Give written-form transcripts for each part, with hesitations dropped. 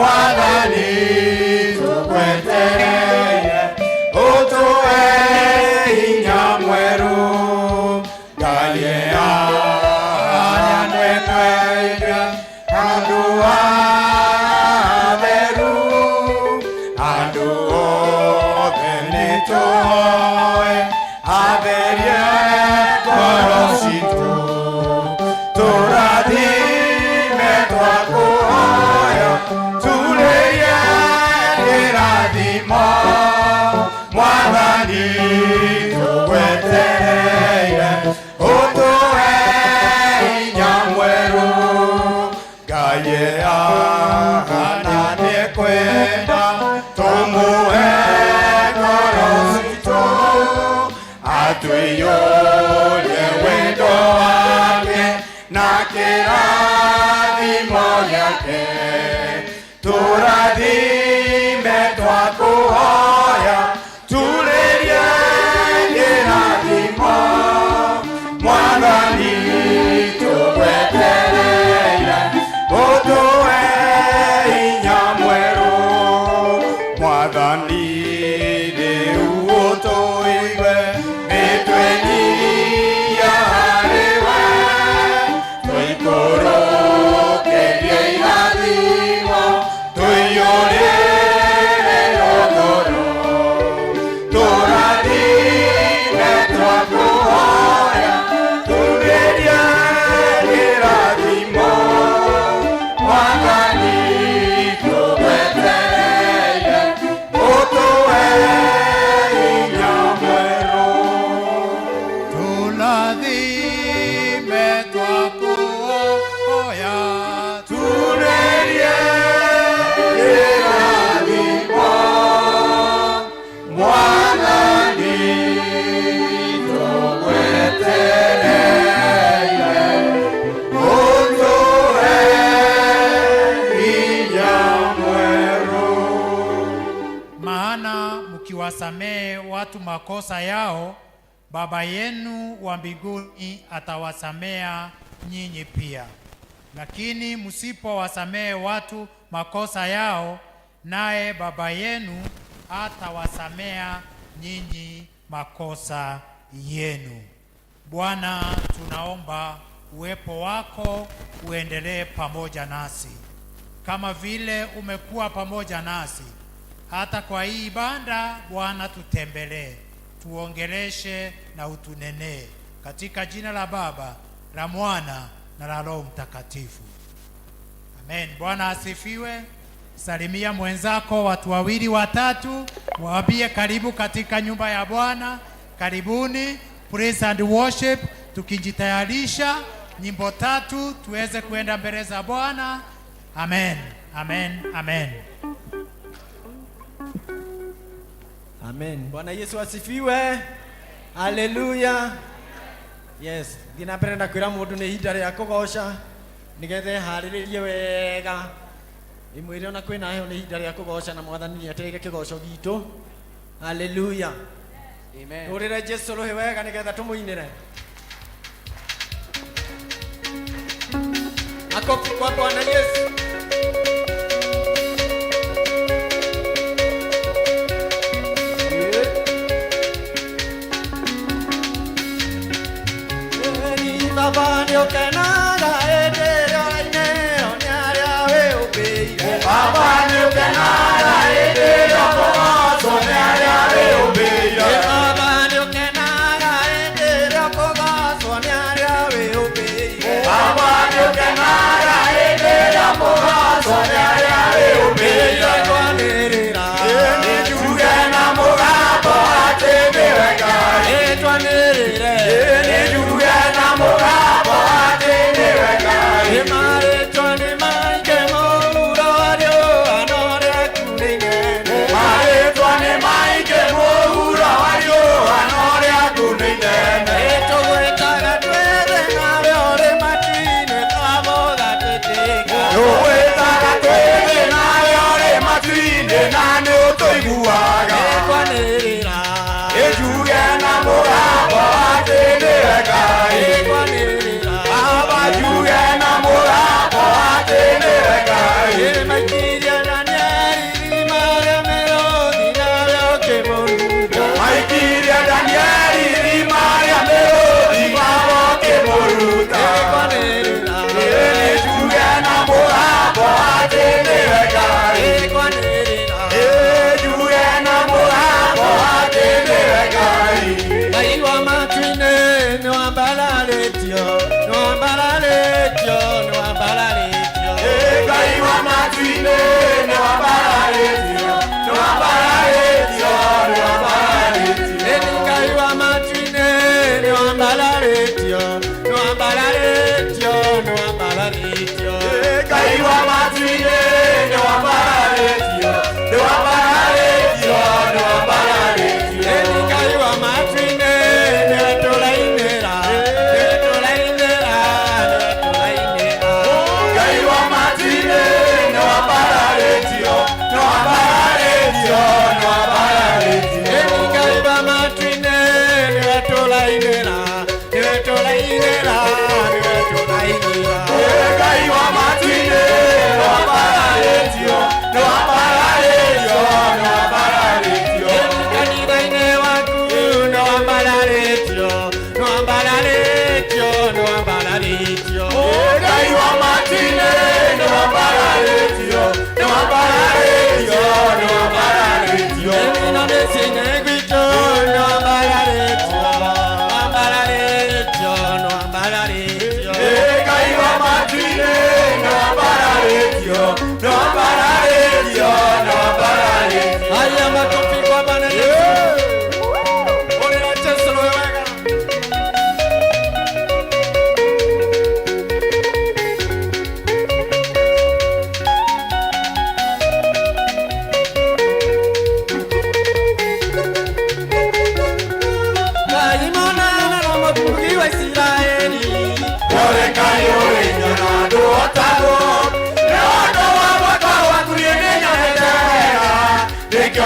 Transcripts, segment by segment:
Mwathani tũgwetereire ũtũhe hinya mwerũ Ngai anyanwekwenda handũ hatheru handũ othe nĩtũhoe atherie ngoro citũ tũrathime twakũhoya turĩrie kĩrathimo Mwathani tũgwetereire ũtũhe hinya mwerũ Ngai ahana nĩkwenda tũmũhe ngoro citũ atũiyũrie wendo wake na kĩrathimo gĩake tũrathime twakũhoya turĩrie kĩrathimo Mwathani tũgwetereire ũtũhe hinya mwerũ Mwathani rĩu ũtũigue nĩtwenyihia harĩwe tũikũrũkĩrie irathimo tũiyũrĩre ngoro tũrathime twakũhoya turĩrie kĩrathimo Mwathani tũgwetereire ũtũhe hinya mwerũ tũrathime twakũhoya turĩrie kĩrathimo Mwathani tũgwetereire ũtũhe hinya mwerũ. Maana mkiwasamehe watu makosa yao, Baba yenu wa mbinguni atawasamea nyinyi pia. Lakini msipowasamehe watu makosa yao, naye Baba yenu atawasamea nyinyi makosa yenu. Bwana, tunaomba uwepo wako uendelee pamoja nasi kama vile umekuwa pamoja nasi hata kwa hii ibada. Bwana, tutembelee, tuongeleshe na utunenee, katika jina la Baba, la Mwana na la Roho Mtakatifu, amen. Bwana asifiwe. Salimia mwenzako watu wawili watatu, waambie karibu katika nyumba ya Bwana. Karibuni praise and worship, tukijitayarisha nyimbo tatu tuweze kuenda mbele za Bwana. Amen, amen, amen. Amen. Bwana Yesu asifiwe. Haleluya. Yes, nginapenda kwira mundu ni ihinda rĩa kũgoca nigethe harĩrĩrie wega. Imwĩre ona kwĩna heho ni ihinda rĩa kũgoca na Mwathani nĩateire kĩgoco gitũ. Haleluya. Amen. Tũrĩre Jesũ rũhĩ wega nigetha tũmũinĩre. Makofi kwa Bwana Yesu. Baba ndio kenara edero inero nyaria we ubeire Baba ndio kenara edero kogoso nyaria we ubeire Baba ndio kenara edero kogoso nyaria we ubeire Baba ndio kenara edero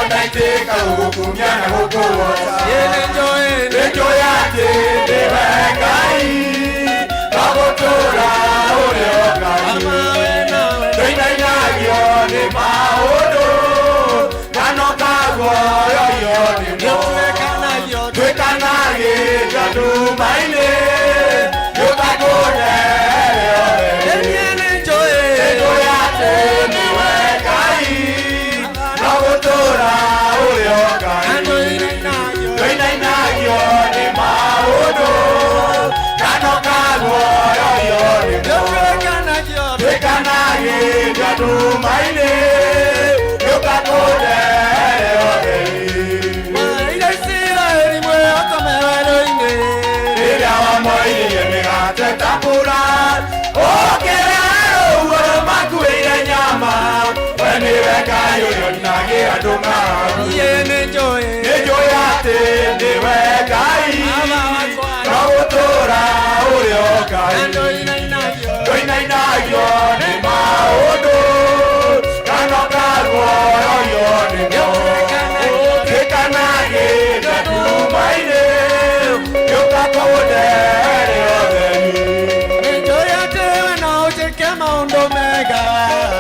Onaitika hukumia na hukuwota Nenjoyate Ndiwe Ngai Kagutura urio Ngai Twinainagio ni maundu Kano kaguoyo yo nimo Twikanagĩria nduma-inĩ Yũkakũrehe Nĩnjũĩ atĩ nĩwe Ngai No gũtũũra ũrĩ o Ngai Twĩnainagio nĩ maũndũ Kano kaguoyo yo nĩmo Twikanagĩria nduma-inĩ Yũkakũrehe Nenjoy ate ndiwe Ngai No gũtũũra ũrĩ o Ngai Twĩnainagio nĩ maũndũ Kano kaguoyo yo nĩmo Twikanagĩria nduma-inĩ Yũkakũrehe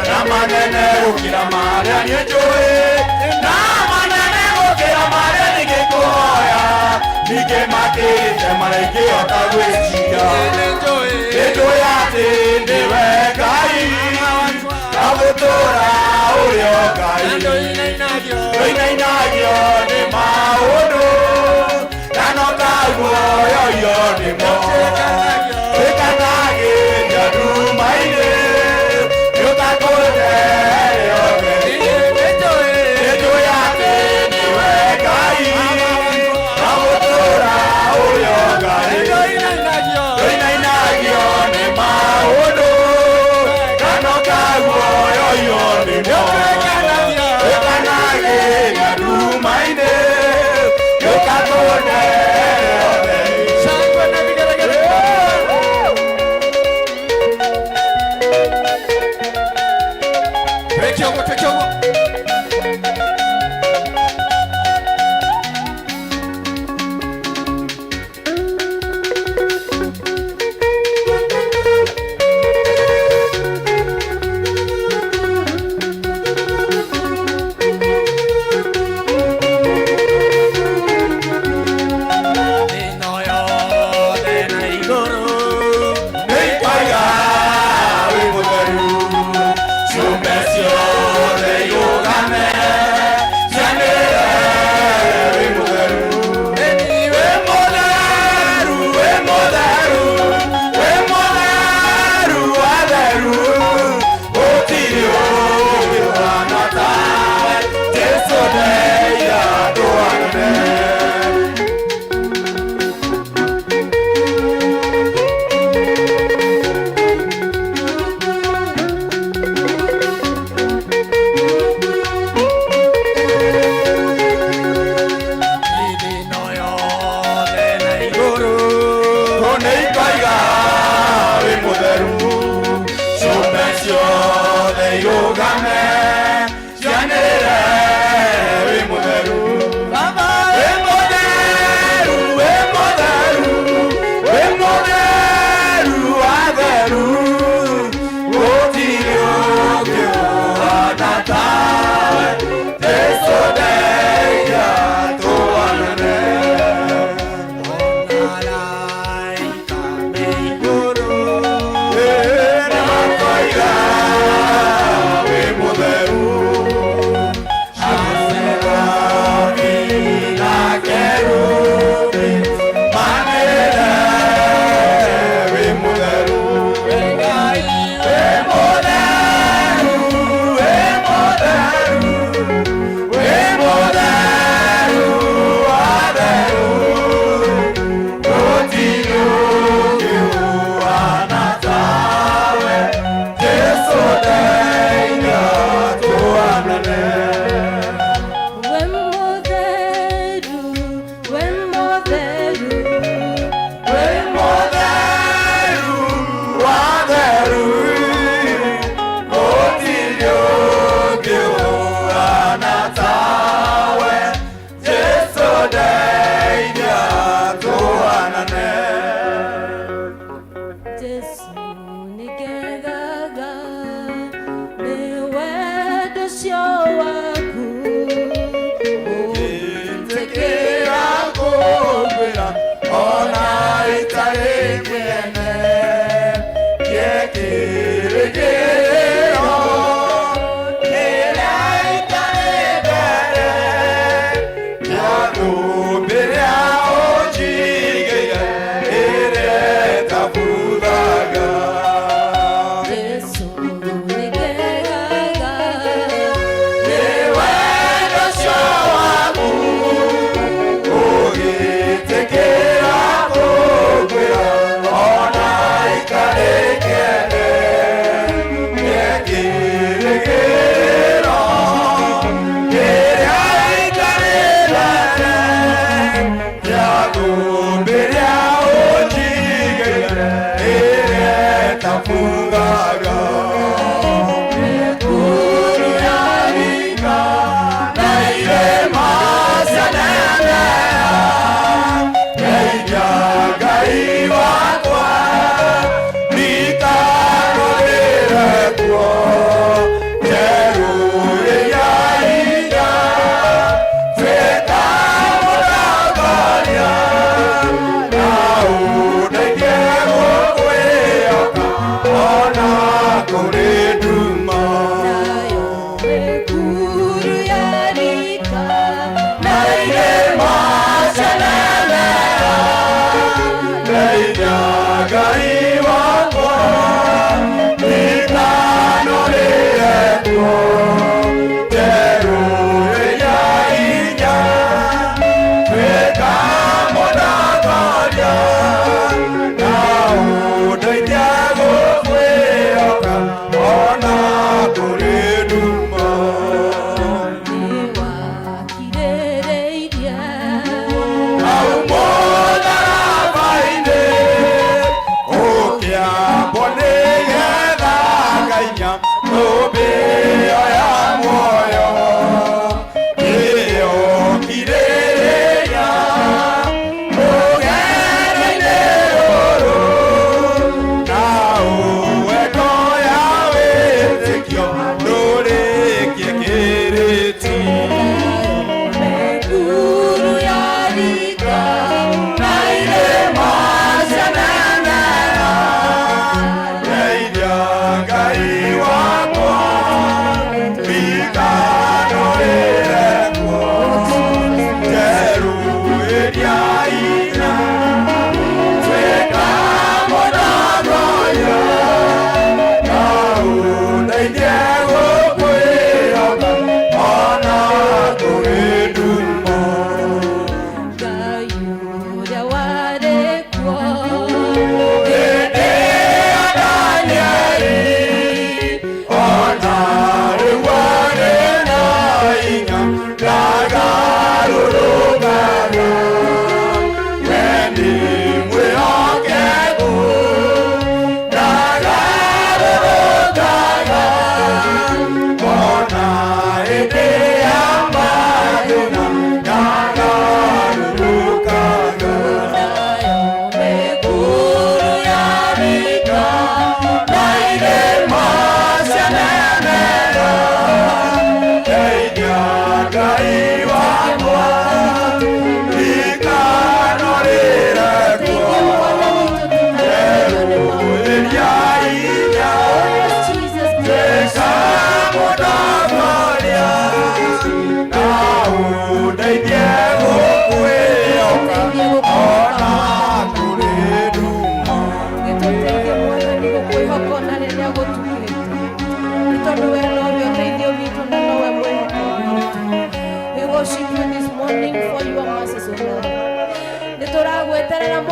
Na manene gũkĩra marĩa niĩ njũĩ Na manene gũkĩra marĩa ningĩkũhoya Ningĩ makĩrĩte marĩa ingĩhota gwĩciria Nĩnjũĩ atĩ ndiwe Ngai Na gũtũũra ũrĩ o Ngai Twĩnainagio nĩ maũndũ Kano kaguoyo yo nĩmo Twikanagĩria nduma-inĩ Poder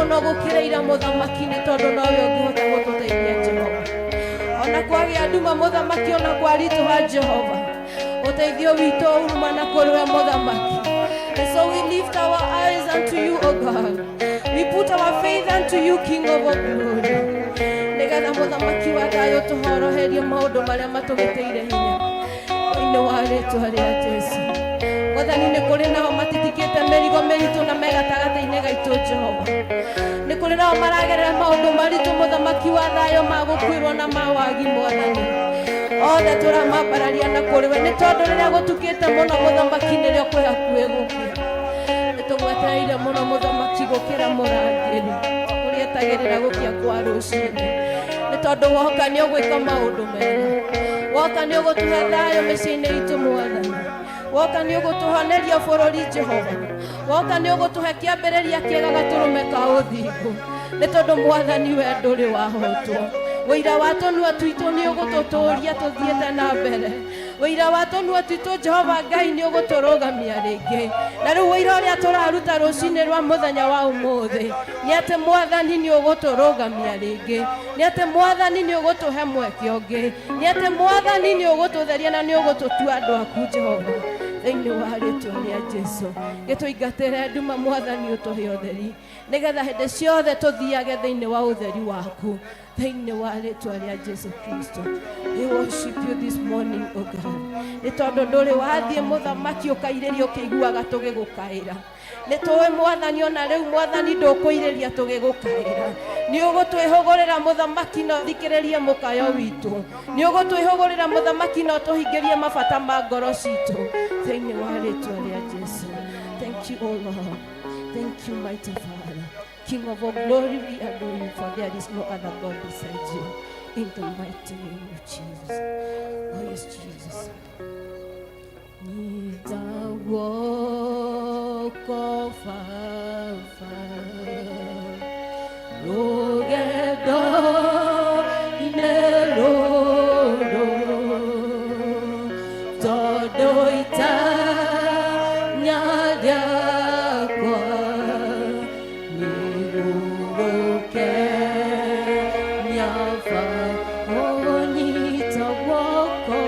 mũno gũkĩra ira mũthamaki nĩ tondũ nowe ũngĩhota gũtũteithia Jehova. Ona kwagĩa nduma mũthamaki ona kwaritũha Jehova, ũteithio witũ uma na kũrĩ we mũthamaki. And so we lift our eyes unto you, O God. We put our faith unto you, King of all glory. Nĩgetha mũthamaki wa thayũ tũhoroherie maũndũ marĩa matũgĩteire hinya thĩinĩ wa rĩĩtwa rĩa Jesũ. Mwathani, nĩ kũrĩ nao matitikĩte mĩrigo mĩritũ na me gatagatĩ-inĩ gaitũ Jehova. Nĩ kũrĩ nao maragerera maũndũ maritũ mũthamaki wa thayũ ma gũkuĩrwo na ma wagi Mwathani. Othe tũramambararia na kũrĩ we nĩ tondũ rĩrĩa gũtukĩte mũno mũthamaki nĩrĩo kwĩ hakuhĩ gũkĩa. Nĩtũgwetereire mũno mũthamaki gũkĩra mũrangĩri ũrĩa etagĩrĩra gũkĩa kwa rũciinĩ, nĩ tondũ woka nĩ ũgwĩka maũndũ mega. Woka nĩ ũgũtũhe thayũ mĩciĩ-inĩ itũ Mwathani. Woka nĩ ũgũtũhoneria bũrũri Jehova. Woka nĩ ũgũtũhe kĩambĩrĩria kĩega gatũrũme ka ũthingu, nĩ tondũ Mwathani we ndũrĩ wahotwo. Wĩira wa tũnua twitũ nĩ ũgũtũtũũria tũthiĩte na mbere. Wĩira wa tũnua twitũ Jehova Ngai nĩ ũgũtũrũgamia rĩngĩ. Na rĩu wĩira ũrĩa tũraruta rũcinĩ rwa mũthenya wa ũmũthĩ nĩ atĩ Mwathani nĩ ũgũtũrũgamia rĩngĩ, nĩ atĩ Mwathani nĩ ũgũtũhe mweke ũngĩ, nĩ atĩ Mwathani nĩ ũgũtũtheria na nĩ ũgũtũtua andũ aku Jehova thĩinĩ wa rĩĩtwa rĩa Jesũ. Gĩtũingatĩre nduma Mwathani ũtũhe ũtheri, nĩgetha hĩndĩ ciothe tũthiage thĩinĩ wa ũtheri waku thĩinĩ wa rĩĩtwa rĩa Jesũ Kristo. We worship you this morning, O God. Nĩ tondũ ndũrĩ wathiĩ mũthamaki ũkairĩria ũkĩiguaga tũgĩgũkaĩra. Nĩ tũĩ Mwathani ona rĩu Mwathani ndũkũirĩria tũgĩgũkaĩra. Nĩ ũgũtwĩhũgũrĩra mũthamaki na ũthikĩrĩrie mũkayo witũ. Nĩ ũgũtwĩhũgũrĩra mũthamaki na ũtũhingĩrie mabata ma ngoro citũ thĩinĩ wa rĩĩtwa rĩa Jesũ. Thank you, O Lord. Thank you, mighty Father. King of all glory, we adore you, for there is no other God besides you. In the mighty name of Jesus. Oh yes, Jesus. Nitawoko fafa Rogedo inerodo Todo itanyadakwa Niruke nyafa Nitawoko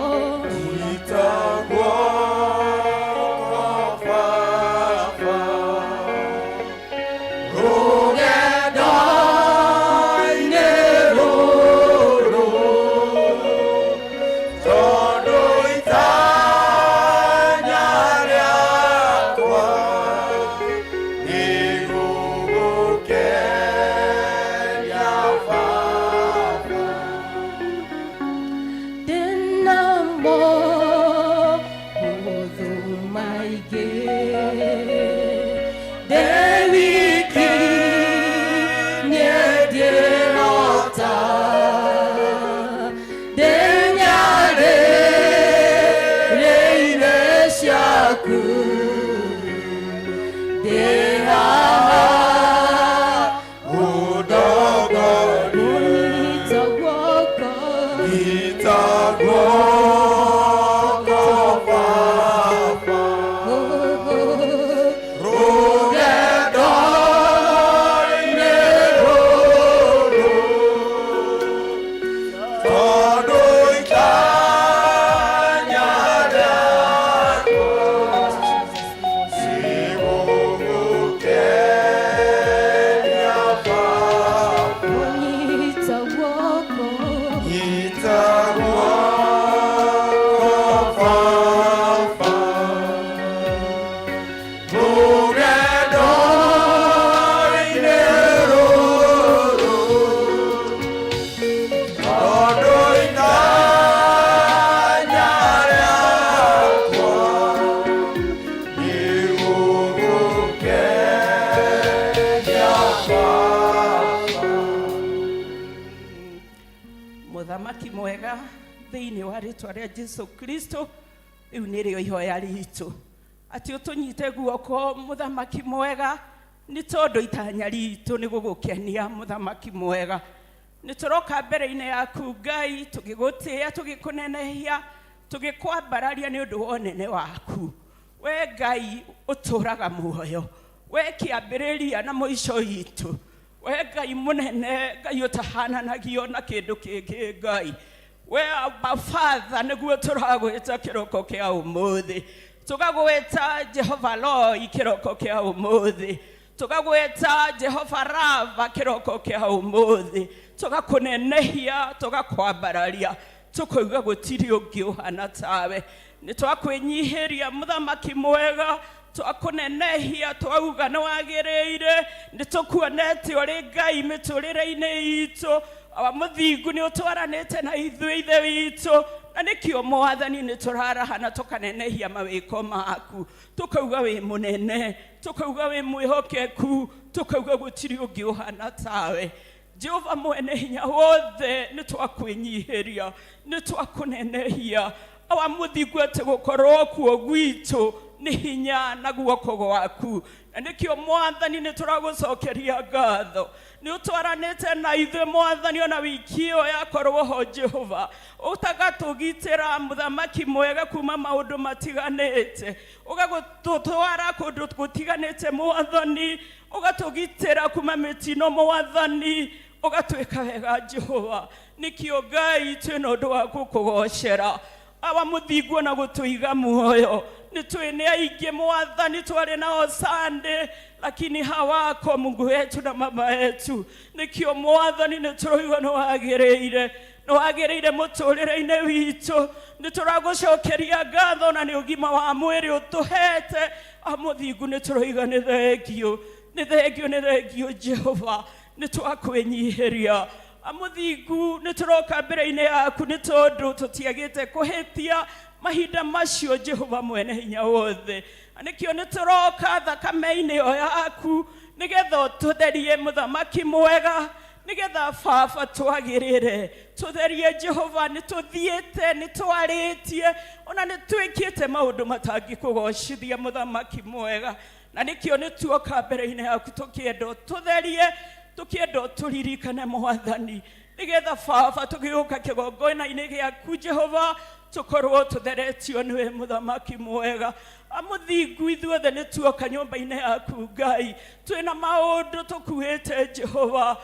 thĩinĩ wa rĩĩtwa rĩa Jesũ Kristo. Rĩu nĩrĩo ihoya ritũ atĩ ũtũnyite guoko mũthamaki mwega, nĩ tondũ itanya ritũ nĩ gũgũkenia mũthamaki mwega. Nĩ tũroka mbere-inĩ yaku Ngai tũgĩgũtĩĩa, tũgĩkũnenehia, tũgĩkwambararia nĩ ũndũ wa ũnene waku. We Ngai ũtũraga muoyo, we kĩambĩrĩria na mũico witũ, we Ngai munene, Ngai utahananagio na kindu kingi Ngai. We Abba Father niguo turagwita kiroko kia umuthi. Tukagwita Jehova Loi kiroko kia umuthi. Tukagwita Jehova Rava kiroko kia umuthi. Tugakunenehia, tugakwambararia. Tukuiga gutiri ungi uhana tawe. Nitwakwenyihiria muthamaki mwega. Twakunenehia twauga niwagireire. Nitukuonete uri Ngai miturire-ini itu. Awa muthingu ni utwaranite na ithuĩ ithe witũ, na nikio Mwathani ni turarahana tukanenehia mawiko maku. Tukauga wi munene, tukauga wi mwihokeku, tukauga gutiri ungi uhana tawe. Jehova mwene hinya wothe ni twakwinyihiria, ni twakunenehia. Awa muthingu ati gukorwo kuo gwitu ni hinya na guoko gwaku. Na nikio Mwathani ni turagucokeria ngatho. Ni utwaranite na ithuĩ Mwathani ona wikio yakorwo ho Jehova. Utagatugitira muthamaki mwega kuma maundu matiganite. Ugagutwara kundu gutiganite Mwathani. Ugatugitira kuma mitino Mwathani. Ugatwika wega Jehova. Nikio Ngai twina undu wa gukugocera. Awa muthingu na gutuiga muoyo. Nitwene aingĩ Mwathani twari nao Sunday, lakini hawako Mungu wetu na mama yetu. Nikio Mwathani nituroiga niwagĩrĩire mũtũrĩre-inĩ witũ. Nituragucokeria ngatho na nĩ ũgima wa mwĩrĩ ũtũhete. Mũthingu nituroiga nĩ thengio Jehova. Nitwakwĩnyihiria. Mũthingu nituroka mbere-inĩ yaku nĩ tondũ tũtiagĩte kũhĩtia mahinda macio Jehova mwene hinya wothe. Nikio nituroka thakame-inĩ o yaku nigetha ũtũtherie muthamaki mwega, nigetha Baba twagĩrĩre tutherie Jehova. Nituthiĩte nitwarĩtie ona nitwĩkĩte maũndũ matangĩkũgocithia muthamaki mwega, na nikio nituoka mbere-inĩ yaku tũkĩenda ũtũtherie, tũkĩenda ũtũririkane Mwathani, nigetha Baba tũgĩũka kĩgongona-inĩ gĩaku Jehova tukorwo tutheretio niwe muthamaki mwega. Mũthingu ithuothe nituoka nyũmba-inĩ yaku Ngai, twina maũndũ tukuĩte Jehova.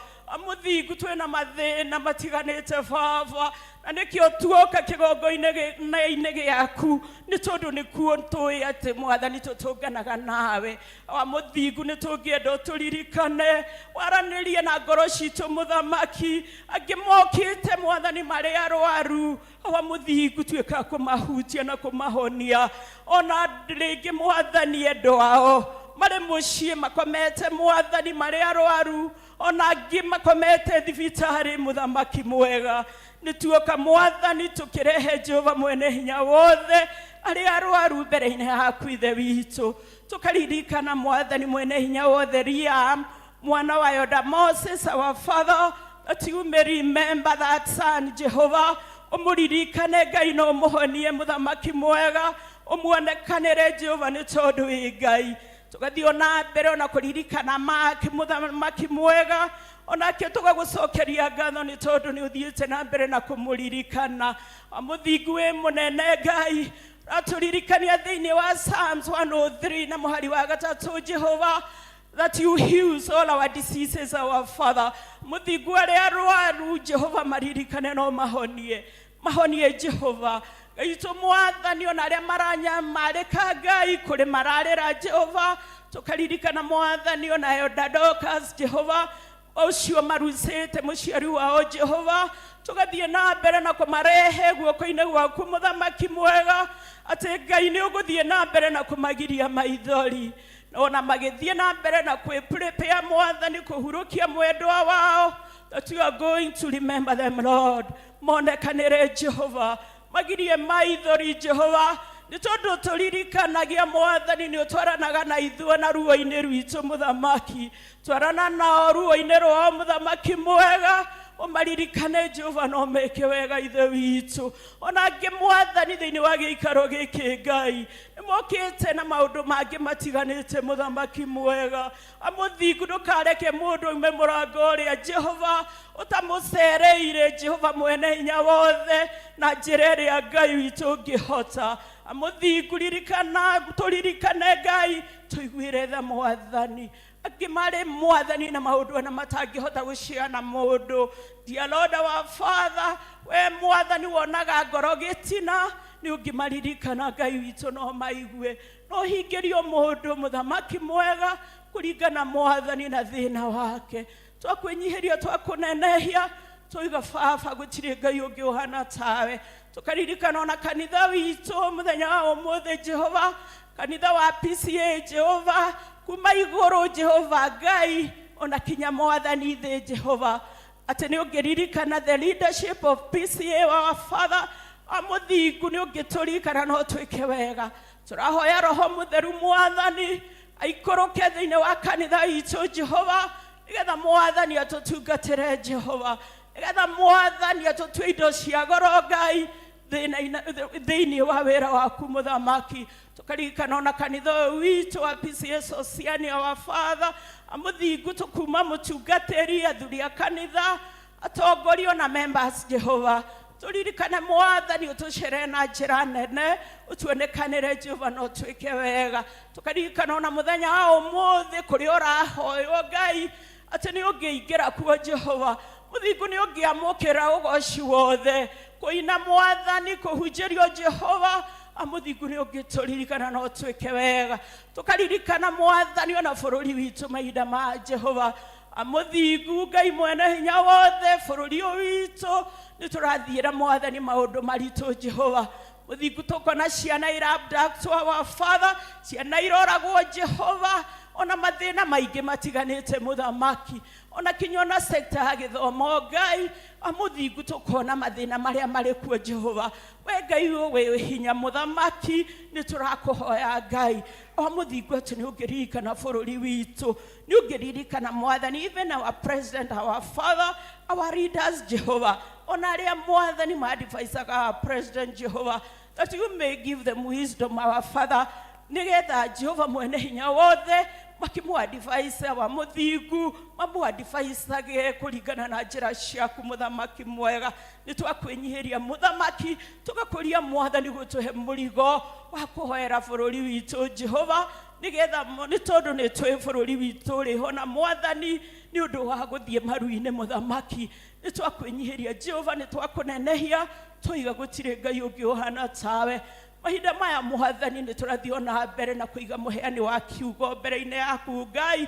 Mũthingu twina mathĩna matiganĩte Baba, na nikio tuoka kĩgongona-inĩ gĩaku nĩ tondũ nĩkuo tũĩ atĩ Mwathani tũtũnganaga nawe. Mũthingu nĩtũngĩenda ũtũririkane, waranĩrie na ngoro citũ Mũthamaki. Angĩ mokĩte Mwathani marĩ arwaru, Mũthingu tuĩka kũmahutia na kũmahonia. Ona rĩngĩ Mwathani endwa ao marĩ mũciĩ makomete Mwathani marĩ arwaru, ona angĩ makomete thibitarĩ Mũthamaki mwega. Nituoka Mwathani tukirehe Jehova mwene hinya wothe arĩ arwaru mbere-inĩ yaku ithe witũ. Tukaririkana Mwathani mwene hinya wothe Liam mwana wa Yoda Moses, our father, that you may remember that son Jehova. Umuririkane Ngai na umuhonie Mũthamaki mwega, umuonekanĩre Jehova nĩ tondũ wĩ Ngai. Tugathiĩ ona mbere ona kũririkana Mark Mũthamaki mwega, onake tugagucokeria ngatho nĩ tondũ nĩ ũthiĩte na mbere na kũmũririkana. Mũthingu wĩ mũnene Ngai, atũririkania thĩinĩ wa Psalms 103 na mũhari wa gatatũ Jehova, that you heals all our diseases, our Father. Mũthingu arĩa arwaru Jehova maririkane no mahonie Jehova. Ngai tu Mwathani ona arĩa maranyamarĩka Ngai kũrĩ mararĩra Jehova, tukaririkana Mwathani ona Elder Dorcas Jehova, ũcio marucĩte mũciari wao Jehova. Tugathiĩ na mbere na kũmarehe guoko-inĩ gwaku Mũthamaki mwega, atĩ Ngai nĩ ũgũthiĩ na mbere na kũmagiria maithori, ona magĩthiĩ na mbere na kwĩ-prepare Mwathani kũhurũkia mwendwa wao, that you are going to remember them Lord. Monekanĩre Jehova, magirie maithori Jehova, nĩ tondũ tũririkanagia Mwathani nĩ ũtwaranaga na ithuĩ na ruo-inĩ rwitũ Mũthamaki. Twarana nao ruo-inĩ rwao Mũthamaki mwega, umaririkane Jehova no meke wega ithe witũ. Ona angĩ Mwathani thĩinĩ wa gĩikaro gĩkĩ Ngai nĩ mokete na maundu mangĩ matiganĩte mũthamaki mwega amũthingu ndũkareke mũndũ ume mũrango ũrĩa Jehova ũtamũcereire Jehova mwene hinya wothe na njĩra ĩrĩa Ngai witũ ũngĩhota amũthingu tũririkane Ngai tũiguĩre tha Mwathani angĩ marĩ Mwathani na maũndũ na matangĩhota gũciana mũndũ dear Lord our Father we Mwathani wonaga ngoro gĩtina nĩ ũngĩmaririkana Ngai witũ no maigue no hingĩrio mũndũ mũthamaki mwega kũringana Mwathani na thĩna wake twakwĩnyihĩria twakũnenehia tũiga Baba gũtirĩ Ngai ũngĩ ũhana tawe tũkaririkana ona kanitha witũ mũthenya wa ũmũthĩ Jehova kanitha wa PCA Jehova kuma igũrũ Jehova Ngai ona kinya Mwathani thĩ Jehova atĩ nĩ ũngĩririkana the leadership of PCA our Father amũthingu nĩ ũngĩtũririkana no twĩke wega tũrahoya Roho Mũtheru Mwathani aikũrũke thĩinĩ wa kanitha witũ Jehova nĩgetha Mwathani atũtungatĩre Jehova nĩgetha Mwathani atũtue indo cia goro Ngai thĩinĩ wa wĩra waku mũthamaki tũkaririkana ona kanitha witũ wa PCA Society our Father amũthingu tũkuma mũtungatĩri athuri a kanitha atongoria na members Jehova tũririkane Mwathani ũtũcere na njĩra nene ũtuonekanĩre Jehova no twĩke wega tũkaririkana ona mũthenya wa ũmũthĩ kũrĩa ũrahoywo Ngai atĩ nĩ ũngĩingĩra kuo Jehova mũthingu nĩ ũngĩamũkĩra ũgoci wothe kũina Mwathani kũhunjĩrio Jehova amũthingu nĩ ũngĩtũririkana no twĩke wega tũkaririkana Mwathani ona bũrũri witũ mahinda ma Jehova amũthingu Ngai mwene hinya wothe bũrũri witũ nĩ tũrathiĩra Mwathani maũndũ maritũ Jehova mũthingu tũkona ciana irabductwo our Father ciana iroragwo Jehova ona mathĩna maingĩ matiganĩte mũthamaki ona kinya ona sector ya gĩthomo Ngai amũthingu tũkona mathĩna marĩa marĩ kuo Jehova we Ngai wĩ hinya mũthamaki nĩ tũrakũhoya Ngai amũthingu atĩ nĩ ũngĩririkana bũrũri witũ nĩ ũngĩririkana Mwathani even our president our Father our leaders Jehova ona arĩa Mwathani ma-advisaga our president Jehova that you may give them wisdom our Father nĩgetha Jehova mwene hinya wothe makimũ-advise wa mũthingu mamũ-advisage kũringana na njĩra ciaku mũthamaki mwega nĩ twakwĩnyihĩria mũthamaki tũgakũria Mwathani gũtũhe mũrigo wa kũhoera bũrũri witũ Jehova nĩgetha nĩ tondũ nĩ twĩ bũrũri witũ rĩho na Mwathani nĩ ũndũ wa gũthiĩ maru-inĩ mũthamaki nĩ twakwĩnyihĩria Jehova nĩ twakũnenehia tũiga gũtirĩ Ngai ũngĩ ũhana tawe mahinda maya Mwathani nĩ tũrathiĩ na mbere na kũiga mũheani wa kiugo mbere-inĩ yaku Ngai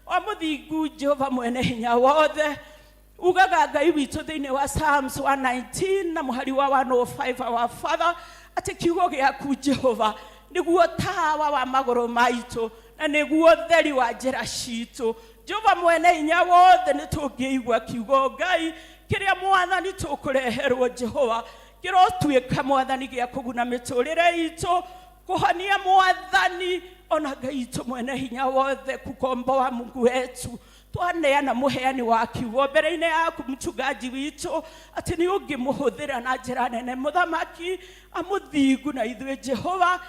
wa mũthingu Jehova mwene hinya wothe ugaga Ngai witũ thĩinĩ wa Psalms 119 na mũhari wa 105 our Father atĩ kiugo gĩaku Jehova nĩguo tawa wa magũrũ maitũ na nĩguo theri wa njĩra citũ Jehova mwene hinya wothe nĩ tũngĩigua kiugo Ngai kĩrĩa Mwathani tũkũreherwo Jehova kĩrotuĩka Mwathani gĩa kũguna mĩtũrĩre itũ kũhonia Mwathani ona Ngai itũ mwene hinya wothe kukomboa Mungu wetu twaneana mũheani wa kiugo mbere-inĩ yaku mchungaji witũ atĩ nĩ ũngĩmũhũthĩra na njĩra nene mũthamaki amũthingu na ithuĩ Jehova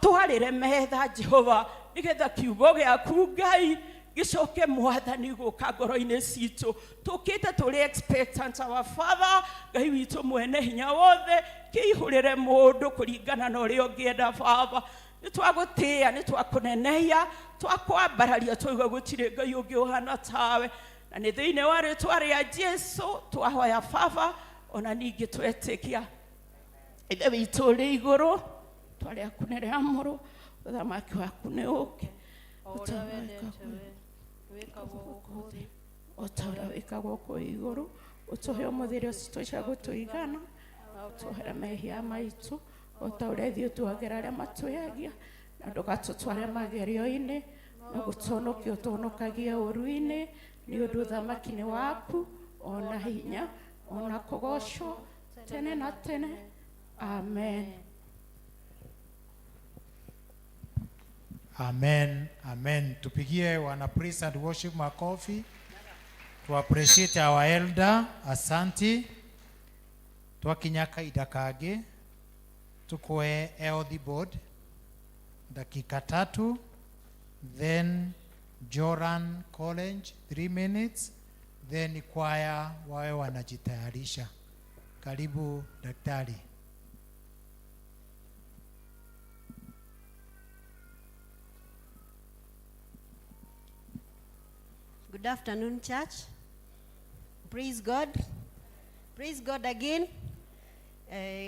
twarĩre metha Jehova nĩgetha kiugo gĩaku Ngai gĩcoke Mwathani gũka ngoro-inĩ citũ tũkĩte tũrĩ expectant our Father Ngai witũ mwene hinya wothe kĩihũrĩre mũndũ kũringana na ũrĩa ũngĩenda Baba nĩ twagũtĩĩa nĩ twakũnenehia twakwambararia twaigua gũtirĩ Ngai ũngĩ ũhana tawe na nĩ thĩinĩ wa rĩĩtwa rĩa Jesũ twahoya Baba ona ningĩ twetĩkia ithe witũ ũrĩ igũrũ twarĩaku nĩ rĩamũrũ ũthamaki waku nĩ ũũke otaũrĩa wĩkagwo kũ igũrũ ũtũhe ũmũthĩ ũcio cia gũtũigana tũhere mehia maitũ otaũrĩa ithuĩ tuagĩra arĩa matwĩagia na ndũgatũtware magerio-inĩ na gũtũhonokia ũtũhonokagie ũru-inĩ nĩ ũndũ ũthamaki nĩ waku ona hinya ona kũgocwo tene na tene amen. Amen, amen. Tupigie wana praise and worship makofi. To appreciate our elder, Asanti. Twakinyaka idakage. Tukoe healthy board. dakika 3, then Joran College 3 minutes, then kwaya wawe wanajitayarisha. Karibu daktari. Good afternoon, church. Praise God. Praise God again.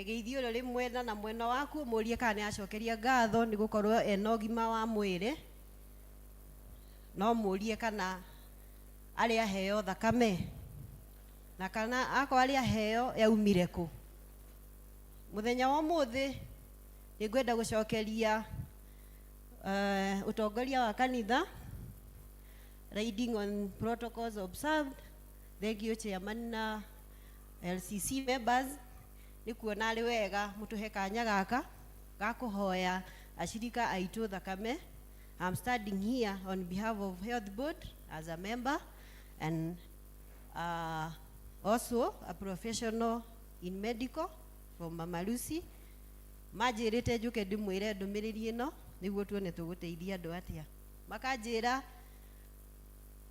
Geithio rĩrĩ mwena na mwena waku mũrie kana nĩ acokeria ngatho nĩ gũkorwo ena ũgima wa mwĩrĩ. No mũrie kana arĩ aheo thakame na kana akorwo arĩ aheo yaumire kũ. Mũthenya wa ũmũthĩ nĩ ngwenda gũcokeria ũtongoria wa kanitha, riding on protocols observed. Thank you chairman na LCC members. Ni kuona arĩ wega mũtũhe kanya gaka ga kũhoya ashirika aitũ thakame. I'm standing here on behalf of Health Board as a member and also a professional in medical from Mama Lucy. Majĩrĩte njũke ndĩmwĩre ndũmĩrĩri ĩno nĩguo tuone tũgũteithia andũ atĩa. Makanjĩra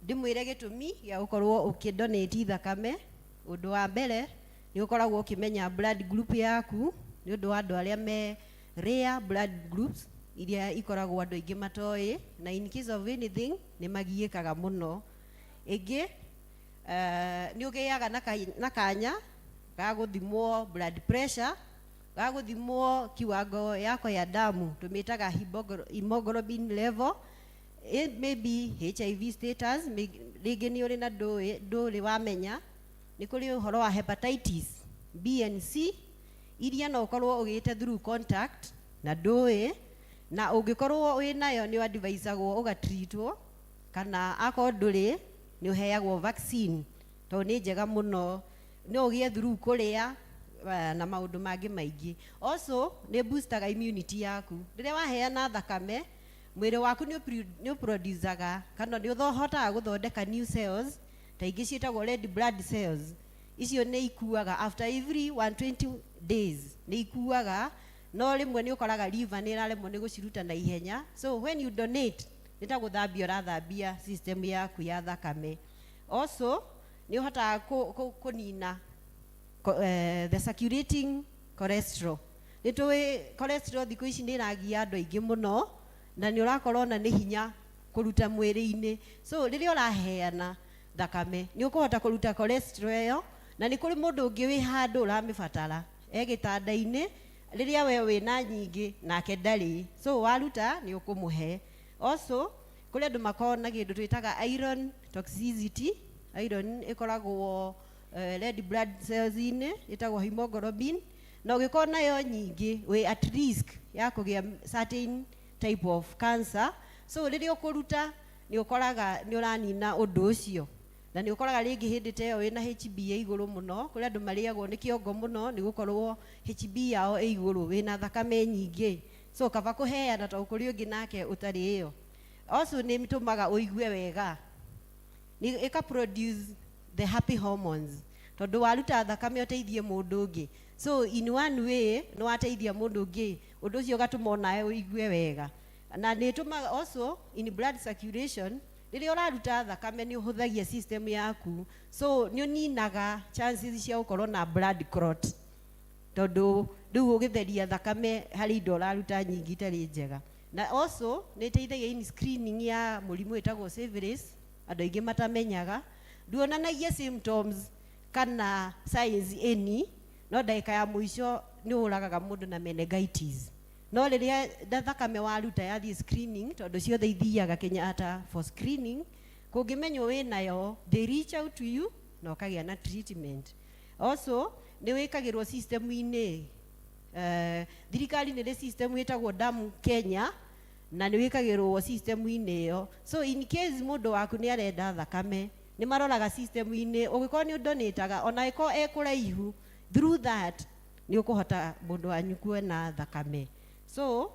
ndĩmwĩre gĩtũmi gĩa gũkorwo ũkĩdonate thakame. Ũndũ wa mbere nĩ ũkoragwo ũkĩmenya blood group yaku nĩ ũndũ wa andũ arĩa me rare blood groups iria ikoragwo andũ aingĩ matoĩ, na in case of anything nĩ magiĩkaga mũno. Ĩngĩ nĩ ũgĩaga na kanya ga gũthimwo blood pressure, ga gũthimwo kiwango yako ya damu tũmĩtaga hemoglobin level. It may be HIV status, rĩngĩ nĩ ũrĩ na ndũrĩ wamenya. Nĩ kũrĩ ũhoro wa hepatitis B and C iria no ũkorwo ũgĩte through contact na ndũĩ, na ũngĩkorwo wĩ nayo nĩ adviseagwo ũgatreatwo, kana akorwo ndũrĩ nĩ ũheagwo vaccine tondũ nĩ njega mũno. No ũgĩe through kũrĩa na maũndũ mangĩ maingĩ. Also nĩ boostaga immunity yaku. Rĩrĩa waheana thakame mwĩrĩ waku nĩ producaga kana nĩ ũhotaga gũthondeka new cells ta ingĩ ciĩtagwo red blood cells. Icio nĩ ikuaga after every 120 days nĩ ikuaga, no rĩmwe nĩ ũkoraga liver nĩ ĩraremwo nĩ gũciruta na ihenya. So when you donate nĩ ta gũthambia ũrathambia system yaku ya thakame. Also nĩ ũhotaga kũnina the circulating cholesterol. Nĩ tũĩ cholesterol thikũ ici nĩ ĩragia andũ aingĩ mũno na nĩ ũrakorwo na nĩ hinya kũruta mwĩrĩ-inĩ. So rĩrĩa ũraheana thakame nĩ ũkũhota kũruta cholesterol ĩyo, na nĩ kũrĩ mũndũ ũngĩ wĩ handũ ũramĩbatara gĩtanda-inĩ rĩrĩa we wĩna nyingĩ nake ndarĩ, so waruta nĩ ũkũmũhe. Also kũrĩ andũ makoragwo na kĩndũ twĩtaga iron toxicity. Iron ĩkoragwo red blood cells-inĩ ĩtagwo hemoglobin, na ũngĩkorwo nayo nyingĩ wĩ at risk ya kũgĩa certain type of cancer. So rĩrĩa ũkũruta nĩ ũkoraga nĩ ũranina ũndũ ũcio, na nĩ ũkoraga rĩngĩ hĩndĩ ta ĩyo wĩna HB ya igũrũ mũno. Kũrĩ andũ marĩagwo nĩ kĩongo mũno nĩ gũkorwo HB yao ĩ igũrũ, wĩna thakame nyingĩ, so kaba kũheana tondũ kũrĩ ũngĩ nake ũtarĩ ĩyo. Also nĩ ĩtũmaga ũigue wega, nĩ ĩka produce the happy hormones tondũ waruta thakame ũteithie mũndũ ũngĩ. So in one way nĩ wateithia mũndũ ũngĩ, ũndũ ũcio ũgatũma onawe ũigue wega. Na nĩ ĩtũmaga also in blood circulation, rĩrĩa ũraruta thakame nĩ ũhũthagia system yaku, so nĩ ũninaga chances cia gũkorwo na blood clot tondũ rĩu ũgĩtheria thakame harĩ indo ũraruta nyingĩ itarĩ njega. Na also nĩ ĩteithagia in screening ya mũrimũ ĩtagwo syphilis, andũ aingĩ matamenyaga. Nduonanagia symptoms kana signs any, no ndagĩka ya mũico nĩ ũragaga mũndũ na meningitis. No rĩrĩa thakame waruta yathiĩ screening, tondũ ciothe ithiaga Kenyatta for screening, kũngĩmenywo wĩ nayo they reach out to you na ũkagĩa na treatment. Also nĩ wĩkagĩrwo system-inĩ, thirikari nĩ system ĩtagwo Damu Kenya, na nĩ wĩkagĩrwo system-inĩ ĩyo. So in case mũndũ waku nĩ arenda thakame nĩ maroraga system-inĩ, ũngĩkorwo nĩ ũdonataga ona ĩkorwo kũraihu, through that nĩ ũkũhota mũndũ wanyu kuona thakame. So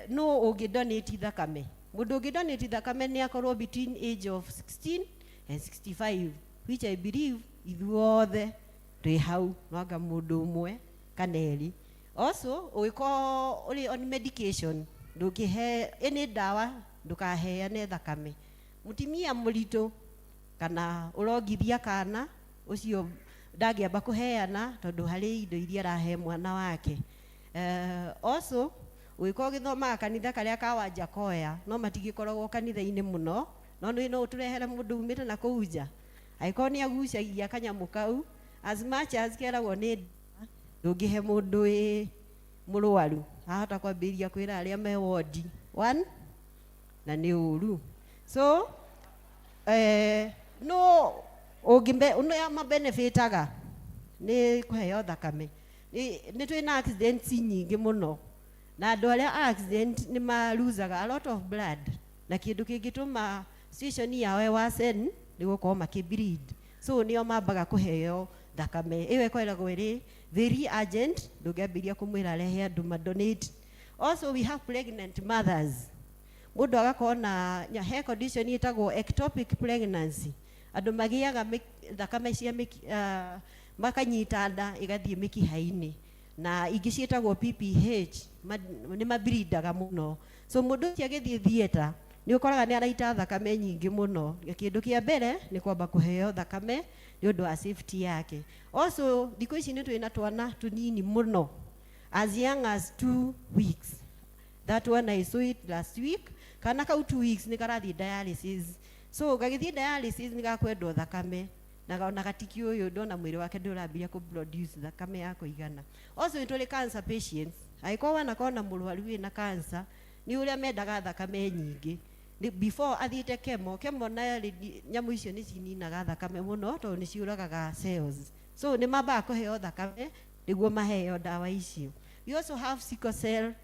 no ũngĩdonate thakame, mũndũ ũngĩdonate thakame nĩ akorwo between age of 16 and 65, which I believe ithuothe twĩ hau, no anga mũndũ ũmwe kana erĩ. Also ũngĩkorwo ũrĩ on medication ndukihe ini dawa ndukaheane thakame mutimia muritu kana urongithia kana ucio ndagiamba kuheana tondu hari indo iria rahe mwana wake. Also wiko githoma kanitha karia kawanja koya no matigikoragwo kanitha-ini muno no no turehere mundu umite na kuuja aiko ni agucagia kanyamu kau as much as keragwo ni ndungihe mundu murwaru ahota kwambiria kwira aria me wodi one na ni uru so no ogimbe uno ya mabenefitaga ni kuheo thakame ni twina accidents nyingi muno na andu aria accident ni maluzaga a lot of blood na kindu kingituma situation yao wasen ni gukorwo makibleed so nio mambaga kuheo thakame iyo ikoragwo iri very urgent ndugambiria kumwira rehe andu madonate. Also we have pregnant mothers mundu agakorwo na he condition itagwo ectopic pregnancy andu magiaga thakame cia makanyita nda igathie mikiha-ini na ingi cietagwo PPH ni mabreedaga muno so mundu cia githie theater ni ukoraga ni araita thakame nyingi muno kindu kia mbere ni kwamba kuheo thakame ni undu wa safety yake. Also thiko ici ni twina twana tunini muno as young as 2 weeks. That one I saw it last week kana kau 2 weeks ni karathi dialysis so gagithie dialysis ni gakwendwo thakame na gatiki uyu ndona mwiri wake ndurambia ku produce thakame ya kuigana. Also nituli cancer patients aiko wana kona murwaru wina cancer ni uria mendaga thakame nyingi before athiite kemo na nyamu icio ni cininaga thakame muno to ni ciuragaga cells so ni mamba kuheo thakame niguo maheo dawa icio. We also have sickle cell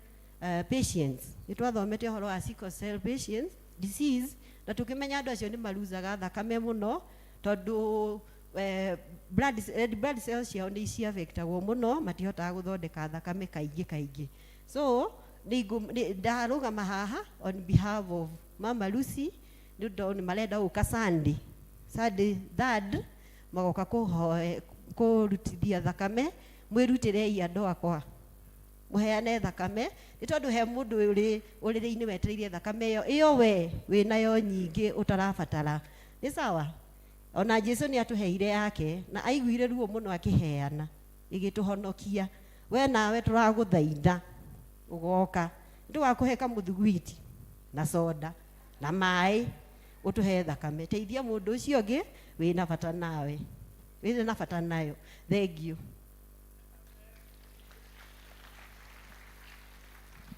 patients nitwathomete horo wa sickle cell patients disease na tukimenya andu acio ni maluzaga thakame muno tondu red blood cells ciao ni cia affectagwo muno matihotaga guthondeka thakame kaingi so ndarugama haha on behalf of Mama Lucy ni marenda uka Sunday third magoka kurutithia thakame mwirutirei andu akwa muheane thakame ni tondu he mundu uriri-ini wetereirie thakame iyo we winayo nyingi utarabatara ni sawa. Ona Jesu ni atuheire yake na aiguire ruo muno akiheana igituhonokia we nawe turaguthaitha ugoka ndugakuhe kamuthuguiti na soda na mai utuhe thakame teithia mundu ucio ngi wina bata nawe wina bata nayo. Thank you.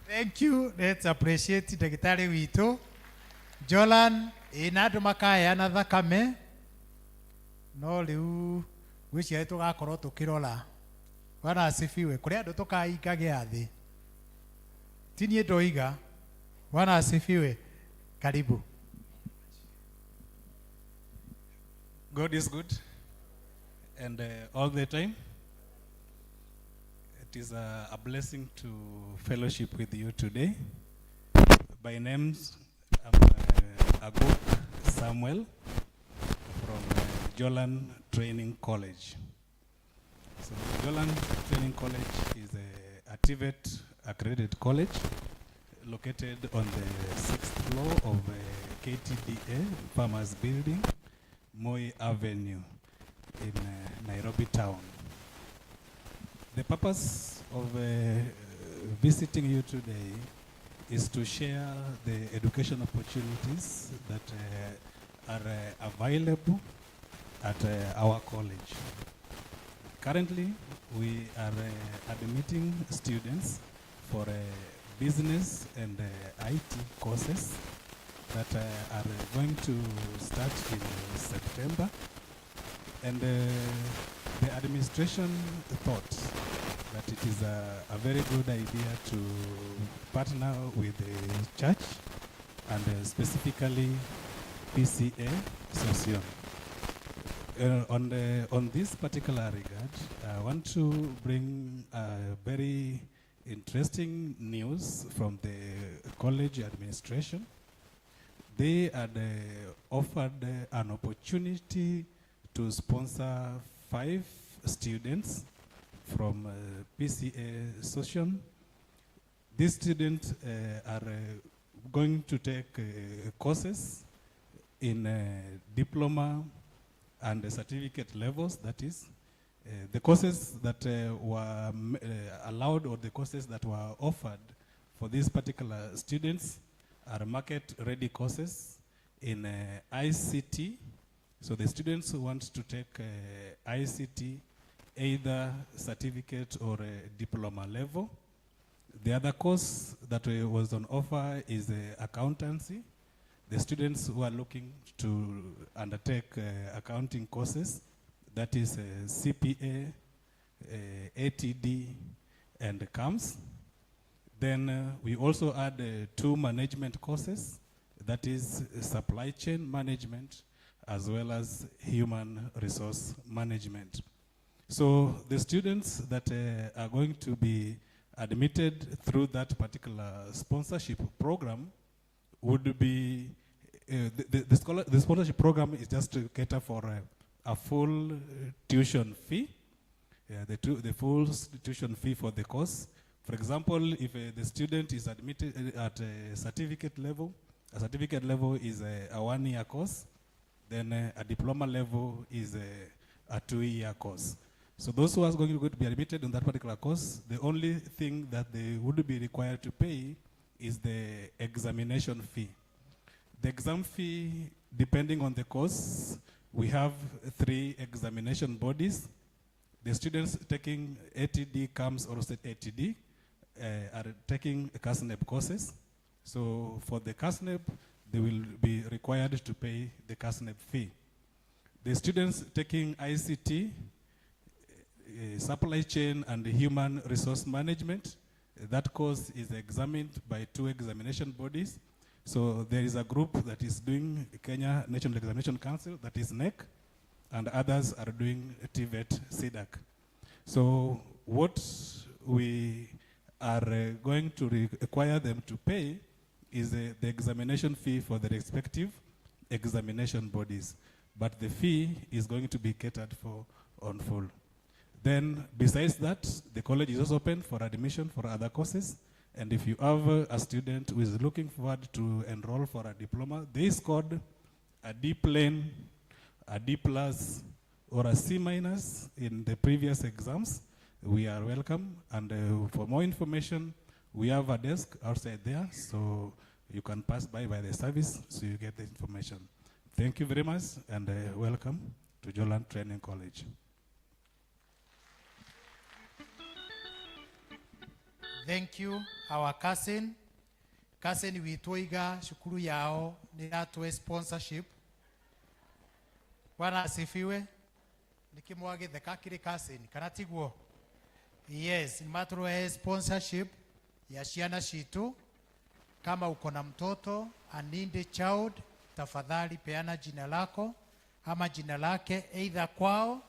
Thank you. Let's appreciate Daktari witu Jolan ina andu makaheana thakame no riu gwicia tugakorwo tukirora Bwana asifiwe kuri andu tukainga giathi tinie ndoiga. Bwana asifiwe. Karibu. God is good and all the time. It is a blessing to fellowship with you today. By names, I'm Agok Samuel from Jolan Training College. So Jolan Training College is a TVET accredited college located on the 6th floor of KTDA Farmers Building, Moi Avenue in Nairobi town. The purpose of visiting you today is to share the education opportunities that are available at our college. Currently, we are admitting students for business and IT courses that are going to start in September. And the administration thought that it is a very good idea to partner with the church and specifically PCA Sosion. On this particular regard, I want to bring very interesting news from the college administration. They had offered an opportunity to sponsor 5 students from PCA Sosion. these students are going to take courses in diploma and certificate levels, that is. The courses that were allowed, or the courses that were offered for these particular students, are market-ready courses in ICT. So the students who want to take ICT, either certificate or diploma level. The other course that was on offer is accountancy. The students who are looking to undertake accounting courses, that is CPA, ATD, and CAMS. Then we also add 2 management courses, that is supply chain management as well as human resource management. So the students that are going to be admitted through that particular sponsorship program would be, the sponsorship program is just to cater for a full tuition fee, the full tuition fee for the course. For example, if the student is admitted at a certificate level is a 1-year course, then a diploma level is a 2-year course. So those who are going to be admitted in that particular course, the only thing that they would be required to pay is the examination fee. The exam fee, depending on the course, we have 3 examination bodies. The students taking ATD, CAMS, or state ATD are taking CASNEP courses. So for the CASNEP, they will be required to pay the CASNEP fee. The students taking ICT, supply chain and human resource management, that course is examined by 2 examination bodies. So there is a group that is doing Kenya National Examination Council, that is NEC, and others are doing TVET, CEDAC. So what we are going to require them to pay is the examination fee for the respective examination bodies. But the fee is going to be catered for on full. Then besides that, the college is also open for admission for other courses. And if you have a student who is looking forward to enroll for a diploma, they scored a D plain, a D plus, or a C minus in the previous exams, we are welcome. And for more information, we have a desk outside there, so you can pass by the service so you get the information. Thank you very much, and welcome to Joland Training College. Thank you, our cousin witwiga shukuru yao ni atwe sponsorship. Bwana asifiwe. Nikimwagitheka kiri cousin kana tiguo. Yes, matro sponsorship ya ciana citu. Kama uko na mtoto a needy child, tafadhali peana jina lako ama jina lake either kwao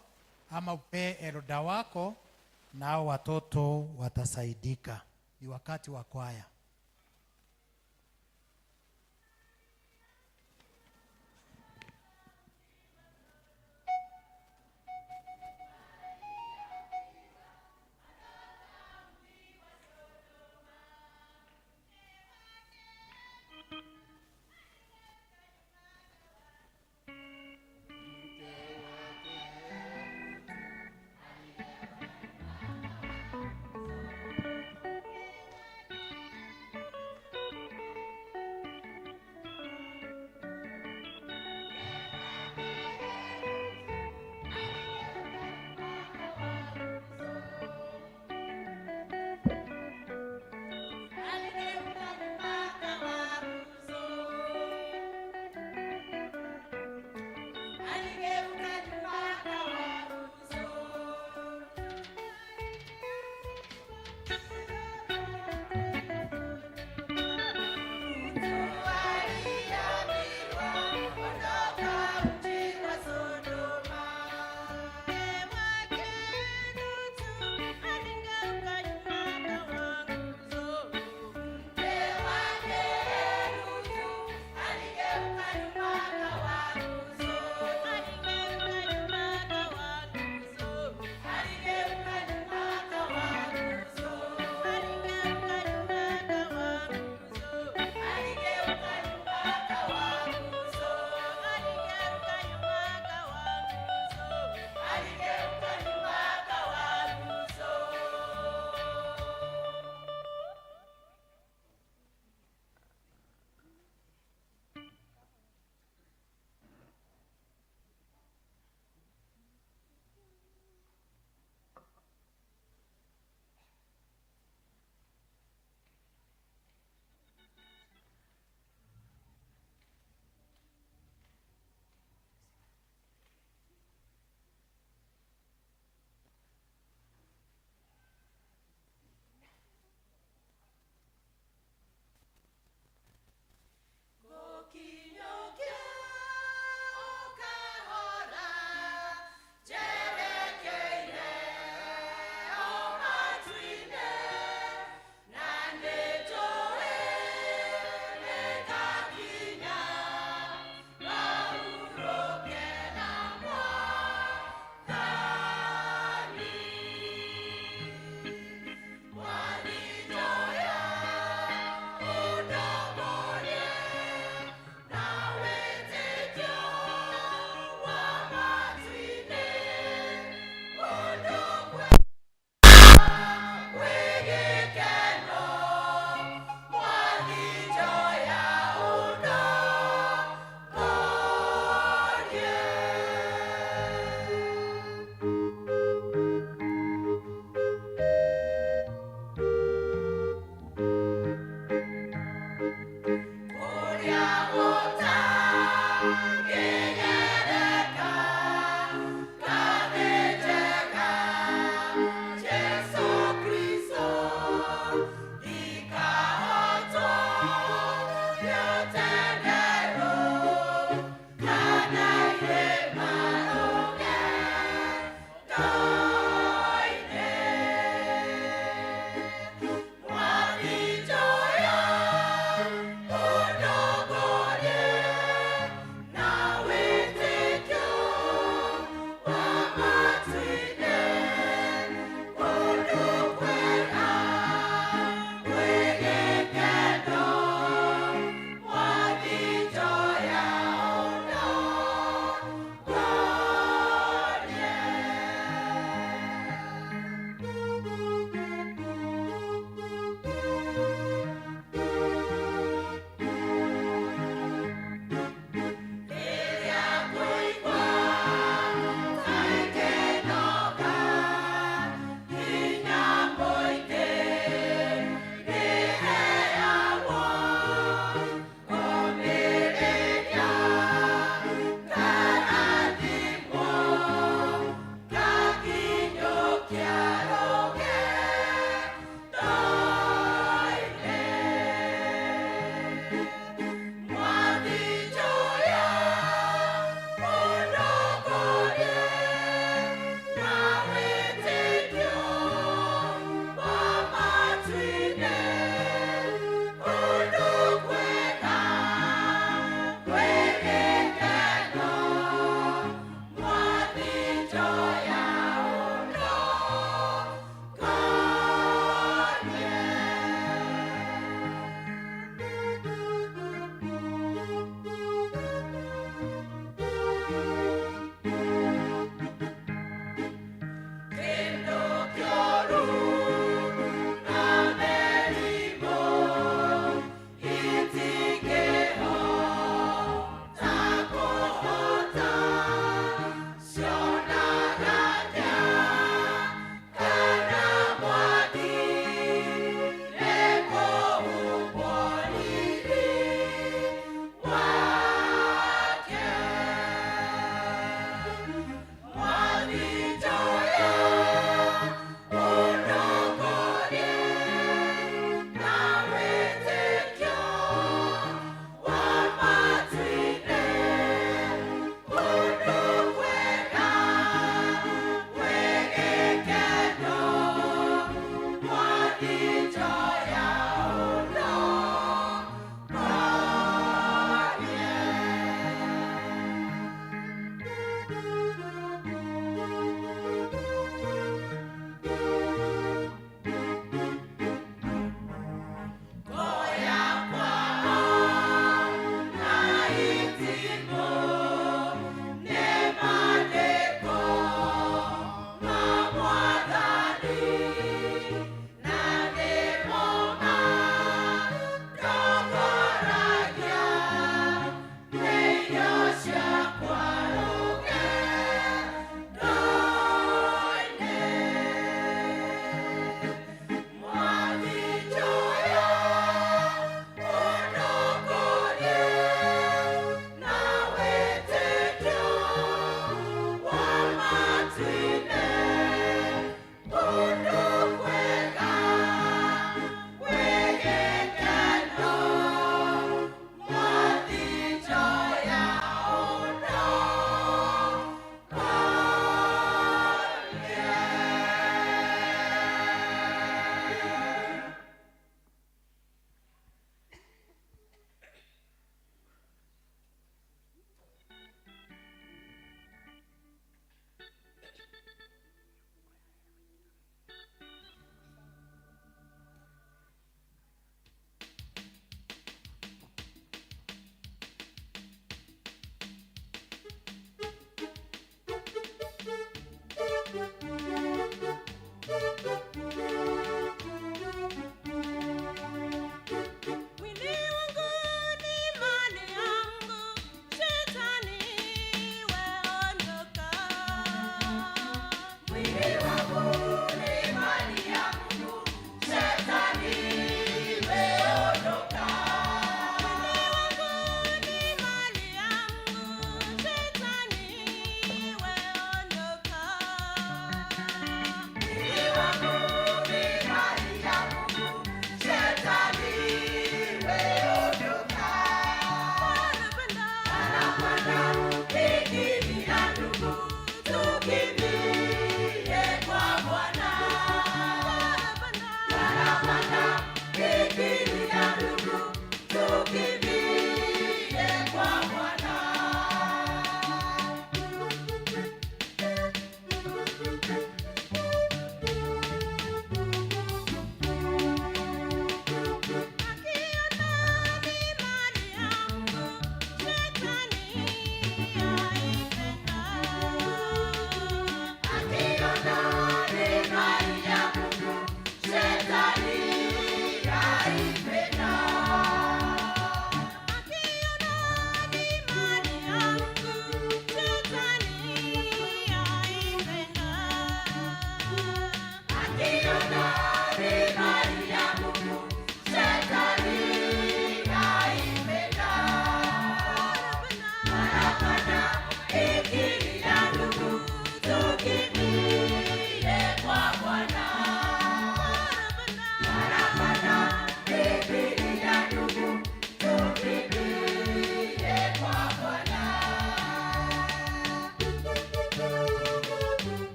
ama upe elda wako, nao watoto watasaidika. Ni wakati wa kwaya.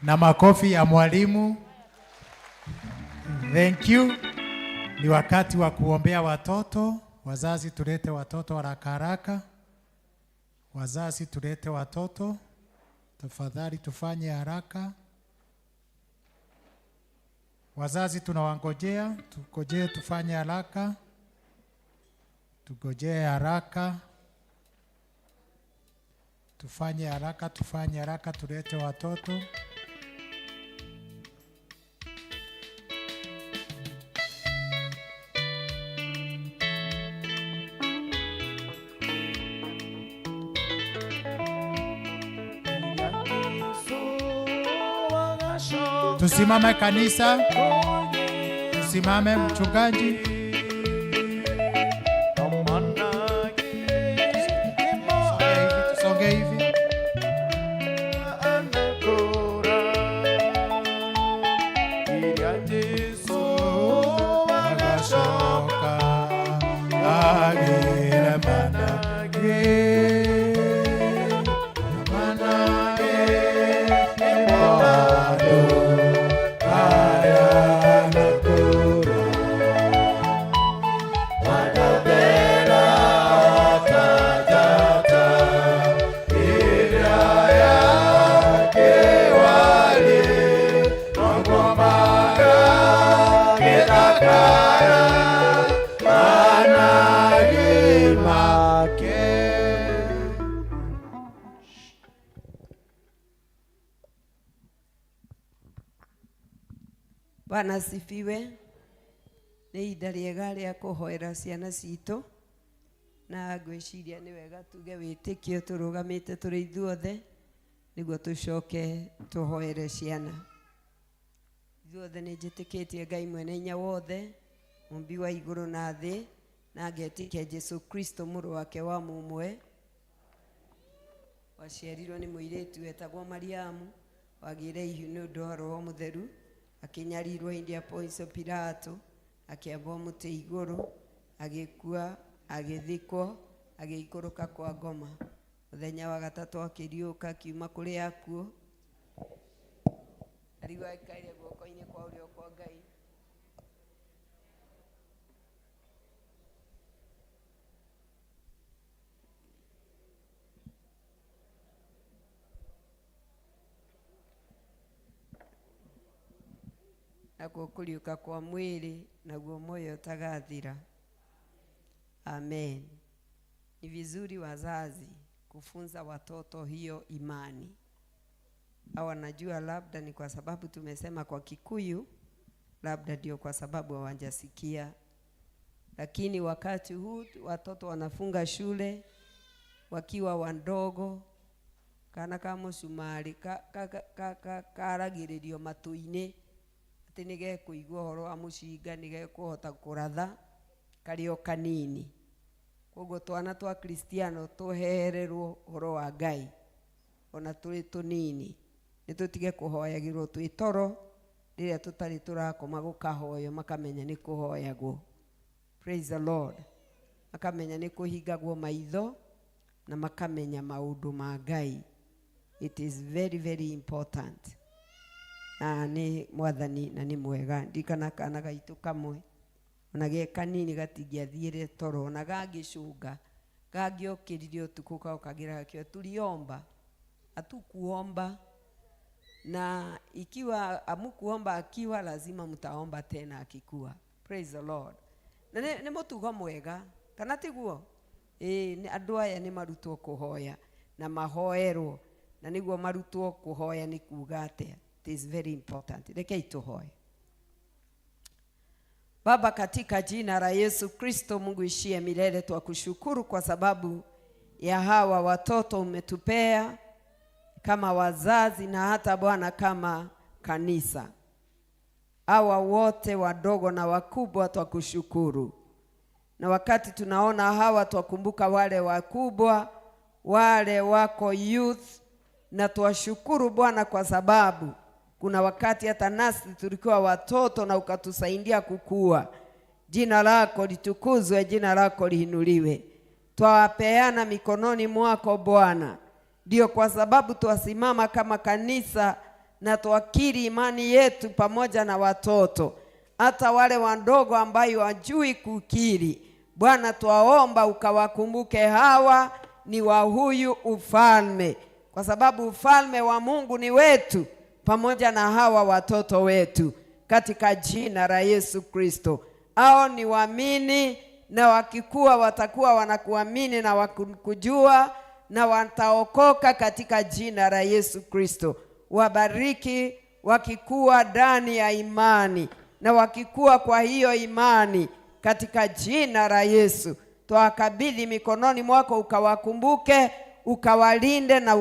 Na makofi ya mwalimu. Thank you. Ni wakati wa kuombea watoto. Wazazi tulete watoto haraka haraka. Wazazi tulete watoto. Tafadhali tufanye haraka. Wazazi tunawangojea, tugojee tufanye haraka. Tugojee haraka. Tufanye haraka tulete watoto. Tusimame kanisa. Tusimame mchungaji. Tusonge hivi. Bwana asifiwe. Nĩ ihinda rĩega rĩa kũhoera ciana citũ, na ngwĩciria nĩ wega tuge wĩtĩkio tũrũgamĩte tũrĩ ithuothe nĩguo tũcoke tũhoere ciana. Ithuothe nĩ njĩtĩkĩtie Ngai mwene hinya wothe, mũmbi wa igũrũ na thĩ, na ngetĩkia Jesu Kristo mũrũ wake wa mũmwe, waciarirwo nĩ mũirĩtu wetagwo Mariamu, wagĩire ihu nĩ ũndũ wa Roho Mũtheru, akĩnyarirwo hĩndĩ ya Poncio Pilato, akĩambwo mũtĩ igũrũ, agĩkua, agĩthikwo, agĩikũrũka kwa ngoma. Mũthenya wa gatatũ akĩriũka akiuma kũrĩ akuũ, arĩu aikaire guoko-inĩ kwa ũrĩo kwa Ngai. Nakuo kũriũka kwa mwĩrĩ, naguo moyo utagathira. Amen. Ni vizuri wazazi kufunza watoto hiyo imani. Hawa najua labda ni kwa sababu tumesema kwa Kikuyu, labda ndio kwa sababu hawajasikia. Lakini wakati huu watoto wanafunga shule wakiwa wandogo, kana kama sumari karagĩrĩrio matũ-inĩ atĩ nĩge kũigua ũhoro wa mũcinga, nĩge kũhota kũratha karĩ o kanini. Koguo twana twa Kristiano tũhererwo ũhoro wa Ngai ona tũrĩ tũnini, nĩ tũtige kũhoyagĩrwo twĩ toro rĩrĩa tũtarĩ tũrakoma gũkahoyo, makamenya nĩ kũhoyagwo. Praise the Lord. Makamenya nĩ kũhingagwo maitho na makamenya maũndũ ma Ngai. It is very very important. Na nĩ mwathani na nĩ mwega. Ndikana kana gaitũ kamwe ona ge kanini gatingĩathiĩre toro, ona gangĩcũnga gangĩokĩrire ũtukũ kaũkagĩra gakĩo. Tuliomba, hatukuomba na ikiwa amukuomba akiwa, lazima mtaomba tena akikuwa. Praise the Lord. Na nĩ mũtugo mwega kana tiguo? Andũ aya nĩ marutwo kũhoya na mahoerwo, na nĩguo marutwo kũhoya nĩ kuuga atĩa. It is very important. Rekei tuhoe. Baba, katika jina la Yesu Kristo, Mungu ishie milele, twakushukuru kwa sababu ya hawa watoto umetupea kama wazazi na hata Bwana kama kanisa. Hawa wote wadogo na wakubwa twakushukuru. Na wakati tunaona hawa twakumbuka wale wakubwa, wale wako youth, na twashukuru Bwana kwa sababu kuna wakati hata nasi tulikuwa watoto na ukatusaidia kukua. Jina lako litukuzwe, jina lako liinuliwe. Twawapeana mikononi mwako Bwana. Ndio kwa sababu twasimama kama kanisa na twakiri imani yetu pamoja na watoto, hata wale wadogo ambayo wajui kukiri. Bwana, twaomba ukawakumbuke hawa ni wa huyu ufalme, kwa sababu ufalme wa Mungu ni wetu pamoja na hawa watoto wetu, katika jina la Yesu Kristo. Hao ni waamini, na wakikuwa watakuwa wanakuamini na wakujua, na wataokoka katika jina la Yesu Kristo. Wabariki wakikuwa ndani ya imani, na wakikuwa kwa hiyo imani, katika jina la Yesu. Twakabidhi mikononi mwako, ukawakumbuke, ukawalinde na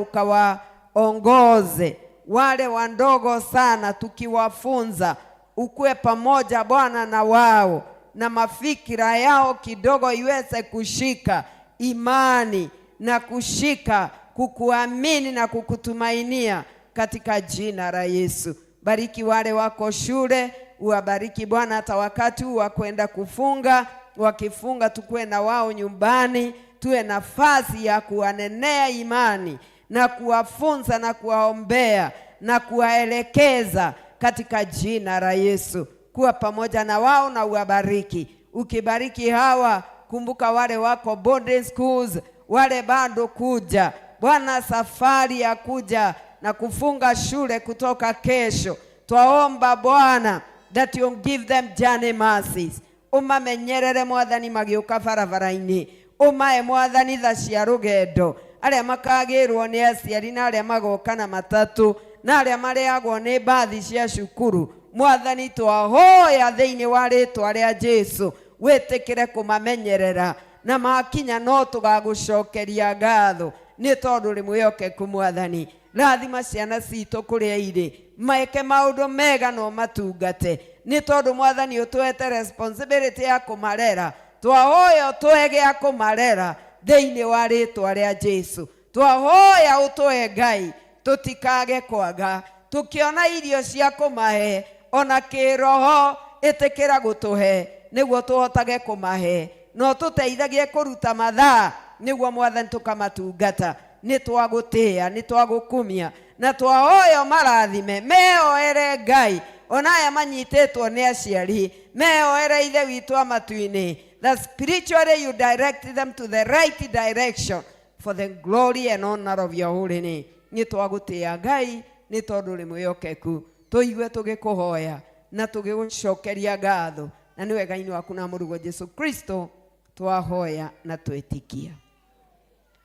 ukawaongoze. Wale wandogo sana tukiwafunza, ukue pamoja Bwana na wao, na mafikira yao kidogo iweze kushika imani na kushika kukuamini na kukutumainia, katika jina la Yesu. Bariki wale wako shule, uwabariki Bwana hata wakati wa kwenda kufunga. Wakifunga tukue na wao nyumbani, tuwe nafasi ya kuwanenea imani na kuwafunza na kuwaombea na kuwaelekeza, katika jina la Yesu. Kuwa pamoja na wao na uwabariki. Ukibariki hawa, kumbuka wale wako boarding schools, wale bado kuja Bwana, safari ya kuja na kufunga shule kutoka kesho. Twaomba Bwana that you give them journey mercies. Umamenyerere Mwathani magĩũka barabara-inĩ. Umae Mwathani tha cia rũgendo, arĩa makagĩrwo nĩ aciari na arĩa magoka na matatu, na arĩa mareagwo nĩ mbathi cia cukuru. Mwathani, twahoya thĩinĩ wa rĩĩtwa rĩa Jesũ, wĩtĩkĩre kũmamenyerera, na makinya no tũgagũcokeria ngatho nĩ tondũ ũrĩ mwĩhokeku Mwathani. Rathima ciana citũ kũrĩa irĩ, maeke maũndũ mega no matungate, nĩ tondũ Mwathani ũtũhete responsibility ya kũmarera. Twahoya ũtũhe gĩa kũmarera thĩinĩ wa rĩĩtwa rĩa Jesũ. Twahoya ũtũhe Ngai tũtikage kwaga, tũkĩona irio cia kũmahe ona kĩroho, ĩtĩkĩra gũtũhe nĩguo tũhotage kũmahe, no tũteithagie kũruta mathaa nĩguo Mwathani tũkamatungata. Nĩ twagũtĩĩa, nĩ twagũkumia, na twahoya marathime meoere Ngai ona aya manyitĩtwo nĩ aciari, meoere ithe witũ amatu-inĩ, that spiritually you direct them to the right direction for the glory and honor of your holy name. Nĩ twagũtĩĩa Ngai nĩ tondũ ũrĩ mwĩhokeku. Tũigue tũgĩkũhoya na tũgĩgũcokeria ngatho, na nĩ wega-inĩ waku na mũrugo Jesũ Kristo twahoya na twĩtĩkia.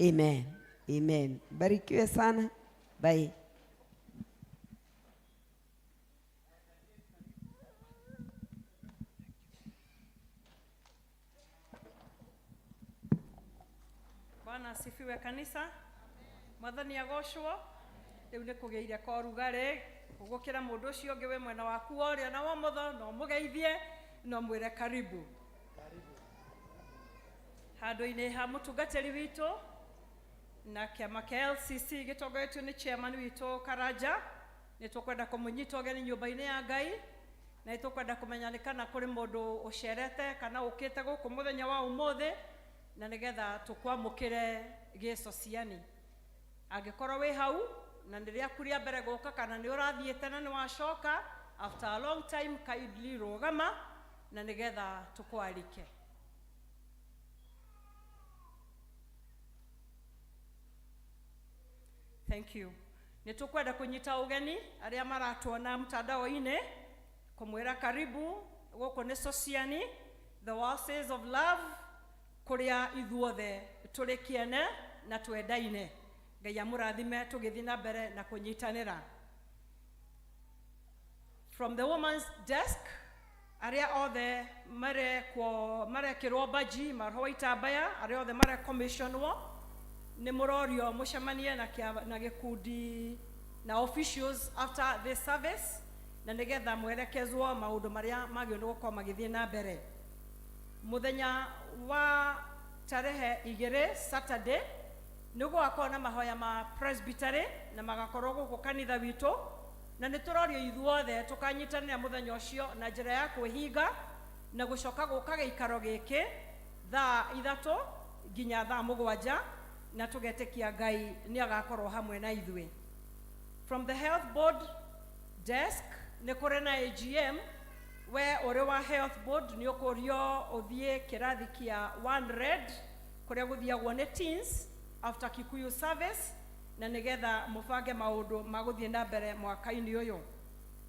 Amen. Amen. Barikiwe sana. Bye. Bwana asifiwe kanisa. Mwathani agocwo. Rĩu nĩ kũgĩire kwa rugarĩ, ũgũkĩra mũndũ ũcio ũngĩ we mwena waku wa ũrĩo na wa ũmotho, na ũmũgeithie na ũmwĩre karibu. Handũ-inĩ ha mũtungatĩri witũ na kĩama kĩa LCC gĩtongoretio nĩ chairman witũ Karanja, nĩ tũkwenda kũmũnyita ũgeni nyũmba-inĩ ya Ngai, na nĩ tũkwenda kũmenya nĩ kana kũrĩ mũndũ ũcerete kana ũkĩte gũkũ mũthenya wa ũmũthĩ, na nĩgetha tũkwamũkĩre gĩcociani. Angĩkorwo wĩ hau na nĩ rĩaku rĩa mbere gũka kana nĩ ũrathiĩte na nĩ wacoka, after a long time, kindly rũgama na nĩgetha tũkwarike. Thank you. nitukwenda kunyita ugeni aria maratuona mtandao-ini kumwira karibu guku ni Sociani, the Oasis of Love, kuria ithuothe turi kiene na twendaine. Ngai amurathime tugithi na mbere na kunyitanira. From the woman's desk, aria othe mare kirwo baji marho itambaya, aria othe mare commissionwo ni murorio mucemanie na gikundi na officials after this service, na nigetha mwerekezwo maundu maria magiondu gukorwo magithie na mbere. Muthenya wa tarehe 2 Saturday niguo akorwo na mahoya ma presbytery na magakorwo guku kanitha witu, na niturorio ithuothe tukanyitanira muthenya ucio na njira ya kwihinga na gucoka guka giikaro giki thaa 3 nginya thaa 7 na tugetekia Ngai ni agakorwo hamwe na ithui. From the health board desk ni kuri na AGM we uri wa health board ni ukurio uthie kirathi kia 1 red kuria guthiagwo ni teens after Kikuyu service, na nigetha mubange maundu maguthie na mbere mwaka-ini uyu.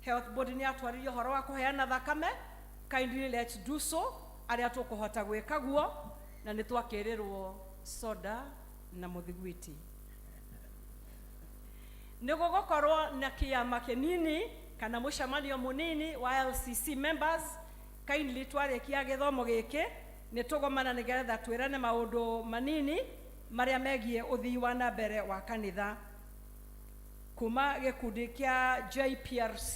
Health board ni atwaririo horo wa kuheana thakame, kindly let's do so, aria tukuhota gwika guo, na nitwakirirwo soda na muthigwiti. Nigugukorwo na kiama kinini kana mucemanio munini wa LCC members, kindly twarikia githomo giki nitugomana nigetha twirane maundu manini maria megie uthii wa na mbere wa kanitha. Kuma gikundi kia JPRC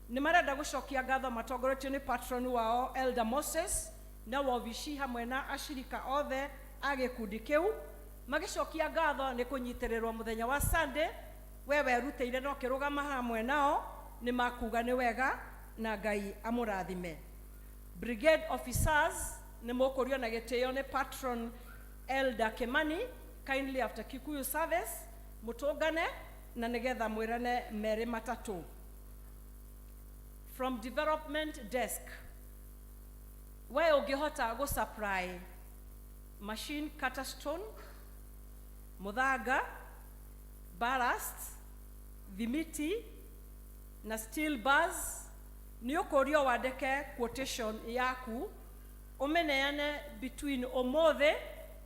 ni marenda gucokia ngatho matongoretio ni patron wao Elder Moses na wabici hamwe na ashirika othe a gikundi kiu, magicokia ngatho ni kunyitirirwo muthenya wa Sunday. Wewe rutĩire no kirugama hamwe nao ni makuga ni wega na Ngai amurathime. Brigade officers ni mukurio na gitio ni patron Elder Kimani, kindly after Kikuyu service mutongane na nigetha mwirane meri matatu. From development desk we ungihota go supply machine cutter stone, muthanga, ballast, vimiti na steel bars, ni ukurio wandike quotation yaku umeneane between omothe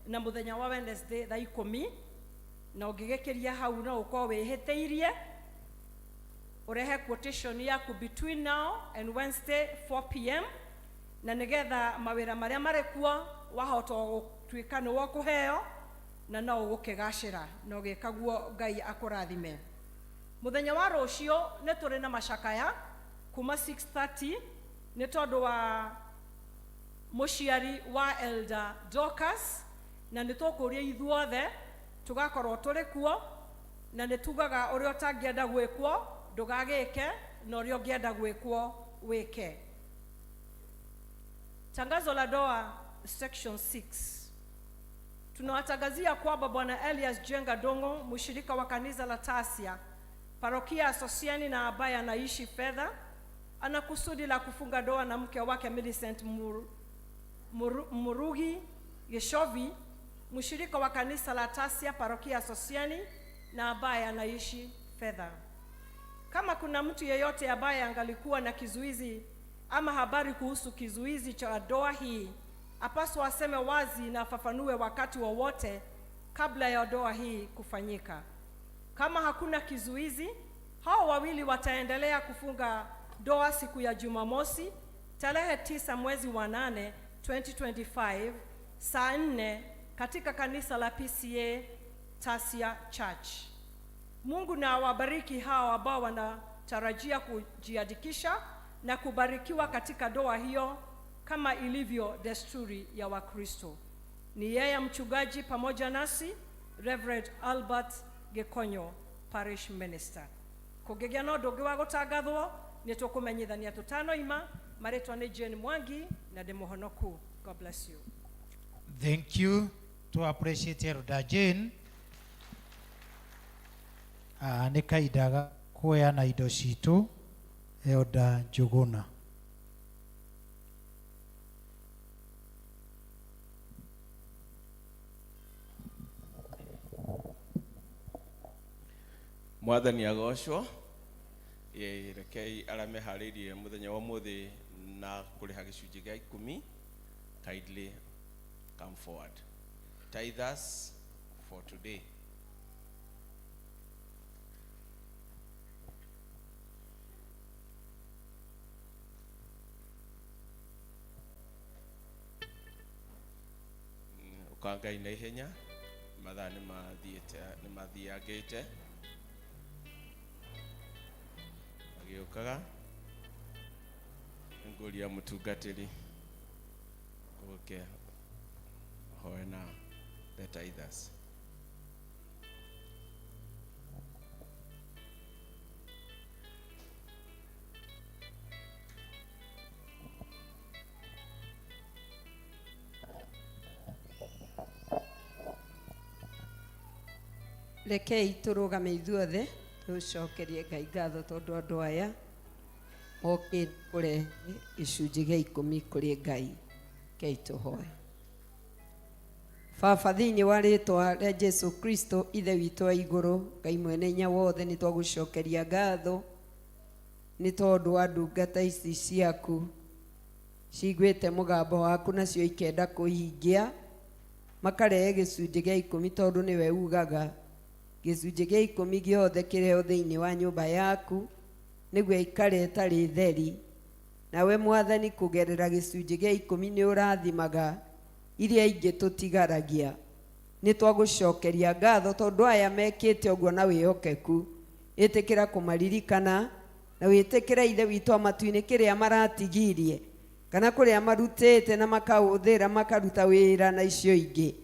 na muthenya wa Wednesday thaa 10, na ungigekeria hau na uko wihiteirie urehe quotation yaku between now and Wednesday 4 p.m. na nigetha mawira maria marekuo wahota gutwika ni wo kuheo na no gukigacira no gikaguo Ngai akurathime. Muthenya wa rucio ni turi na macakaya kuma 6:30 ni tondu wa muciari wa Elder Dorcas, na nitukuria ithuothe tugakorwo turi kuo, na nitugaga uria utangienda gwikwo ndugagike na uria ungienda gwikwo wike. Tangazo la doa section 6. Tunawatangazia kwamba Bwana Elias Jenga Dongo, mshirika wa kanisa la Tasia, parokia Asosiani na ambaye anaishi fedha, ana kusudi la kufunga doa na mke wake Millicent Murugi Geshovi, mshirika wa kanisa la Tasia, parokia Asosiani na ambaye anaishi fedha. Kama kuna mtu yeyote ambaye angalikuwa na kizuizi ama habari kuhusu kizuizi cha doa hii, apaswa aseme wazi na afafanue wakati wowote kabla ya doa hii kufanyika. Kama hakuna kizuizi, hao wawili wataendelea kufunga doa siku ya Jumamosi tarehe 9 mwezi wa 8 2025 saa 4 katika kanisa la PCA Tasia Church. Mungu na awabariki hao ambao wanatarajia kujiandikisha na kubarikiwa katika doa hiyo kama ilivyo desturi ya Wakristo. Ni yeye mchungaji pamoja nasi Reverend Albert Gekonyo, Parish Minister. Kugegea no ndungi wa gutangathwo ni tukumenyithania tutano ima maritwa ni Jane Mwangi na Demohonoku. God bless you. Thank you to appreciate Elder Jane. Nĩ kahinda kuoyana indo citũ Elder Njuguna. Mwathani agocwo. Rekei arĩa meharĩirie mũthenya wa ũmũthĩ na kũrĩha gĩcunjĩ gĩa 10 kindly come forward. Tithers for today. Ukangai na ihenya mathaa nĩ mathiangĩte agĩũkaga ngũria mũtungatĩri ũke hoe na the tithers. Rekei tũrũgame ithuothe tũcokerie Ngai ngatho tondũ andũ aya mokĩte kũrehe gĩcunjĩ gĩa 10 kũrĩ Ngai. Rekei tũhoe. Baba, thĩinĩ wa rĩĩtwa rĩa Jesu Kristo ithe witũ wa igũrũ, Ngai mwene hinya wothe, nĩ twagũcokeria ngatho nĩ tondũ wa ndungata ici ciaku ciguĩte mũgambo waku nacio ikenda kũhingia makarehe gĩcunjĩ gĩa 10 tondũ nĩwe ugaga gĩcunjĩ gĩa 10 gĩothe kĩreo thĩinĩ wa nyũmba yaku nĩguo ikare ĩtarĩ theri. Nawe Mwathani, kũgerera gĩcunjĩ gĩa 10 nĩ ũrathimaga iria ingĩ tũtigaragia. Nĩ twagũcokeria ngatho tondũ aya mekĩte ũguo na wĩhokeku. Ĩtĩkĩra kũmaririkana na wĩtĩkĩra ithe witũ amatu-inĩ kĩrĩa maratigirie kana kũrĩa marutĩte na makahũthĩra makaruta wĩra na icio ingĩ.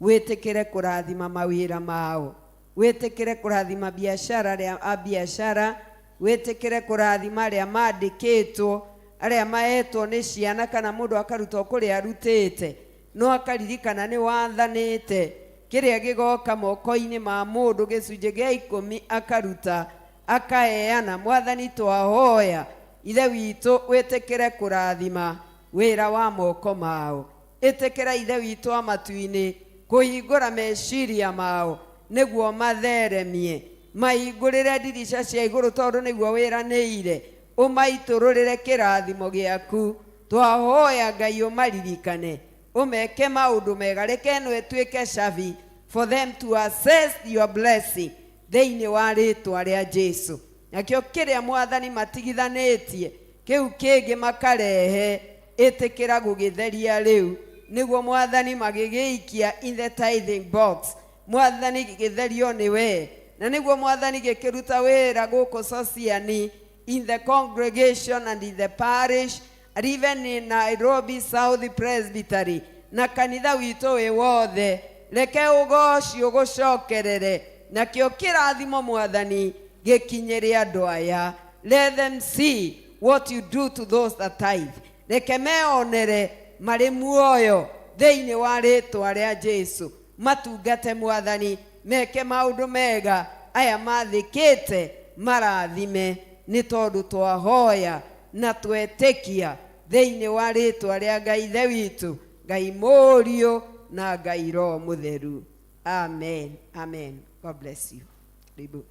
Wĩtĩkĩre kũrathima mawĩra mao, wĩtĩkĩre kũrathima biashara arĩa biashara, wĩtĩkĩre kũrathima arĩa mandĩkĩtwo, arĩa mahetwo nĩ ciana kana mũndũ akaruta kũrĩa arutĩte no akaririkana nĩ wathanĩte kĩrĩa gĩgoka moko-inĩ ma mũndũ gĩcunjĩ gĩa 10 akaruta akaheana. Mwathani, twahoya ithe witũ wĩtĩkĩre kũrathima wĩra wa moko mao. Ĩtĩkĩra ithe witũ amatu-inĩ kũhingũra meciria mao nĩguo matheremie, mahingũrĩre ndirica cia igũrũ tondũ nĩguo wĩranĩire ũmaitũrũrĩre kĩrathimo gĩaku. Twahoya Ngai ũmaririkane, ũmeke maũndũ mega, reke ĩno ĩtuĩke cabi for them to access your blessing thĩinĩ wa rĩĩtwa rĩa Jesu. Nakĩo kĩrĩa Mwathani matigithanĩtie kĩu kĩngĩ makarehe, ĩtĩkĩra gũgĩtheria rĩu nĩguo Mwathani magĩgĩikia in the tithing box. Mwathani gĩtherio nĩ we, na nĩguo Mwathani gĩkĩruta wĩra gũkũ Sociani, in the congregation and in the parish and even in Nairobi South Presbytery na kanitha witũ wĩ wothe. Reke ũgoci ũgũcokerere, nakĩo kĩrathimo Mwathani gĩkinyĩre andũ aya. Let them see what you do to those that tithe. Reke meonere marĩ muoyo thĩinĩ wa rĩĩtwa rĩa Jesu. Matungate Mwathani, meke maũndũ mega, aya mathĩkĩte marathime, nĩ tondũ twahoya na twetĩkia thĩinĩ wa rĩĩtwa rĩa Ngai ithe witũ, Ngai Mũriũ na Ngai Roho Mũtheru. Amen. Amen. God bless you. Ribu.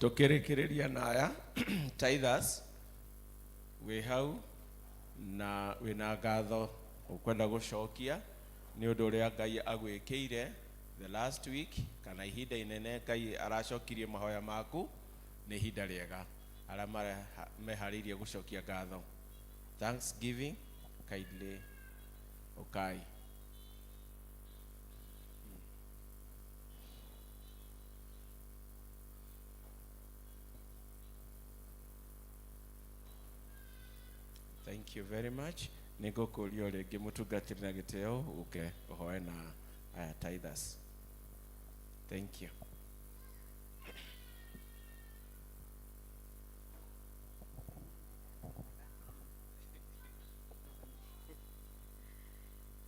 Tũkĩrĩkĩrĩria na aya tithers wĩ hau na wĩna ngatho ũkwenda gũcokia nĩ ũndũ ũrĩa Ngai agwĩkĩire the last week kana ihinda inene Ngai aracokirie mahoya maku, nĩ ihinda rĩega arĩa meharĩirie gũcokia ngatho. Thanksgiving, kindly ukai. Thank you very much. Nĩngũkũria rĩngĩ mũtungatĩri na gĩtĩo ũke ũhoe na aya tithers. Thank you.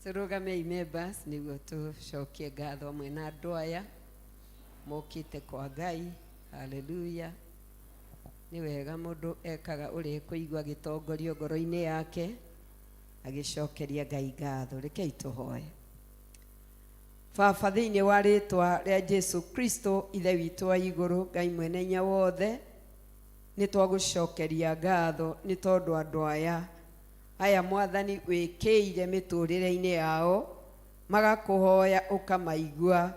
Tũrũgamei members nĩguo tũcokie ngatho hamwe na andũ aya mokĩte kwa Ngai. Haleluya. Nĩ wega mũndũ ekaga ũrĩa kũigua gĩtongorio ngoro-inĩ yake agĩcokeria Ngai ngatho. Rekei tũhoe. Baba, thĩinĩ wa rĩtwa rĩa Jesu Kristo ithe witũ wa igũrũ, Ngai mwene hinya wothe, nĩ twagũcokeria ngatho nĩ tondũ andũ aya Mwathani wĩkĩire mĩtũrĩre-inĩ yao, magakũhoya ũkamaigua.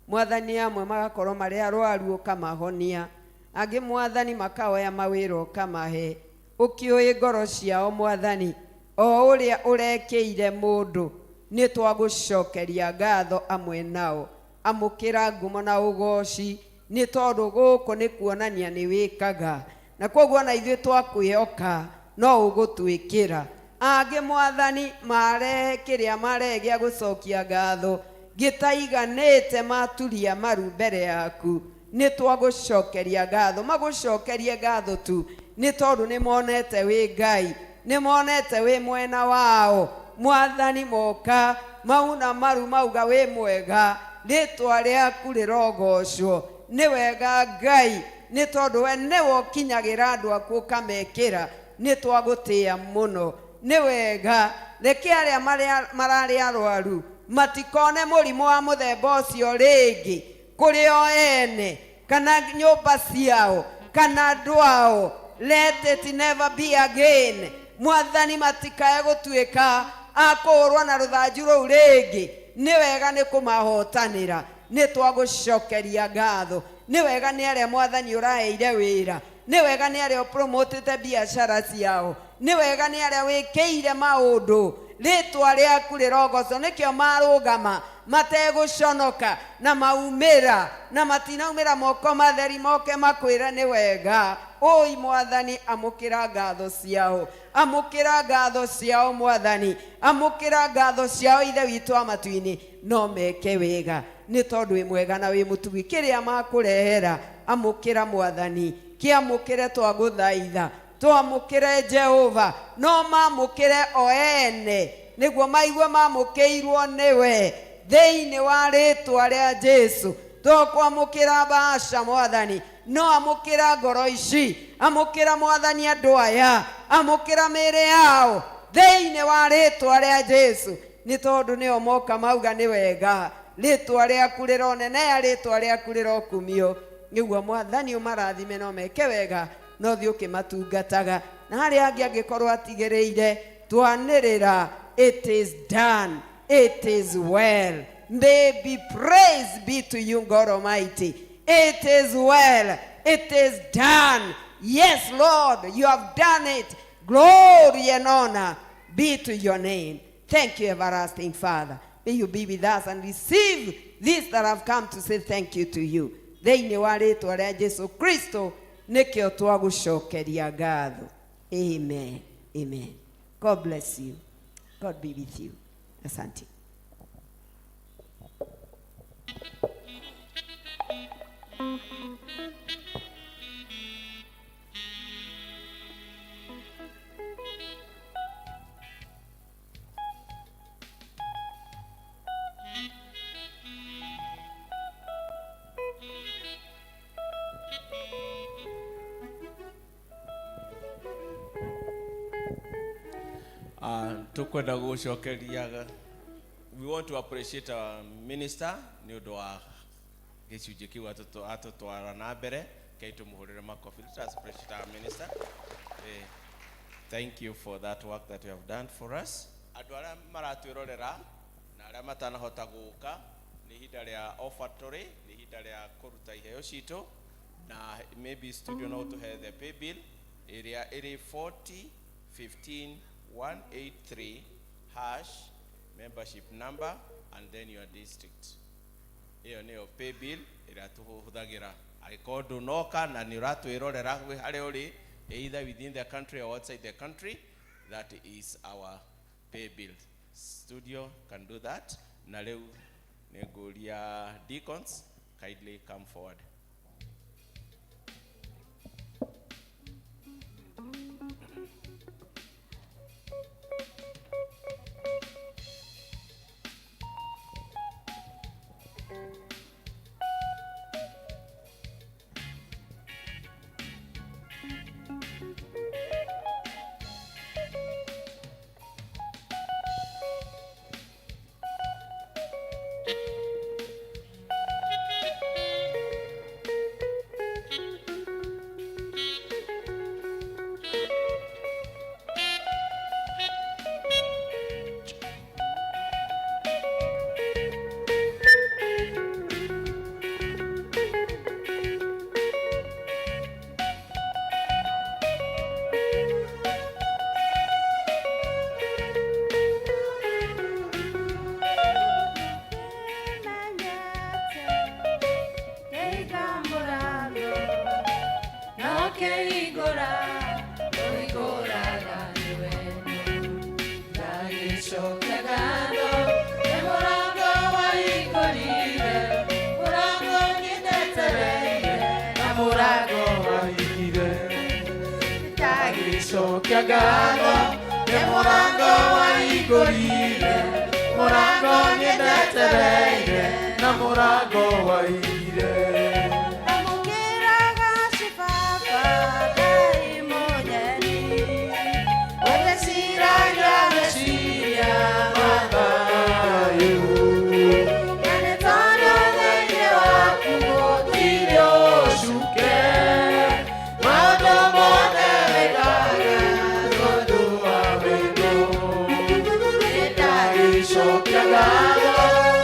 Mwathani, amwe magakorwo marĩ arwaru ũkamahonia, angĩ Mwathani makaoya mawĩra ũkamahe. Ũkĩũĩ ngoro ciao Mwathani, o ũrĩa ũrekĩire mũndũ, nĩ twagũcokeria ngatho amwe nao. Amũkĩra ngumo na ũgoci, nĩ tondũ gũkũ nĩ kuonania nĩ wĩkaga, na koguo na ithuĩ twakwĩhoka no ũgũtwĩkĩra. Angĩ Mwathani marehe kĩrĩa marehe gĩa gũcokia ngatho gĩtaiganĩte, maturia maru mbere yaku, nĩ twagũcokeria ngatho. Magũcokerie ngatho tu nĩ tondũ nĩ monete wĩ Ngai, nĩ monete wĩ mwena wao. Mwathani moka mauna maru mauga wĩ mwega, rĩtwa rĩaku rĩrogocwo. Nĩ wega Ngai, nĩ tondũ we nĩwe ũkinyagĩra andũ aku ũkamekĩra. Nĩ twagũtĩĩa mũno. Nĩ wega, reke arĩa mararĩ arwaru matikone mũrimũ wa mũthemba ũcio rĩngĩ kũrĩ o ene kana nyũmba ciao kana andũ ao. Let it never be again. Mwathani, matikae gũtuĩka akũrwo na rũthanju rũu rĩngĩ. Nĩ wega nĩ kũmahotanĩra. Nĩ twagũcokeria ngatho. Nĩ wega nĩ arĩa Mwathani ũraheire wĩra. Nĩ wega nĩ arĩa ũpromotete biacara ciao. Nĩ wega nĩ arĩa wĩkĩire maũndũ. Rĩtwa rĩaku rĩrogocwo. Nĩkĩo marũgama mategũconoka na maumĩra na matinaumĩra moko matheri moke makwĩre nĩ wega. Oi Mwathani, amũkĩra ngatho ciao, amũkĩra ngatho ciao Mwathani, amũkĩra ngatho ciao ithe witũ wa matu-inĩ. No meke wega nĩ tondũ wĩ mwega na wĩ mũtugi. Kĩrĩa makũrehera amũkĩra Mwathani, kĩamũkĩre twagũthaitha. Twamũkĩre Jehova, no mamũkĩre o ene nĩguo maigue mamũkĩirwo nĩwe. Thĩinĩ wa rĩtwa rĩa Jesu tũkwamũkĩra mbaca Mwathani, no amũkĩra ngoro ici, amũkĩra Mwathani andũ aya, amũkĩra mĩĩrĩ yao thĩinĩ wa rĩtwa rĩa Jesu, nĩ tondũ nĩo moka mauga nĩ wega. Rĩtwa rĩaku rĩroneneha, rĩtwa rĩaku rĩrokumio. Nĩguo Mwathani ũmarathime, no meke wega, no thiĩ ũkĩmatungataga. Na harĩa angĩ angĩkorwo atigĩrĩire, twanĩrĩra it is done, it is well. May be praise be to you God Almighty. It is well, it is done. Yes Lord, you have done it. Glory and honor be to your name. Thank you, everlasting Father. May you be with us and receive this that I've come to say thank you to you. Thĩinĩ wa rĩtwa rĩa Jesu Kristo nĩkĩo twagũcokeria ngatho. Amen. Amen. God bless you. God be with you. Asante. Tukwenda gũcokeria. We want to appreciate our minister nĩ ũndũ wa gĩcunjĩ kĩu atũtwara na mbere. Kei tũmũhũrĩre makofi. Let us appreciate our minister. Thank you for that work that you have done for us. Andũ arĩa maratwĩrorera na arĩa matanahota gũka, nĩ ihinda rĩa offertory, nĩ ihinda rĩa kũruta iheo citũ, na maybe studio no tũhe the pay bill ĩrĩa ĩrĩ 40183 hash membership number and then your district. Iyo nĩyo pay bill ĩrĩa tũhũthagĩra angĩkorwo ndũnoka na nĩ ũratwĩrorera harĩa ũrĩ, either within the country or outside the country. That is our pay bill. Studio can do that. Na leo nĩngũria deacons kindly come forward. keigora oigoraga niwe ndagicokia ngatho nĩ mũrango wahingũrire mũrango ngĩndetereire na mũrango wahingire ndagicokia ngatho nĩ mũrango wahingũrire mũrango ngĩndetereire na mũrango wahingire amũkĩraga cibaba Ngai mũnyeni ũgĩciragia meciria mathayu na nĩ tondũ thĩinĩ waku gũtirĩ ũcuke maũndũ mothe wĩkaga tondũ wa wendo nĩndagicokia ngatho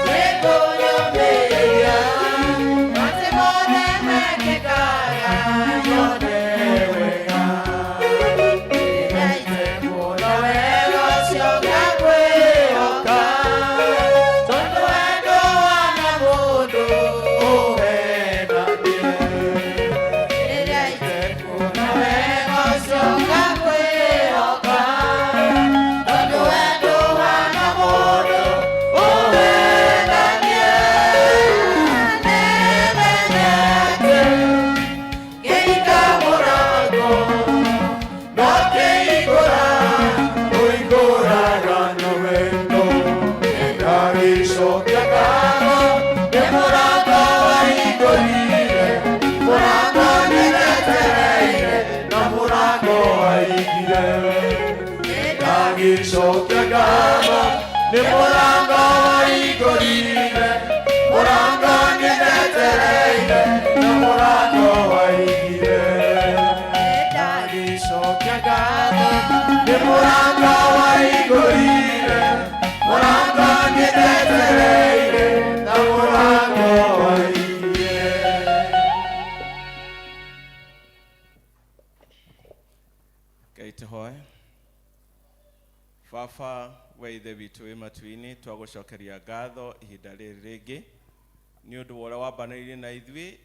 nĩngũnyũmĩrĩria atĩ mothe mekĩkaga nyone wega rĩrĩa itekuona wega ũcio ngakwĩhoka tondũ wendo wana mũndũ ũhenanie rĩrĩa itekuona wega ũcio ngakwĩhoka tondũ wendo wana mũndũ ũhenanie nĩmenyete ngĩhinga mũrango no kĩhingũra ũhingũraga na wendo nĩndagicokia ngatho nĩ mũrango wahingũrire mũrango nĩndetereire na mũrango wahingire nĩndagicokia ngatho nĩ mũrango wahingũrire mũrango nĩndetereire na mũrango wahingire nĩndagicokia ngatho nĩ mũrango wahingũrire mũrango nĩndetereire na mũrango wahingire. Ngai tũhoe. Baba wa ithe witũ wĩ matu-inĩ twagũcokeria ngatho ihinda rĩrĩ rĩngĩ nĩ ũndũ wa ũrĩa wambanĩrĩirie na ithuĩ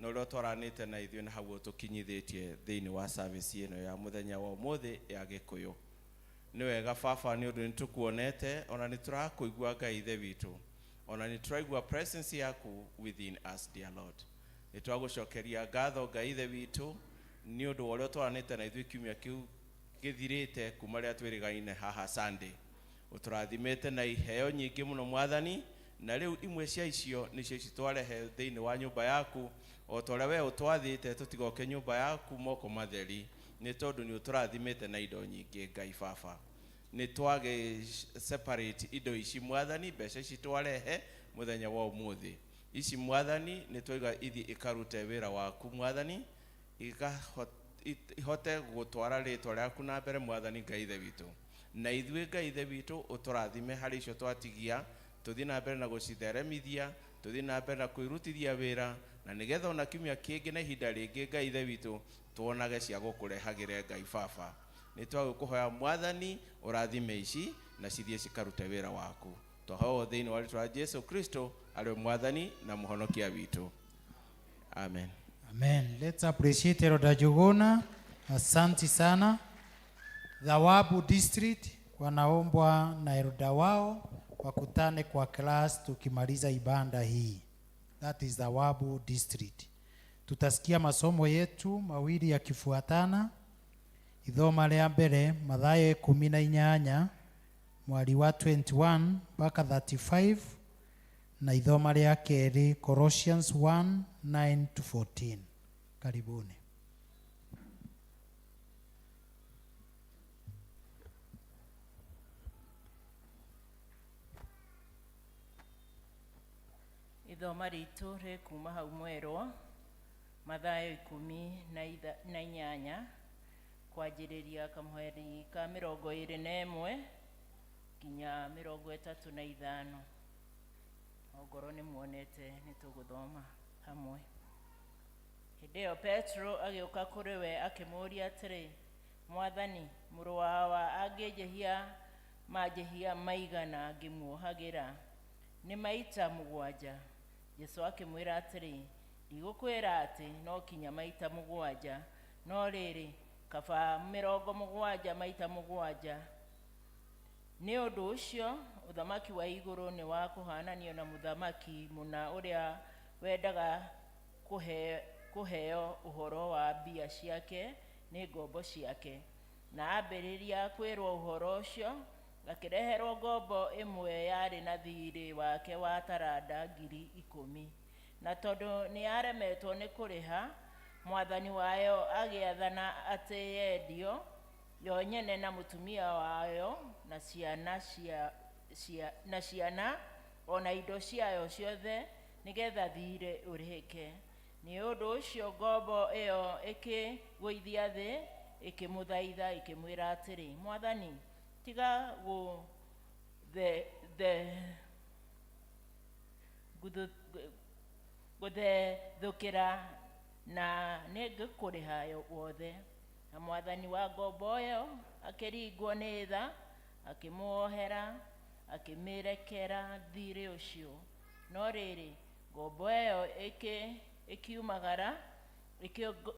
na ũrĩa twaranĩte na ithuĩ na hau tũkinyithĩtie thĩinĩ wa service ĩno ya mũthenya wa ũmũthĩ ya Gĩkũyũ. Nĩ wega Baba nĩ ũndũ nĩtũkuonete ona nĩtũrakũigua Ngai ithe witũ ona nĩtũraigua presence yaku within us, dear Lord. Nĩtwagũcokeria ngatho Ngai ithe witũ nĩ ũndũ wa ũrĩa twaranĩte na ithuĩ kiumia kĩu gĩthirĩte kuma rĩrĩa twĩrĩgaine haha Sunday. Ũtũrathimĩte na iheo nyingĩ mũno Mwathani na rĩu imwe cia icio nĩcio citwarehe thĩinĩ wa nyũmba yaku o ta ũrĩa wee ũtwathĩte tũtigoke nyũmba yaku moko matheri nĩ tondũ nĩ ũtũrathimĩte na indo nyingĩ Ngai Baba. Nĩ twage separate indo ici Mwathani, mbeca ici twarehe mũthenya wa ũmũthĩ ici Mwathani nĩ twaiga ithi ikarute wĩra waku Mwathani ihote gũtwara rĩtwa rĩaku na mbere Mwathani Ngai ithe witũ na ithuĩ Ngai ithe witũ ũtũrathime harĩ icio twatigia tũthiĩ na mbere na gũcitheremithia tũthiĩ na mbere na kwĩrutithia wĩra na nĩgetha ona kiumia kĩngĩ na ihinda rĩngĩ Ngai ithe witũ tuonage cia gũkũrehagĩre Ngai Baba. Nĩ twagũkũhoya Mwathani ũrathime ici na cithiĩ cikarute wĩra waku twahoya thĩinĩ wa rĩĩtwa rĩa Jesu Kristo arĩ Mwathani na mũhonokia witũ. Amen. Amen. Let's appreciate Elder Juguna. Asante sana. Thawabu District wanaombwa na Elder wao wakutane kwa class tukimaliza ibada hii. That is Thawabu District. Tutasikia masomo yetu mawili yakifuatana. Ithoma rĩa mbere Mathayo 18 mwari wa 21 mpaka 35 na ithoma rĩa kerĩ Colossians 1:9 to 14. Karibuni. Ithoma ritũ rĩkuma hau mwerwo Mathayo 18 kwanjĩrĩria kamweri ka 21 nginya 35. Ongorwo nĩ muonete nĩ tũgũthoma hamwe. Hĩndĩ ĩyo Petro agĩũka kũrĩ we akĩmũũria atĩrĩ, Mwathani, mũrũ wa angĩnjĩhia manjĩhia maigana ngĩmuohagĩra? Nĩ maita 7. Jesũ akĩmwĩra atĩrĩ, ndigũkwĩra atĩ no kinya maita 7, no rĩrĩ kaba 70 maita 7. Nĩ ũndũ ũcio ũthamaki wa igũrũ nĩ wa kũhananio na mũthamaki mũna ũrĩa wendaga kũheo ũhoro wa mbia ciake nĩ ngombo ciake, na ambĩrĩria kwĩrwo ũhoro ũcio akĩreherwo ngombo ĩmwe yarĩ na thirĩ wake wa taranda 10,000, na tondũ nĩ aremetwo nĩ kũrĩha, mwathani wayo agĩathana atĩ yendio yo nyene na mũtumia wayo na ciana ona indo ciayo ciothe nĩgetha thirĩ ũrĩhĩke. Nĩ ũndũ ũcio ngombo ĩyo ĩkĩgũithia thĩ ĩkĩmũthaitha ĩkĩmwĩra atĩrĩ, Mwathani, tiga gũthethũkĩra na nĩngũkũrĩha wothe. Na mwathani wa ngombo ĩyo akĩringwo nĩ tha, akĩmuohera, akĩmĩrekera thirĩ ũcio. No rĩrĩ ngombo ĩyo ĩkiumagara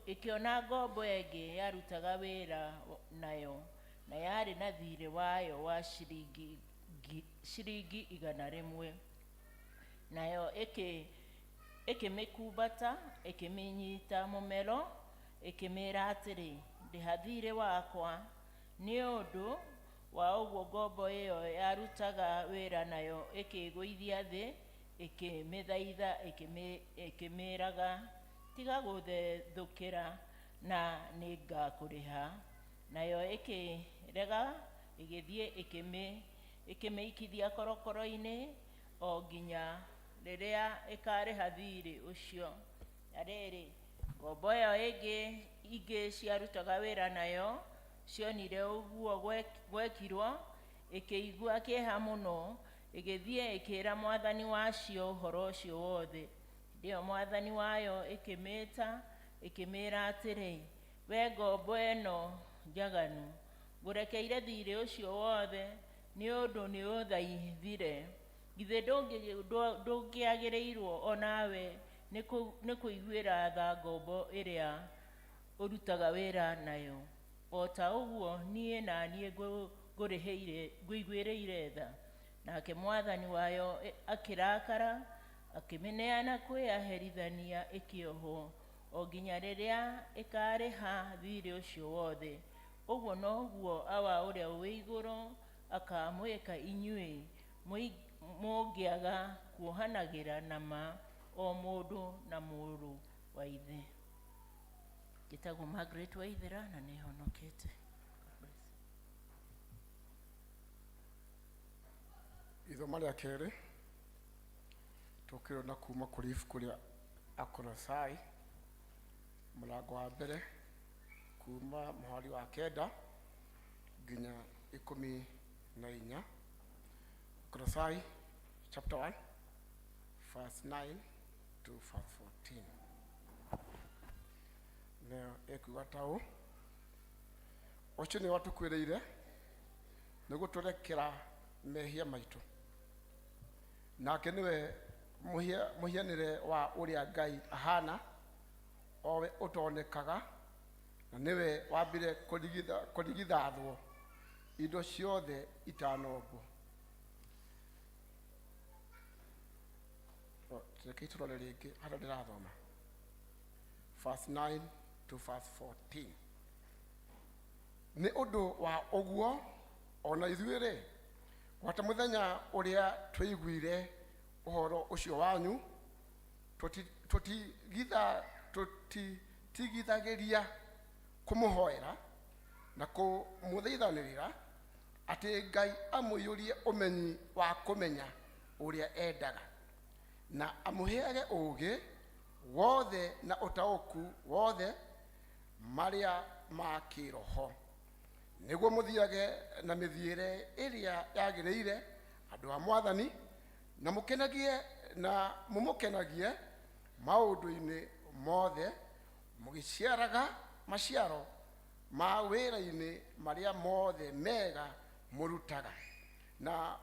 ĩkĩona ngombo ĩngĩ yarutaga wĩra nayo, na yarĩ na thirĩ wayo wa ciringi 100. Nayo ĩkĩmĩkumbata, ĩkĩmĩnyita mũmero, ĩkĩmĩra atĩrĩ, ndĩha thirĩ wakwa. Nĩ ũndũ wa ũguo ngombo ĩyo yarutaga wĩra nayo ĩkĩgũithia thĩ, ĩkĩmĩthaitha, ĩkĩmĩraga, tiga gũthethũkĩra na nĩngakũrĩha. Nayo ĩkĩrega, ĩgĩthiĩ ĩkĩmĩikithia korokoro-inĩ o nginya rĩrĩa ĩkarĩha thirĩ ũcio. Na rĩrĩ ngombo ĩyo ingĩ ciarutaga wĩra nayo cionire ũguo gwekirwo, ĩkĩigua kĩeha mũno, ĩgĩthiĩ ĩkĩra mwathani wacio ũhoro ũcio wothe. Ndio mwathani wayo ĩkĩmĩta, ĩkĩmĩra atĩrĩ, we ngombo ĩno njaganu, ngũrekeire thirĩ ũcio wothe nĩ ũndũ nĩ ũthaithire. Githĩ ndũngĩagĩrĩirwo onawe nĩ kũiguĩra tha ngombo ĩrĩa ũrutaga wĩra nayo, o ta ũguo niĩ na niĩ ngũiguĩrĩire tha. Nake mwathani wayo akĩrakara, akĩmĩneana kwĩyaherithania ĩkĩohwo o nginya rĩrĩa ĩkarĩha thirĩ ũcio wothe. Ũguo noguo Awa ũrĩa wĩ igũrũ akamwĩka inyuĩ mũngĩaga kuohanagĩra na ma o mũndũ na mũrũ wa ithe. Njĩtagwo Margaret Waithera na nĩ honokete. Ithoma rĩa kerĩ tũkĩona kuma kũrĩ ibuku rĩa Akolosai mũrango wa mbere kuma mũhari wa 9 nginya 14. Akolosai chapter 1 verse 9 to verse 14. Nayo ĩkuga ta ũũ: ũcio nĩ watũkwĩrĩire nĩguo tũrekera mehia maitũ, nake nĩwe mũhianĩre wa ũrĩa Ngai ahana, owe ũtonekaga, na nĩwe wambire kũrigithathwo indo ciothe itanombwo. Rekei tũrore rĩngĩ harĩa ndĩrathoma verse 9 to verse 14. Nĩ ũndũ wa ũguo ona ithuĩ-rĩ, gwata mũthenya ũrĩa tũiguire ũhoro ũcio wanyu, tũtitigithagĩria kũmũhoera na kũmũthaithanĩrĩra atĩ Ngai amũiyũrie ũmenyi wa kũmenya ũrĩa endaga, na amũheage ũũgĩ wothe na ũtaũku wothe marĩa ma kĩroho, nĩguo mũthiage na mĩthiĩre ĩrĩa yagĩrĩire andũ a Mwathani, na mũmũkenagie maũndũ-inĩ mothe, mũgĩciaraga maciaro ma wĩra-inĩ marĩa mothe mega mũrutaga, na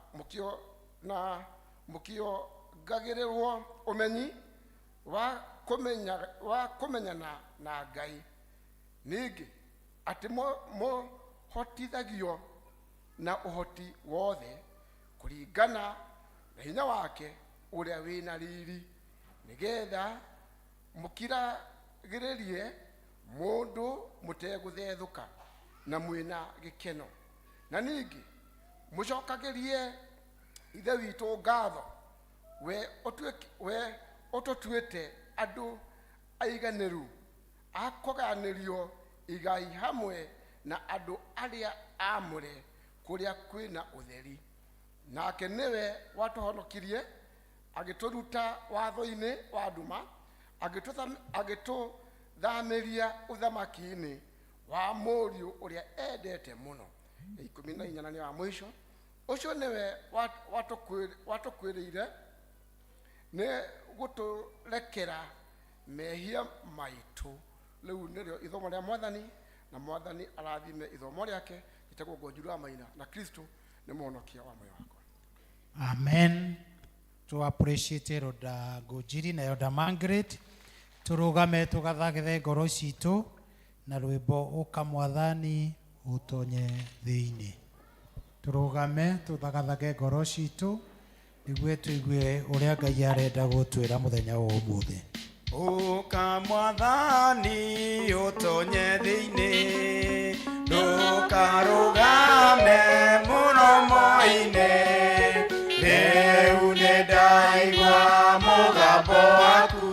mũkĩongagĩrĩrwo ũmenyi wa kũmenyana na Ngai ningĩ atĩ mũhotithagio na ũhoti wothe kũringana na hinya wake ũrĩa wĩna riri, nĩgetha mũkiragĩrĩrie mũndũ mũtegũthethũka na mwĩna gĩkeno, na ningĩ mũcokagĩrie ithe witũ ngatho we ũtũtuĩte andũ aiganĩru a kũgayanĩrio igai hamwe na andũ arĩa amũre kũrĩa kwĩna ũtheri. Nake nĩwe watũhonokirie agĩtũruta watho-inĩ wa nduma, agĩtũthamĩria ũthamaki-inĩ wa mũriũ ũrĩa endete mũno. 14 nĩ wa mũico. Ũcio nĩwe watũkwĩrĩire nĩ gũtũrekera mehia maitũ. Rĩu nĩrĩo ithomo rĩa Mwathani, na Mwathani arathime ithomo rĩake. Gĩtagwo Ngonjuru wa Maina, na Kristo nĩ mũhonokia wa moyo wakwa. Amen. To appreciate Elder Ngonjiri na Elder Margaret. Turugame tugathagithe ngoro citũ na rwĩmbo ũka Mwathani ũtonye thĩinĩ. Turugame tuthagathage ngoro citũ nĩguo tũigue ũrĩa Ngai arenda gũtwĩra mũthenya wa ũmũthĩ. Ũka Mwathani ũtonye thĩinĩ, ndũkarũgame mũromo-inĩ. Rĩu nĩndaigua mũgambo waku,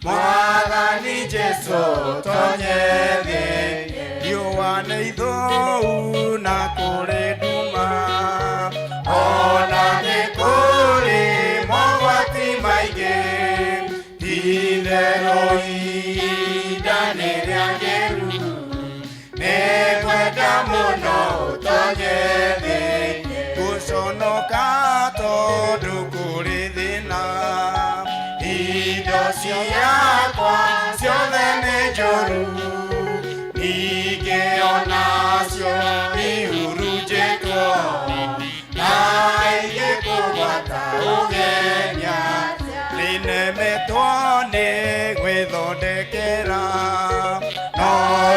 Mwathani Jesũ ũtonye thĩ. Riũa nĩ ithũu na kũrĩ nduma, ona nĩ kũrĩ mogwati maingĩ. Itherũ ihinda nĩ rĩagĩrĩru, nĩngwenda mũno ũtonye thĩ. Gũconoka tondũ kũrĩ thĩna, indo ciakwa ciothe nĩ njũru. Ningĩ onacio ihurunjĩtwo, na ingĩkũgwata ũgenya. Nĩnemetwo nĩ gwĩthondekera, no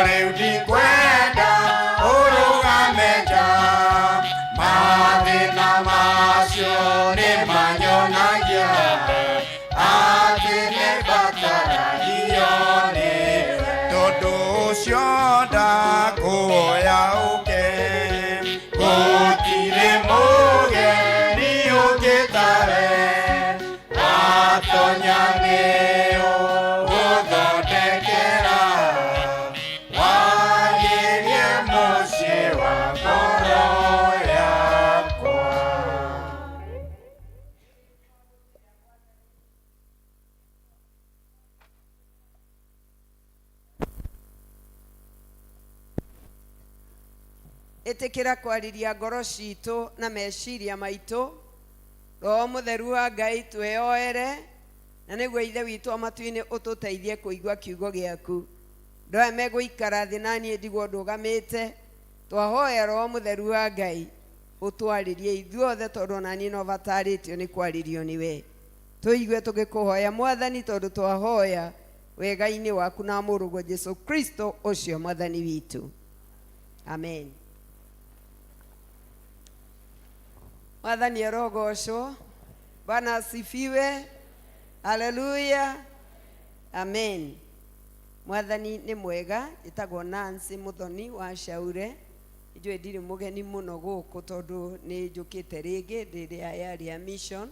rĩu ndikwenda ũrũgame nja. Mathĩna macio nĩ manyonagia atĩ nĩmbataragio nĩwe. Tondũ ũcio ndakuoya ũke, gũtirĩ mũgeni ũngĩtare. Atonya nĩũ gũthondekera, wagĩrie mũciĩ wa ngoro yakwa. Ĩtĩkĩra kwarĩria ngoro citũ na meciria maitũ. Roho Mũtheru wa Ngai twĩyoere, na nĩguo ithe witũ amatu-inĩ ũtũteithie kũigua kiugo gĩaku. Ndoe megũikara thĩ na niĩ ndigwo ndũgamĩte. Twahoya Roho Mũtheru wa Ngai ũtwarĩrie ithuothe, tondũ ona niĩ no batarĩtio nĩ kwarĩrio nĩwe. Tũigue tũgĩkũhoya Mwathani, tondũ twahoya wega-inĩ waku na mũrũgwo Jesũ Kristo ũcio Mwathani witũ. Amen. Mwathani arogocwo. Bwana asifiwe. Haleluya. Amen. Mwathani nĩ mwega. Njĩtagwo Nancy Muthoni wa Shaure. Ijue ndirĩ mũgeni mũno gũkũ, tondũ nĩ njũkĩte rĩngĩ rĩrĩa yarĩ ya mission,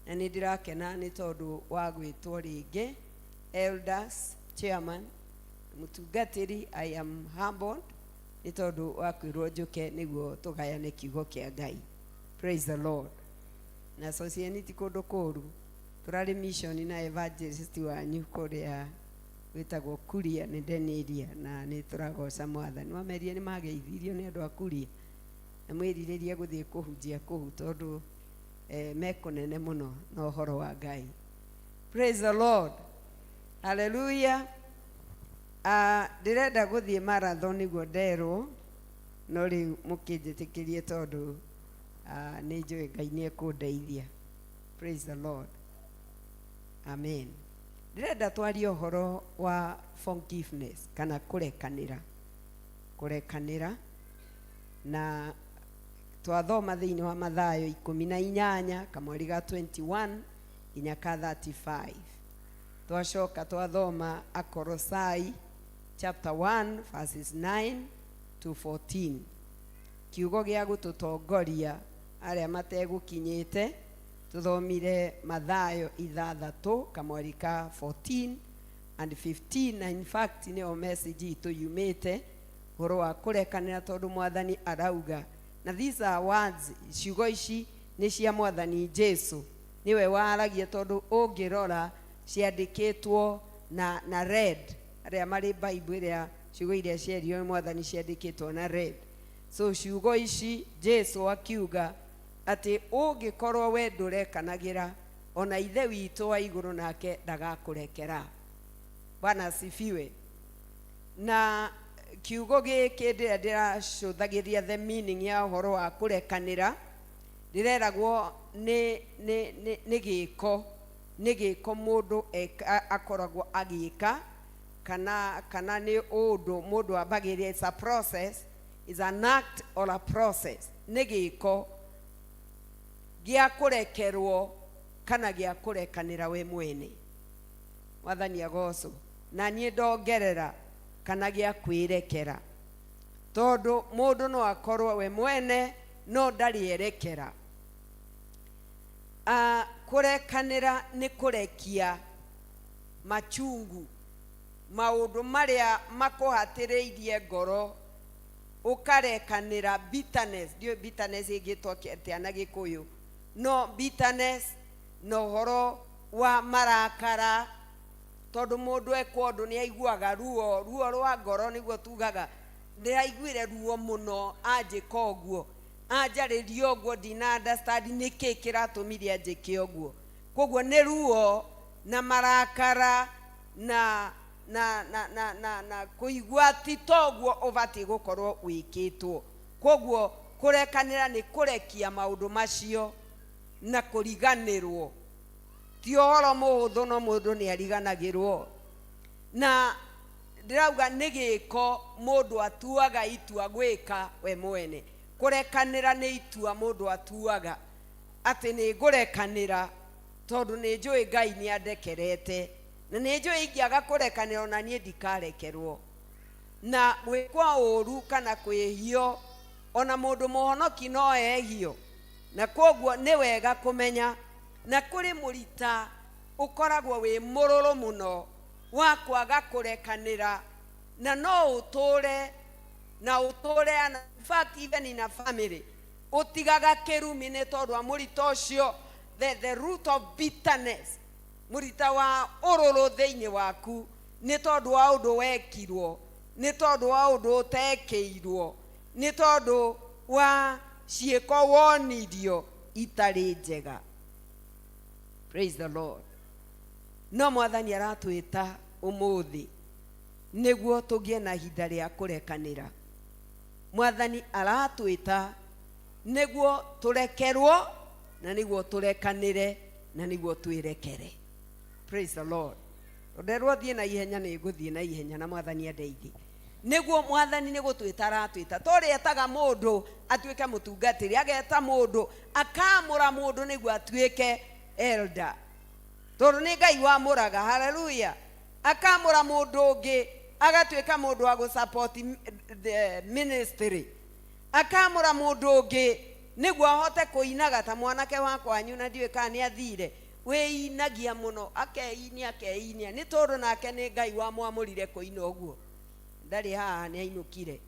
na nĩ ndĩrakena nĩ tondũ wa gwĩtwo rĩngĩ elders, chairman, mũtungatĩri. I am humbled nĩ tondũ wa kwĩrwo njũke nĩguo tũgayane kiugo kĩa Ngai. Praise the Lord. Na society kũndũ kũru, tũrarĩ mission na evangelist wanyu kũrĩa wĩtagwo Kuria nĩ Deniria, na nĩ tũragoca Mwathani. Wamerie nĩ mageithirio nĩ andũ a Kuria, na mwĩrirĩrie gũthiĩ kũhunjia kũu, tondũ mekũnene mũno na ũhoro wa Ngai. Praise the Lord. Hallelujah. Ndĩrenda gũthiĩ marathon nĩguo nderwo, no rĩu mũkĩnjĩtĩkĩrie tondũ nĩ njũĩ Ngai nĩ ekũndeithia. Praise the Lord. Amen. ndirenda twarie ũhoro wa forgiveness kana kũrekanĩra na twathoma thĩinĩ wa Mathayo 18 kamweri ga 21 nginya ka 35. Twacoka twathoma Akolosai chapter 1 verses 9 to 14. Kiugo gĩa gũtũtongoria arĩa mategũkinyĩte tuthomire Mathayo 6 kamweri ka 14 and 15, na in fact nĩyo message itũ yumĩte horo wa kũrekanĩra tondũ Mwathani arauga, na these are words, ciugo ici nĩ cia Mwathani Jesu, niwe waragia tondũ ũngĩrora ciandĩkĩtwo na red, arĩa marĩ Bible ĩrĩa ciugo iria ciario Mwathani ciandĩkĩtwo na red. So ciugo ici Jesu akiuga ati ũngĩkorwo we ndũrekanagĩra, ona ithe witũ wa igũrũ nake ndagakũrekera. Bwana asifiwe. Na kiugo gĩkĩ ndĩracũthagĩria the meaning ya ũhoro wa kũrekanĩra, ndĩreragwo nĩ gĩko mũndũ akoragwo agĩka, kana nĩ ũndũ mũndũ ambagĩrĩria. It's a process, is an act or a process. Nĩ gĩko gĩa kũrekerwo kana gĩa kũrekanĩra we mwene. Mwathani agocwo. Na niĩ ndongerera kana gĩa kwĩrekera, tondũ mũndũ no akorwo we mwene no ndarĩ erekera. Kũrekanĩra nĩ kũrekia machungu, maũndũ marĩa makũhatĩrĩirie ngoro, ũkarekanĩra. Bitterness, ndiyo bitterness ĩngĩtwo atĩa na Gĩkũyũ, no bitterness no ũhoro wa marakara, tondũ mũndũ ekwo ũndũ nĩ aiguaga ruo rwa ngoro, nĩguo tugaga ndĩraiguire ruo mũno anjĩka ũguo, anjarĩria ũguo, ndina understand nĩkĩ kĩratũmire anjĩke ũguo. Koguo nĩ ruo na marakara na kũigua ti toguo ũbatiĩ gũkorwo wĩkĩtwo. Koguo kũrekanĩra nĩ kũrekia maũndũ macio na kũriganĩrwo. Ti ũhoro mũhũthũ, no mũndũ nĩ ariganagĩrwo. Na ndĩrauga nĩ gĩko mũndũ atuaga itua gwĩka we mwene. Kũrekanĩra nĩ itua mũndũ atuaga atĩ nĩ ngũrekanĩra tondũ nĩ njũĩ Ngai nĩ andekerete, na nĩ njũĩ ingĩaga kũrekanĩra ona niĩ ndikarekerwo. Na gwĩkwa ũru kana kwĩhio, ona mũndũ mũhonoki no ehio. Na koguo nĩ wega kũmenya, na kũrĩ mũrita ũkoragwo wĩ mũrũrũ mũno wa kwaga kũrekanĩra, na no ũtũre and in fact even in a family ũtigaga kĩrumi nĩ tondũ wa mũrita ũcio. The root of bitterness, mũrita wa ũrũrũ thĩinĩ waku, nĩ tondũ wa ũndũ wekirwo, nĩ tondũ wa ũndũ ũtekĩirwo, nĩ tondũ wa ciĩko wonirio itarĩ njega. Praise the Lord. No Mwathani aratwĩta ũmũthĩ nĩguo tũgĩe na ihinda rĩa kũrekanĩra. Mwathani aratwĩta nĩguo tũrekerwo, na nĩguo tũrekanĩre, na nĩguo twĩrekere. Praise the Lord. Nderwo thiĩ na ihenya, nĩ ngũthiĩ na ihenya, na Mwathani andeithie. Nĩguo Mwathani nĩ gũtwĩta aratwĩta. Tũrĩ etaga mũndũ atuĩke mũtungatĩri, ageta mũndũ, akamũra mũndũ nĩguo atuĩke elder. Tondũ nĩ Ngai wamũraga. Hallelujah. Akamũra mũndũ ũngĩ agatuĩka mũndũ wa gũsupport the ministry. Akamũra mũndũ ũngĩ nĩguo ahote kũinaga ta mwanake wa kwanyu, na ndiũĩ kana nĩ athire wĩinagia mũno, akeinia nĩ tondũ nake nĩ Ngai wamwamũrire kũina ũguo. Ndarĩ haha nĩ ainũkire,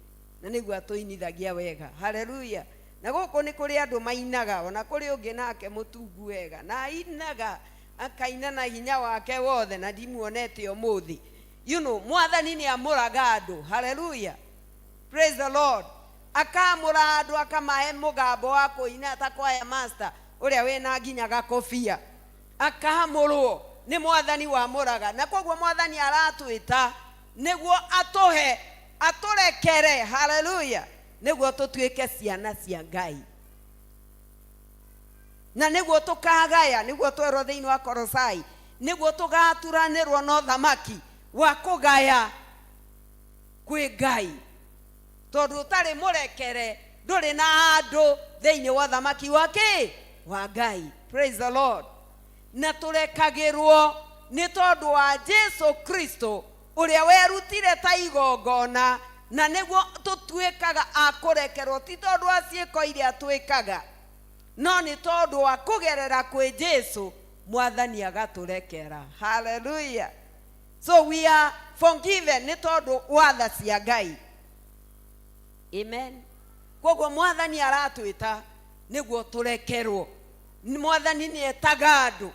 na nĩguo atũinithagia wega. Hallelujah. Na gũkũ nĩ kũrĩ andũ mainaga, ona kũrĩ ũngĩ nake mũtungu wega, na ainaga akaina na hinya wake wothe, na ndimuonete ũmũthĩ. You know, Mwathani nĩ amũraga andũ. Hallelujah. Praise the Lord. Akamũra andũ, akamahe mũgambo wa kũina ta kwaya master ũrĩa wĩna nginya gakobia. Akamũrwo nĩ Mwathani wamũraga. Na koguo Mwathani aratwĩta nĩguo atũrekere. Hallelujah. Nĩguo tũtuĩke ciana cia Ngai, na nĩguo tũkagaya, nĩguo twerwo thĩinĩ wa Kolosai niguo tugaturanirwo no thamaki wa kugaya kwi Ngai tondu utari murekere nduri na andu thiini wa thamaki wake wa Ngai. Praise the Lord. Na turekagirwo ni tondu wa Jesu Kristo uria werutire ta igongona, na niguo tutuikaga akurekerwo ti tondu wa ciiko iria twikaga, no ni tondu wa kugerera kwi Jesu mwathani agaturekera. Hallelujah. So we are forgiven ni tondu wa tha cia Ngai. Amen. Koguo mwathani aratwita niguo turekerwo. Mwathani ni etaga andu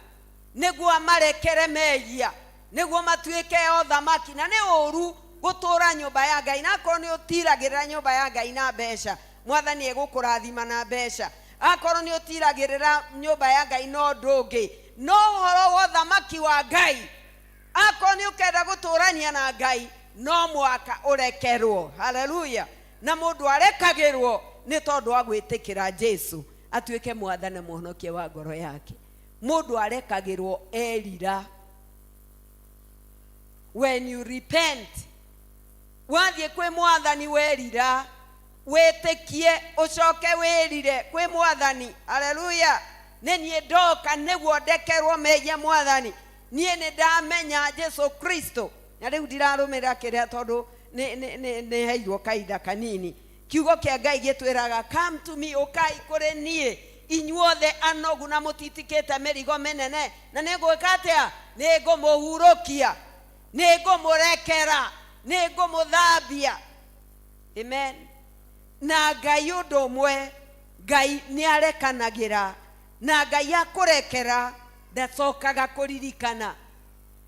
niguo amarekere mehia, niguo matuike o thamaki. Na ni uru gutura nyumba ya Ngai, na korwo ni utiragirira nyumba ya Ngai na mbeca, mwathani egukurathima na mbeca. Akorwo ni utiragirira nyumba ya Ngai no ndungi, no horo wa thamaki wa Ngai, akorwo ni ukenda guturania na Ngai no mwaka urekerwo. Hallelujah. Na mundu arekagirwo ni tondu wa gwitikira Jesu atuike mwathani na muhonokia wa ngoro yake. Mundu arekagirwo erira. When you repent, wathie kwi mwathani werira, wetikie ucoke wirire kwi mwathani. Hallelujah. Nenie ndoka niguo ndekerwo mehia mwathani, nie ni ndamenya Jesu Kristo. Na riu ndirarumira kiria tondu ni heirwo kaida kanini. Kiugo kia Ngai gitwiraga come to me, ukai kuri nie inyuothe anogu na mutitikite mirigo menene, na nigwika atia? Ningumuhurukia, ningumurekera, ningumuthambia. Amen. Na Ngai undu umwe, Ngai ni arekanagira, na Ngai akurekera ndacokaga kuririkana.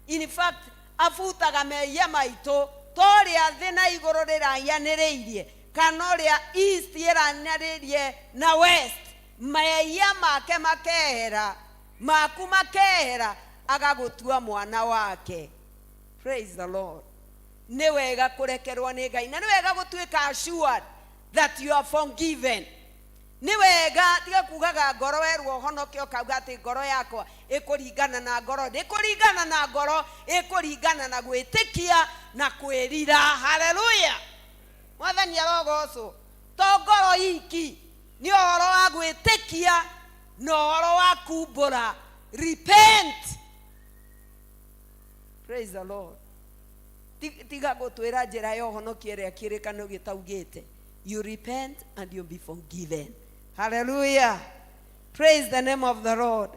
In fact, afutaga mehia maitu toria thina iguru rirayaniriirie kana ria east iranaririe na west, mehia make makehera, maku makehera, agagutua mwana wake. Praise the Lord. Ni wega kurekerwa ni Ngai, na ni wega gutuika assured that you are forgiven. Ni wega tiga kugaga ngoro werwo honokio kauga ati ngoro yakwa ikuringana na ngoro, ndikuringana na ngoro, ikuringana na gwitikia na kwirira. Hallelujah. Mwathani arogocwo. To ngoro iki ni ohoro wa gwitikia na ohoro wa kumbura. Repent. Praise the Lord. Tiga gutwira njira ya honokio ria kirikano gitaugite. You repent and you'll be forgiven. Hallelujah. Praise the name of the Lord.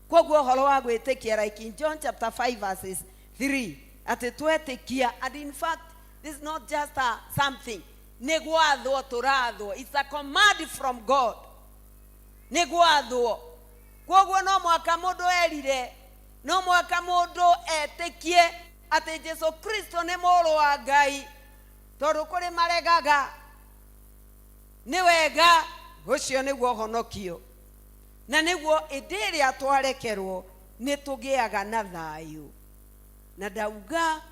Koguo horo wa gwitikia, like in John chapter 5 verses 3, ati twetikia, and in fact this is not just something. Negwathwo turathwo. It's a command from God. Negwathwo. Koguo no mwaka mundu erire, no mwaka mundu etikie ati Jesu Kristo ni muru wa Ngai. Tondu kuri maregaga ni wega ucio niguo honokio, na niguo indiri atwarekerwo ni tugiaga na thayu. Na ndauga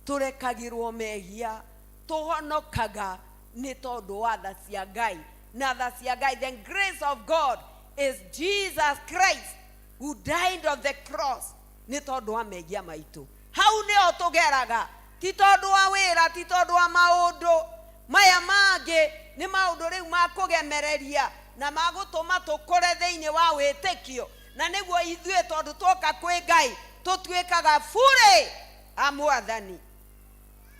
turekagirwo mehia, tuhonokaga ni tondu wa tha cia Ngai. Na tha cia Ngai, the grace of God is Jesus Christ who died on the cross ni tondu wa mehia maitu. Hau ni otugeraga, ti tondu wa wira, ti tondu wa maundu maya mangi, ni maundu riu makugemereria na magutuma tukore thiini wa witikio. Na niguo ithue tondu twoka kwi Ngai tutuikaga bure amwathani.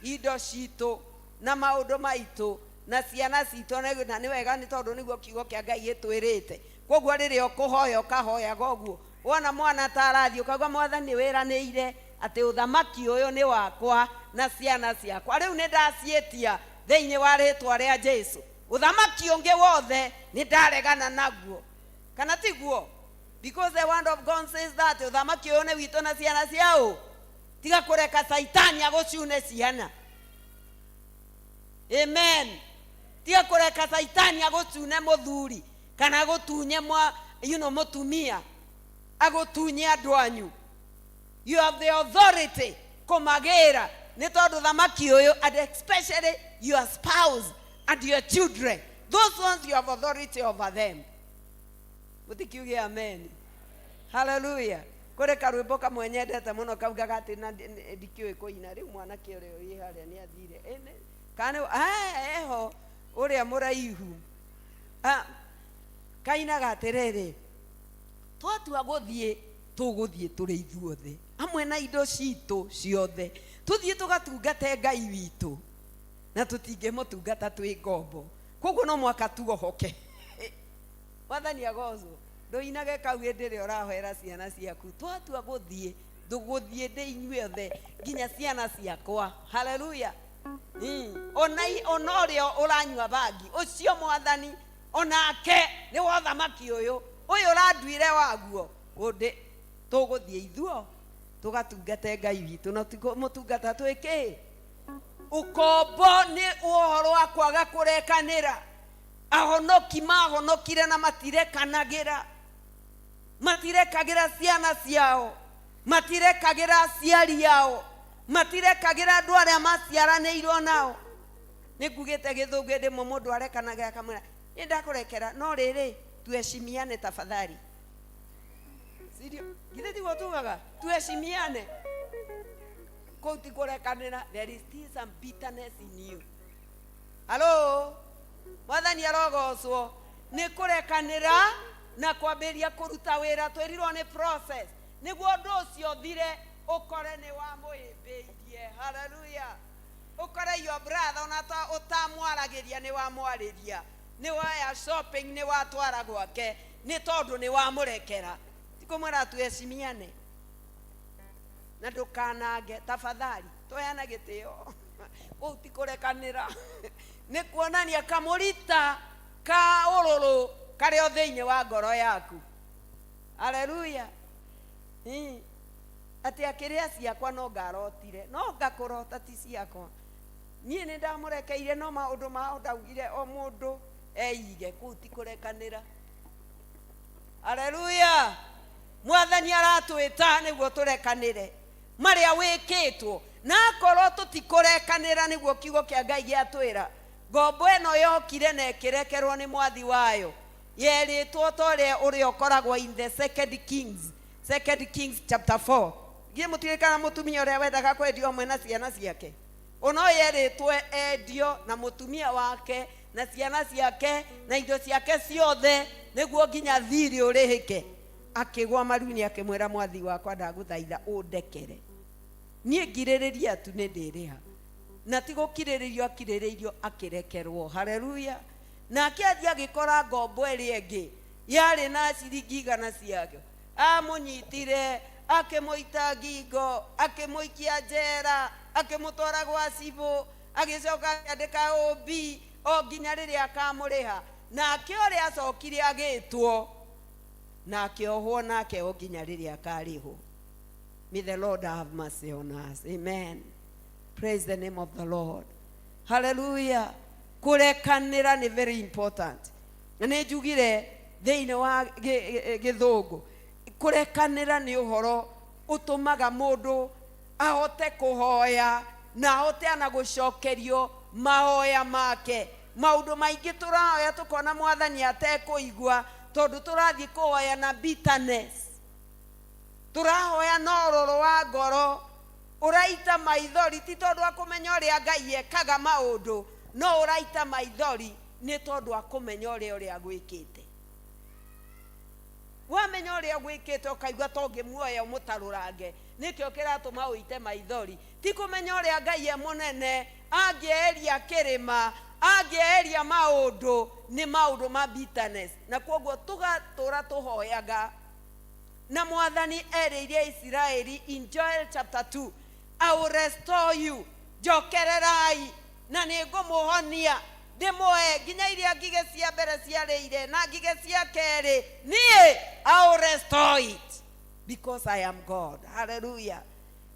Indo citu na maundu maitu na ciana citu, na ni wega ni tondu niguo kiugo kia Ngai gitwirite. Koguo riria ukuhoya ukahoya goguo, wona mwana tarathi ukauga mwathani wiraniire ati uthamaki uyu ni wakwa na ciana ciakwa, riu ni ndacietia thiini wa ritwa ria Jesu. Uthamaki ungi wothe ni ndaregana naguo, kana tiguo? Because the word of God says that uthamaki uyu ni witu na ciana ciao. Tiga kureka saitani agucune ciana. Amen. Tiga kureka saitani agucune muthuri kana agutunye mutumia, agutunye andu anyu. You have the authority kumagira ni tondu thamaki uyu, and especially your spouse and your children, those ones you have authority over them. Mutikiuge amen. Hallelujah. kore karwimbo kamwe nyendete muno kaugaga ati na ndikiwe kuina riu mwana kä å rä å haria nä athire kana eho å rä a må raihu kainaga atä rä rä twatua gå thiä tå gå thiä tå rä ithuothe hamwe na indo citå ciothe tå thiä tå gatungate Ngai witå na tå tingä må tungata twä ngombo koguo no mwaka tuohoke wathani agocwo ndoinage kau hĩndĩ ĩrĩa ũrahoera ciana ciaku twatua gũthiĩ tũgũthiĩ ndĩ inyuothe nginya ciana ciakwa haleluya ona ũrĩa ũranyua bangi ũcio mwathani onake nĩ wa ũthamaki ũyũ ũranduire waguo ũndĩ tũgũthiĩ ithuo tũgatungate Ngai witũ na mũtungata twĩkĩ ũkombo nĩ ũhoro wa kwaga kũrekanĩra ahonoki mahonokire na matirekanagira ciana ciao matirekagira aciari yao matirekagira andũ arĩa maciaranĩirwo nao nĩ ngugĩte gĩthũngũ ndĩmwe mũndũ arekanagira akamwĩra nĩ ndakũrekera no rĩrĩ tuheshimiane tafadhali githĩ tiguo tugaga tuheshimiane kũu ti kũrekanĩra there is still some bitterness in you hello mwathani arogocwo nĩ kũrekanĩra na kwambĩrĩria kũruta wĩra twĩrirwo nĩ process nĩguo ũndũ ũcio thire ũkore nĩ wamũhĩmbĩirie haleluya ũkore your brother ona ũtamwaragĩria nĩ wamwarĩria nĩ waya shopping nĩ watwara gwake nĩ tondũ nĩ wamũrekera tikũmwĩra tuheshimiane na ndũkanange tafadhali tũheana gĩtĩo kũu ti kũrekanĩra nĩ kuonania kamũrita ka ũrũrũ karĩ o thĩinĩ wa ngoro yaku haleluya atĩ akĩrĩa ciakwa no ngarotire no ngakũrota ti ciakwa niĩ nĩ ndamũrekeire no maũndũ mao ndaugire o mũndũ eige kũu ti kũrekanĩra haleluya mwathani aratwĩta nĩguo tũrekanĩre marĩa wĩkĩtwo na akorwo tũtikũrekanĩra nĩguo kiugo kĩa Ngai gĩatwĩra ngombo ĩno yokire na ĩkĩrekerwo nĩ mwathi wayo yerĩtwo ũrĩa ũkoragwo in the second Kings chapter 4 githĩ mũtirikana mũtumia ũrĩa wendaga kwendio hamwe na ciana ciake ono yerĩtwo endio na mũtumia wake na ciana ciake na indo ciake ciothe nĩguo nginya thirĩ ũrĩhĩke akĩgwa maru-inĩ akĩmwĩra mwathi wakwa ndagũthaitha ũndekere niĩ ngirĩrĩria tu nĩ ndĩrĩha na ti gũkirĩrĩrio akirĩrĩirio akĩrekerwo haleluya nake athiĩ agĩkora ngombo ĩrĩa ĩngĩ yarĩ na ciringi 100 ciake amũnyitire akĩmũita ngingo akĩmũikia njera akĩmũtwara gwa cibũ agĩcoka akĩandĩka ũmbi o nginya rĩrĩa akamũrĩha nake ũrĩa acokire agĩtwo nake ohwo nake o nginya rĩrĩa akarĩhwo. May the Lord have mercy on us. Amen. Praise the name of the Lord. Hallelujah. Kurekanĩra nĩ very important. Na nĩ njugire thĩinĩ wa gĩthũngũ kurekanĩra nĩ ũhoro ũtũmaga mũndũ ahote kũhoya na ahote ana gũcokerio mahoya make. Maũndũ maingĩ tũrahoya tũkona mwathani atekũigua tondũ tũrathiĩ kũhoya na bitterness. Tũrahoya na ũrũrũ wa ngoro ũraita maithori ti tondũ akũmenya ũrĩa Ngai ekaga maũndũ no ũraita maithori nĩ tondũ akũmenya ũrĩa agwĩkĩte. Wamenya ũrĩa agwĩkĩte ũkaigua to ngĩmuoya ũmũtarũrange nĩkĩo kĩratũma ũite maithori ti kũmenya ũrĩa Ngai mũnene angĩeheria kĩrĩma angĩeheria maũndũ nĩ maũndũ ma bitterness na kwoguo tũgatũra tũhoyaga na mwathani erĩire Israeli in Joel chapter 2 I will restore you njokererai na nĩngũmũhonia ndĩmũhe nginya iria ngigĩ cia mbere ciarĩire na ngigĩ cia kerĩ niĩ I will restore it because I am God. Hallelujah.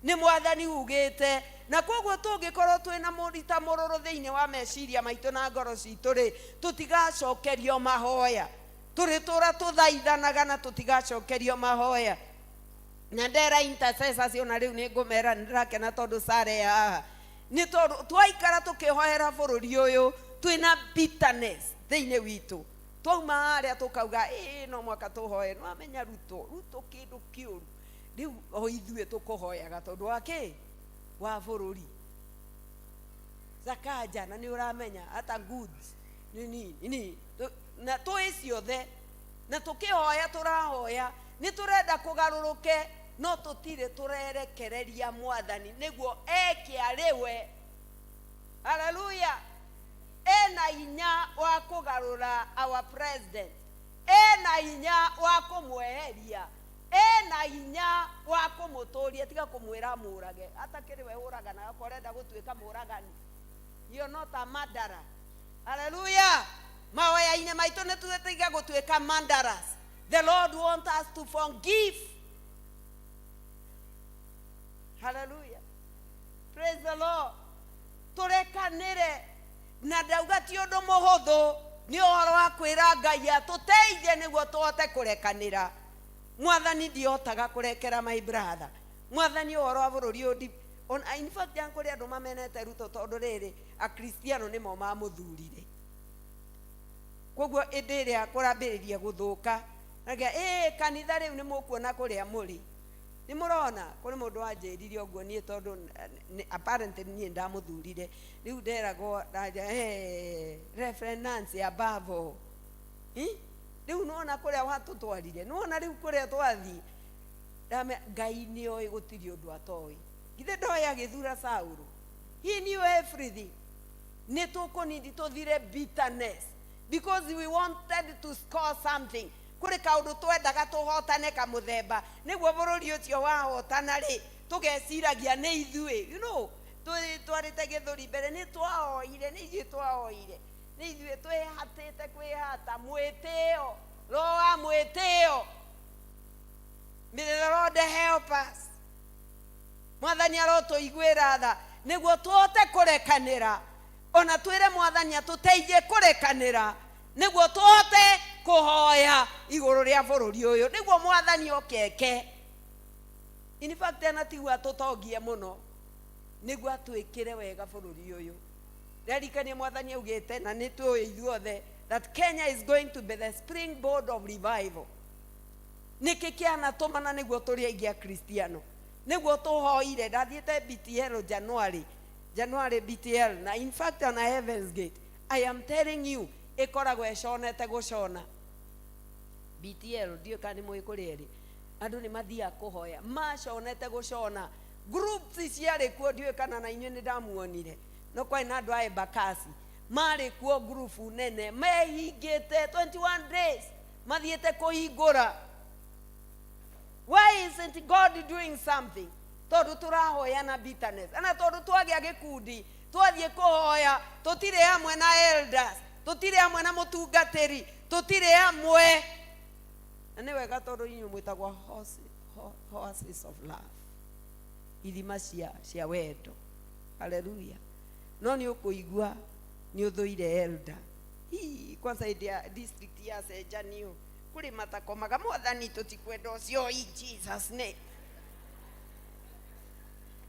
Nĩ mwathani ugĩte na kwoguo tũngĩkorwo twĩna mũrita mũrũrũ thĩinĩ wa meciria maitũ na ngoro citũ rĩ tũtigacokerio mahoya tũrĩtũra tũthaithanaga na tũtigacokerio mahoya na ndera intercessors ona rĩu nĩ ngũmera nĩ ndĩrakena tondũ Sare haha nĩ tondũ twaikara tũkĩhoera bũrũri ũyũ twĩna bitterness thĩinĩ witũ twauma harĩa tũkauga no mwaka tũhoe no amenya ruto kĩndũ kĩũru riu o ithue tukuhoyaga tondu wa ki wa bururi Zakaja na ni uramenya hata goods nini na tu ciothe na tukihoya turahoya ni turenda kugaruruke no tutire turerekereria mwathani niguo eke ariwe. Hallelujah. Ena hinya wa kugarura our president, ena hinya wa kumweheria, ena hinya wa kumuturia tiga kumwira murage hata kiriwe uragana akorenda gutuika muragani. You're not a murderer. Hallelujah. Maoya ine maitu ne tutetiga gutuika murderers. The Lord wants us to forgive. Hallelujah. Praise the Lord. Turekanire na ndauga ti undu muhuthu ni uhoro wa kwira Ngai atuteithie niguo tuhote kurekanira. Mwathani ndiotaga kurekera my brother. Mwathani uhoro wa bururi undi on in fact yankuri andu mamenete Ruto tondu riri a Kristiano nimo mamuthurire. Koguo indiri akurambiriria guthuka nagia kanitha riu ni mukuona kuria muri ni murona kuri mundu anjirire oguo nie tondu apparently nie ndamuthurire riu nderago raja Reverend Nancy abavo riu nuona kuria watu twarire nuona riu kuria twathi Ngai ni oi gutiri undu atoi githe ndoya githura Saulu he knew everything ni tukunindi tuthire bitterness because we wanted to score something kuri kaundu twendaga tuhotane ka muthemba niguo bururi ucio wahotana ri tugeciragia ni ithue twarite githuri mbere ni twaoire ni ithue twaoire ni ithue twihatite kwihata mwitio roa mwitio. May the Lord help us. Mwathani arotuiguira tha niguo tuhote kurekanira ona twire mwathani atuteithie kurekanira niguo tuhote kuhoya iguru ria bururi uyu niguo mwathani okeke. In fact ana tigwa tutongie muno niguo atwikire wega bururi uyu. Rarikania mwathani augite na ni tuoe ithuothe that Kenya is going to be the springboard of revival. Niki kiana tumana niguo turi aingia Kristiano niguo tuhoire ndathiete BTL January BTL na in fact on Heaven's Gate I am telling you ikoragwo econete gucona BTL ndio kani muikuriri andu ni mathia kuhoya maconete gucona groups ciari kuo ndio kana na inyu ni ndamuonire no kwa ina andu a Embakasi mari kuo group nene mehingite 21 days mathiete kuhingura. Why isn't God doing something? Tondu turahoya na bitterness ana tondu twagia gikundi twathie kuhoya tutire hamwe na elders tutire hamwe na mutungatiri tutire hamwe na ni wega tondu inyu mwitagwa horses of love ithima cia wendo. Hallelujah. No ni ukuigua ni uthuire elder kwanza idia district ya Sejanio kuri matakomaga mwathani tutikwenda ucio in Jesus name.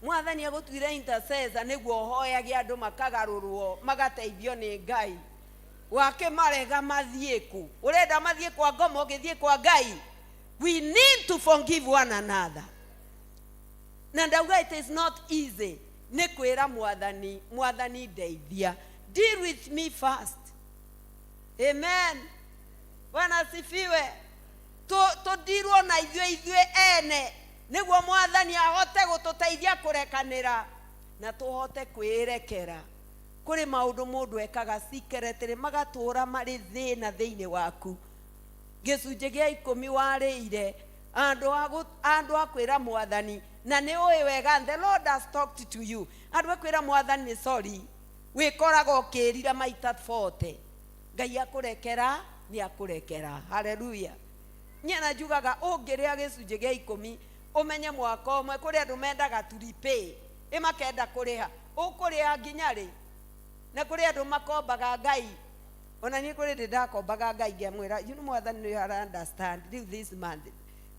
Mwathani agutwire intercessor niguo hoyage andu makagarurwo magateithio ni Ngai wake marega mathieku urenda mathie kwa ngomo githie kwa Ngai. We need to forgive one another. Na ndauga it is not easy ni kwira mwathani ndeithia deal with me first. Amen. Bwana asifiwe. Tudirwo na ithue ene niguo mwathani ahote gututeithia kurekanira na tuhote kwirekera kuri maundu mundu ekaga secretly magatura mari thina thiini waku. Gicunje gia 10 warire andu akwira mwathani na ni oi wega the Lord has talked to you andu akwira mwathani ni sorry wikoraga ukirira maita 40 Ngai akurekera ni akurekera. Hallelujah. Nyana jugaga ungiria gicunje gia 10 umenye mwaka umwe kuri andu mendaga turipe imakenda kuriha ukuriha nginyari na kuri andu makombaga Ngai ona ni kuri ndakombaga Ngai ngemwira you know mwathani you understand this month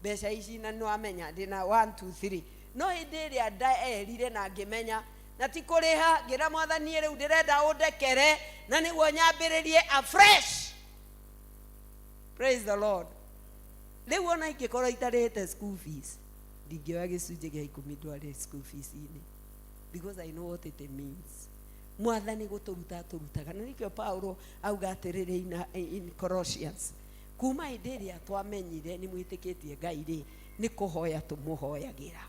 besha ici na no amenya ndina 1 2 3 no hindiria ndaerire na ngimenya na ti kuriha ngira mwathani riu ndirenda undekere na niguo nyambiririe afresh. Praise the Lord. Riu ona ingikora itarite school fees ndingĩoya gĩcunjĩ gĩa 10 ndware school fees-inĩ, because I know what it means. Mwathani gũtũruta tũrutaga, na nĩkĩo Paulo auga atĩrĩrĩ in Colossians, kuma hĩndĩ ĩrĩa twamenyire nĩ mwĩtĩkĩtie Ngai rĩ, nĩ kũhoya tũmũhoyagĩra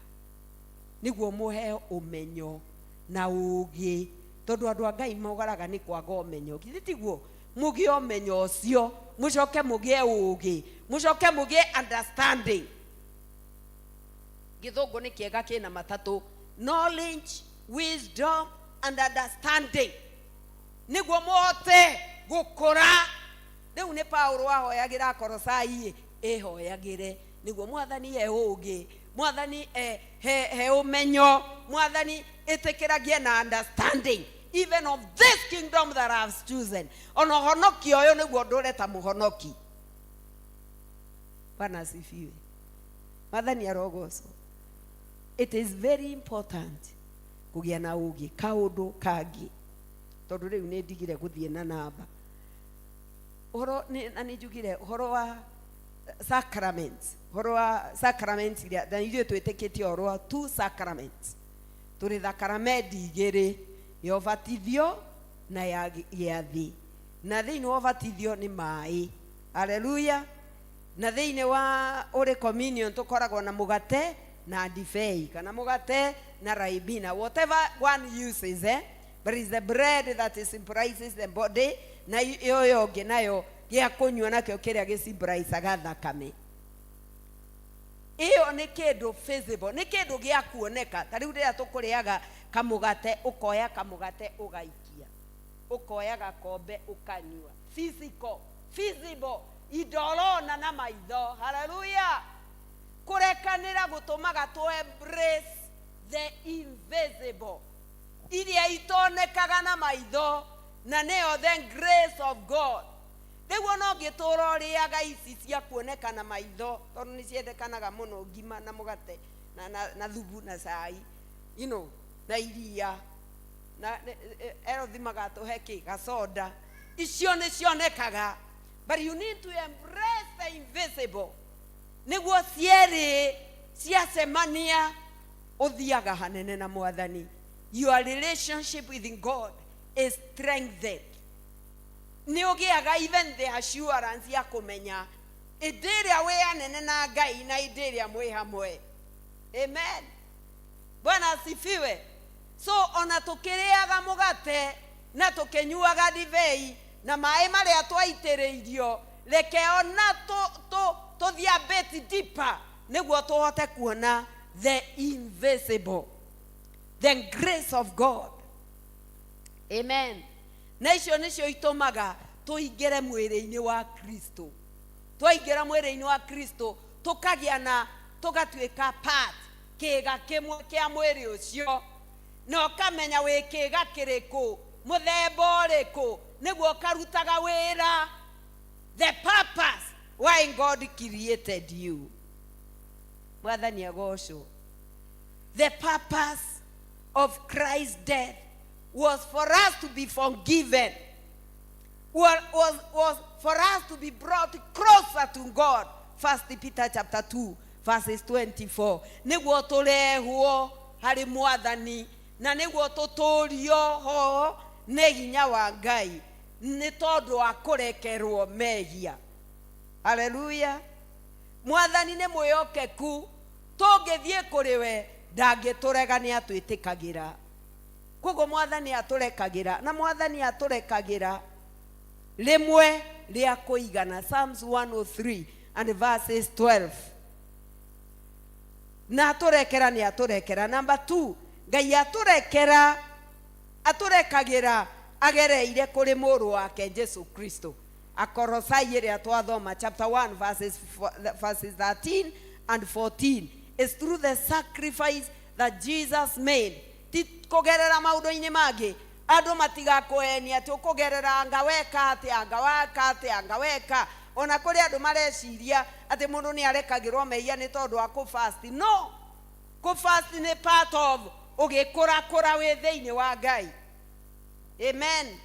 nĩguo mũheo ũmenyo na ũũgĩ, tondũ andũ a Ngai maugaraga nĩ kwaga ũmenyo. Githĩ tiguo? Mũgĩe ũmenyo ũcio, mũcoke mũgĩe ũũgĩ, mũcoke mũgĩe understanding. Gĩthũngũ nĩ kĩega kĩna matatũ: knowledge, wisdom and understanding. Nĩguo mũhote gũkũra. Rĩu nĩ Paulo ahoyagĩra Kolosai, ehoyagĩre nĩguo Mwathani he ũũgĩ, Mwathani he ũmenyo, Mwathani ĩtĩkĩragie na understanding even of this kingdom that I have chosen. Ona ũhonoki ũyũ nĩguo ndũreta mũhonoki. Bwana asifiwe. Mwathani arogocwo. It is very important kũgĩa na ũũgĩ. Kaũndũ kangĩ, tondũ rĩu nĩ ndigire gũthiĩ na namba, ũhoro na nĩ njugire ũhoro wa sacraments, ũhoro wa sacraments iria na ithuĩ twĩtĩkĩtie ũhoro wa 2 sacraments. Tũrĩ thakramenti igĩrĩ, ya ũbatithio na ya gĩathĩ, na thĩinĩ wa ũbatithio nĩ maĩ. Haleluya. Na thĩinĩ wa Holy Communion tũkoragwo na mũgate na ndibei, kana mũgate na raibina, whatever one uses, but is the bread that symbolizes the body, na yoyo ũngĩ nayo gĩa kũnyua nakĩo kĩrĩa gĩsymbolizaga thakame. Iyo nĩ kĩndũ visible, nĩ kĩndũ gĩa kuoneka. Ta rĩu rĩrĩa tũkũrĩaga kamũgate, ũkoya kamũgate ũgaikia, ũkoya gakombe ũkanyua. Physical, visible, idorona na maitho. Hallelujah. Kũrekanĩra gũtũmaga to embrace the invisible, iria itonekaga na maitho, na nĩyo the grace of God. Rĩu no ngĩtũra ũrĩaga ici cia kuoneka na maitho, tondũ nĩ ciendekanaga mũno, ngima na mũgate na thubu na cai, you know, na iria na erothi magatũhe kĩ gasoda. Icio nĩ cionekaga, but you need to embrace the invisible. Nĩguo cierĩ ciacemania ũthiaga hanene na Mwathani. Your relationship with God is strengthened. Nĩ ũgĩaga even the assurance ya kũmenya hĩndĩ ĩrĩa wĩ hanene na Ngai na hĩndĩ ĩrĩa mwĩ hamwe. Amen. Bwana asifiwe. So ona tũkĩrĩaga mũgate na tũkĩnyuaga ndibei na maĩ marĩa twaitĩrĩirio, reke ona tũthiĩ a bit deeper nĩguo tũhote kuona the invisible, the grace of God. Amen. Na icio nĩcio itũmaga tũingĩre mwĩrĩ-inĩ wa Kristo. Twaingĩra mwĩrĩ-inĩ wa Kristo tũkagĩa na tũgatuĩka part, kĩga kĩmwe kĩa mwĩrĩ ũcio, na ũkamenya wĩ kĩga kĩrĩkũ, mũthemba ũrĩkũ, nĩguo karutaga wĩra. The purpose why God created you. Mwathani agocwo. The purpose of Christ's death was for us to be forgiven, was for us to be brought closer to God. 1 Peter chapter 2 verses 24. Nĩguo tũrehwo harĩ Mwathani, na nĩguo tũtũrio ho nĩ hinya wa Ngai, nĩ tondũ wa kũrekerwo mehia. Hallelujah. Mwathani nĩ mwĩhokeku, tũngĩthiĩ kũrĩ we ndangĩtũrega, nĩ atwĩtĩkagĩra. Koguo Mwathani atũrekagĩra, na Mwathani atũrekagĩra rĩmwe rĩa kũigana. Psalms 103 and verses 12. Na atũrekera nĩ atũrekera. Number 2, Ngai atũrekagĩra agereire kũrĩ mũrũ wake Jesu Kristo. Akolosai ĩrĩa twathoma chapter 1 verses 13 and 14. It's through the sacrifice that Jesus made. Ti kũgerera maũndũ-inĩ mangĩ. Andũ matigakũhenia atĩ ũkũgerera anga weka. Ona kũrĩ andũ mareciria atĩ mũndũ nĩ arekagĩrwo mehia nĩ tondũ wa kũfast. No, kũfast nĩ part of ũgĩkũra wĩ thĩinĩ wa Ngai. Amen.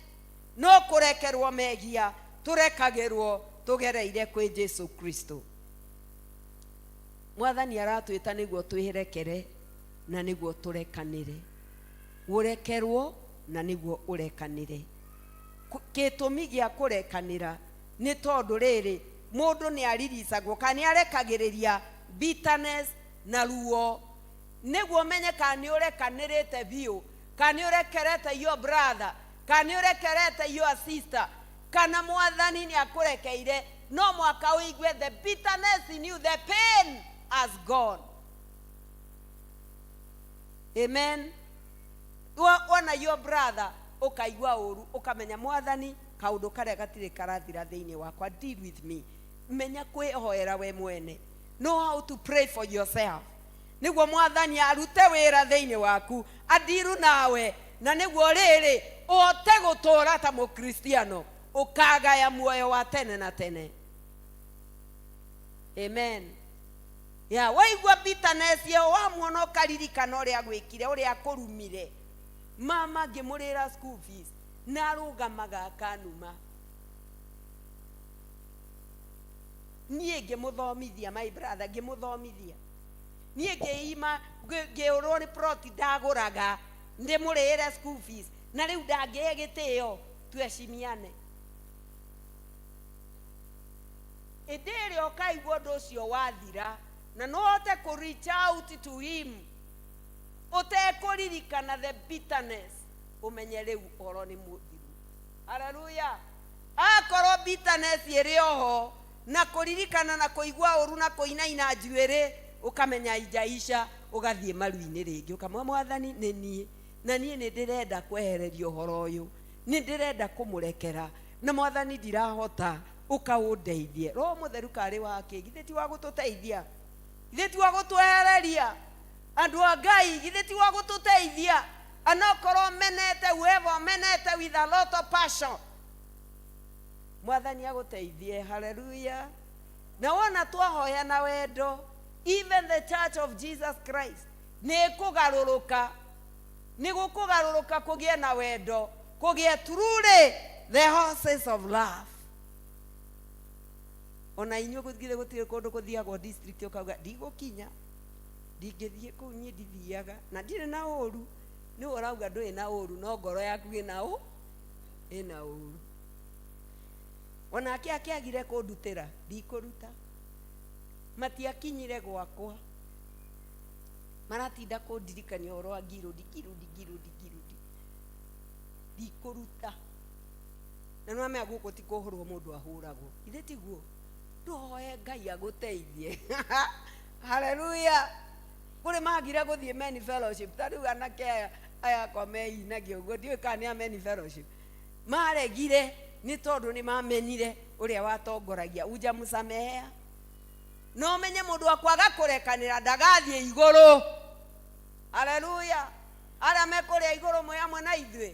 No kũrekerwo mehia tũrekagĩrwo tũgereire kwĩ Jesu Kristo. mwathani aratwĩta nĩguo twĩrekere na nĩguo tũrekanĩre. Ũrekerwo na nĩguo ũrekanĩre. Gĩtũmi gĩa kũrekanĩra nĩ tondũ rĩrĩ mũndũ nĩ ariricagwo kana nĩ arekagĩrĩria bitterness na ruo, nĩguo menye kana nĩ ũrekanĩrĩte biũ, kana nĩ ũrekerete your brother, kana nĩ ũrekerete your sister, kana mwathani nĩ akũrekeire. No mwaka ũigue the bitterness in you, the pain has gone. Amen. Wona your brother ukaigua ũru, ukamenya mwathani kaũndũ karĩa gatirĩ karathira thĩinĩ wakwa, deal with me. Menya kwĩhoera we mwene. Know how to pray for yourself. Nĩguo mwathani arute wĩra thĩinĩ waku, adiru nawe, na nĩguo rĩrĩ ũhote gũtũũra ta mũkristiano, ũkagaya muoyo wa tene na tene. Amen. Ya waigua bitterness yo wamuona ũkaririkana ũrĩa gwĩkire, ũrĩa akũrumire. Mama ngĩmũrĩra school fees na arũgamaga akanuma. Niĩ ngĩmũthomithia, my brother, ngĩmũthomithia. Niĩ ngĩima ngĩũrwo nĩ plot ndagũraga ndĩmũrĩre school fees, na rĩu ndangĩhe gĩtĩo twecimiane. Ĩndĩ ĩrĩa ũkaigua ũndũ ũcio wathira na no ũhote kũ reach out to him, ũtekũririkana the bitterness, ũmenye rĩu ũhoro nĩ mũthiru. Hallelujah. Akorwo bitterness ĩrĩ oho na kũririkana na kũigua ũru na kũinaina njuĩrĩ, ũkamenya ijaisha, ũgathiĩ maru-inĩ rĩngĩ ũkamwĩra mwathani nĩ niĩ, na niĩ nĩ ndĩrenda kwehereria ũhoro ũyũ, nĩ ndĩrenda kũmũrekera, na mwathani ndirahota, ũkaũndeithie. Roho Mũtheru karĩ wake, githĩ ti wa gũtũteithia, githĩ ti wa gũtwehereria andũ a Ngai, githĩ ti wa gũtũteithia. Anokorwo menete, whoever menete with a lot of passion, mwathani agũteithie. Hallelujah. Na wona twahoya na wendo, even the Church of Jesus Christ nĩ kũgarũrũka, nĩ gũkũgarũrũka kũgĩe na wendo, kũgĩe truly the horses of love. Ona inyuĩ gũthigĩre gũtirĩ kũndũ kũthiagwo district ũkauga ndigũkinya, ndingĩthiĩ kũu niĩ ndithiaga, na ndirĩ na ũru. Nĩ ũrauga ndũrĩ na ũru, no ngoro yaku ĩna ũru. Onake akĩagire kũndutĩra, ndikũruta. Matiakinyire gwakwa, maratinda kũndirikania ũhoro wa ngirũndi, ndikũruta. Na no amenya gũkũ ti kũhũrwo mũndũ ahũragwo, githĩ tiguo? Ndũhoe Ngai agũteithie. Hallelujah. Kũrĩ magire gũthiĩ men fellowship, ta rĩu anake aya kwa meinagia ũguo, ndiũĩ kana nĩ a men fellowship. Maregire nĩ tondũ nĩ mamenyire ũrĩa watongoragia, unjamsamehea. No menye mũndũ akwaga kũrekanĩra ndagathiĩ igũrũ. Hallelujah. Arĩa mekũrĩa igũrũ mwĩ hamwe na ithuĩ.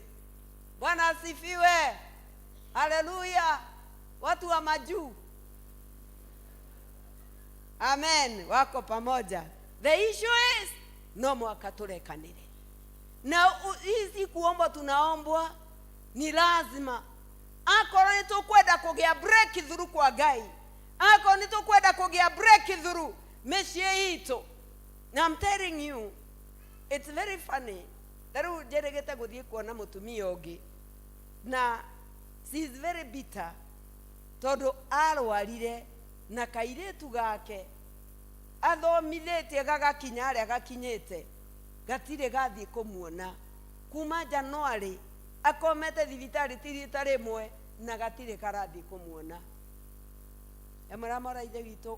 Bwana asifiwe. Hallelujah. Watu wa majuu. Amen. Wako pamoja. The issue is no mwaka turekanire. Na hizi kuomba tunaombwa ni lazima. Akorwo nĩ tũkwenda kũgĩa breakthrough kwa Ngai, akorwo nĩ tũkwenda kũgĩa breakthrough mĩciĩ itũ. Now I'm telling you, it's very funny. Rĩu njerĩgĩte gũthiĩ kuona mũtumia ũngĩ, na she is very bitter tondũ arwarire na kairĩtu gake athomithĩtie gagakinya arĩa gakinyĩte, gatirĩ gathiĩ kũmuona kuma January, akomete thibitarĩ tirita rĩmwe na gatirĩ karathiĩ kũmuona. Amara ithe witũ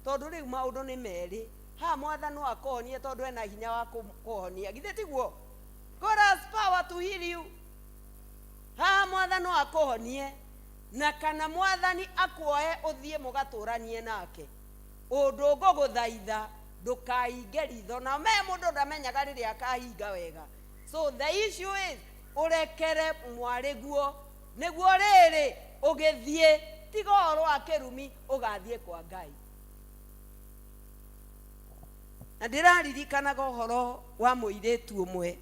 tondũ rĩu maũndũ nĩ merĩ, ha mwathani no akohonie tondũ ena hinya wa kũhonia, githĩ tiguo? God has power to heal you. Ha mwathani no akohonie, na kana mwathani akuoe ũthiĩ mũgatũranie nake. Ũndũ ngũgũthaitha ndũkahinge ritho, na me mũndũ ndamenyaga rĩrĩa akahinga wega. So the issue is ũrekere mwarĩguo, nĩguo rĩrĩ ũgĩthiĩ tiga ũhoro wa kĩrumi ũgathiĩ kwa Ngai. Na ndĩraririkanaga ũhoro wa mũirĩtu ũmwe,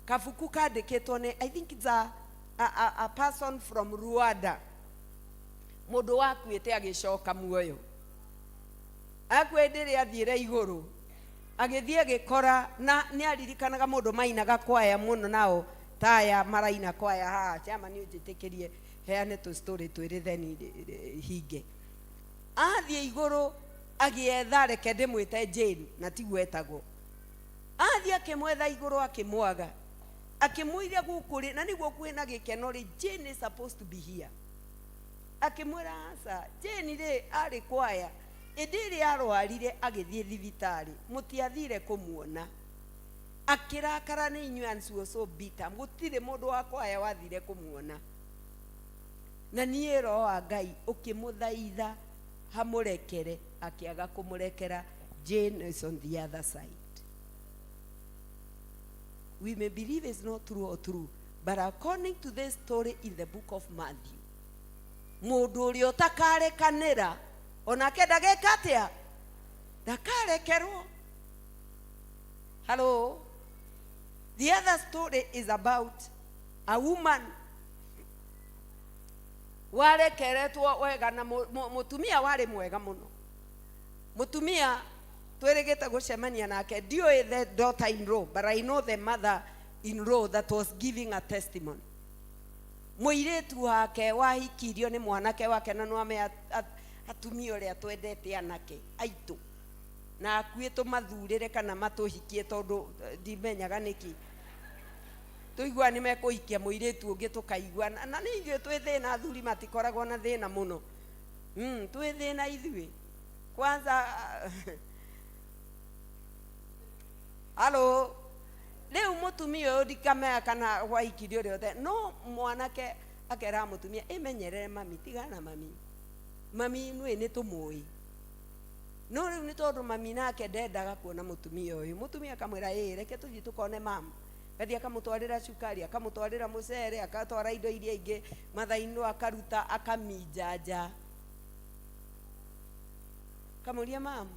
kabuku kandĩkĩtwo nĩ, I think it's a person from Rwanda, mũndũ wakuĩte agĩcoka muoyo. akwendere athire iguru agithie gikora na ni aririkanaga mundu mainaga kwaya muno nao taya maraina kwaya ha chama ni ujitikirie heane tu story twiri theni hinge athie iguru agietha reke ndimwite Jane na tigwetagwo athie akimwetha iguru akimwaga akimwira gukuri na niguo kwina gikeno ri Jane is supposed to be here akimwira asa Jane ri ari kwaya idiri arwarire agithie thibitari mutiathire kumuona akirakara ni inyuansi was so bitter gutire mundu wa kwaya wathire kumuona na nie roho wa Ngai ukimuthaitha hamurekere akiaga kumurekera. Jane is on the other side. We may believe it's not true or true, but according to this story in the book of Matthew, mundu uria utakarekanira onake ndageka atia ndakarekerwo. Hello. The other story is about a woman warekeretwo wega na mutumia wari mwega muno. Mutumia twerigite gucemania nake ndioi the daughter in law, but I know the mother in law that was giving a testimony. Muiretu wake wahikirio ni mwanake wake na nwame atumia uria twendete anake aitu na akuitu mathurire kana matuhikie tondu ndimenyaga niki tuigua ni mekuhikia muiretu ungi tukaigua na ni ithuĩ twĩ thĩna athuri matikoragwo na thĩna muno twĩ thĩna ithuĩ kwanza halo leo mutumia uyu ndikamenya kana wahikirio riothe no mwanake akera mutumia imenyerere mami tigana mami nwe ni tumui no riu ni tondu mami nake ndendaga kuona mutumia uyu mutumia akamwira reke tuthii tukone mama gathi akamutwarira cukari akamutwarira mucere akatwara indo iria ingi mathaino akaruta akaminjanja kamuria mama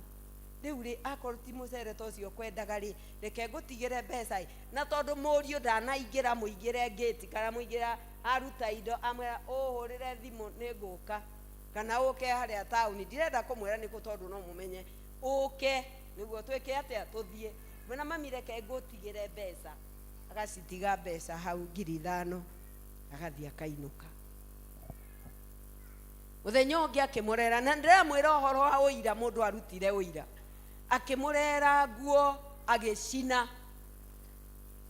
riu ri akorti mucere tocio kwendaga ri reke ngutigire mbeca na tondu murio ndanaingira muingire gate kana muingira aruta indo amwira uhurire thimu ni nguka kana uke haria town ndirenda kumwira ni gutondu no mumenye uke niguo twike atia tuthie mwena mami reke ngutigire mbeca agacitiga mbeca hau 5,000 agathia kainuka muthenya ungi akimurera na ndiramwira uhoro wa uira mundu arutire uira akimurera nguo agicina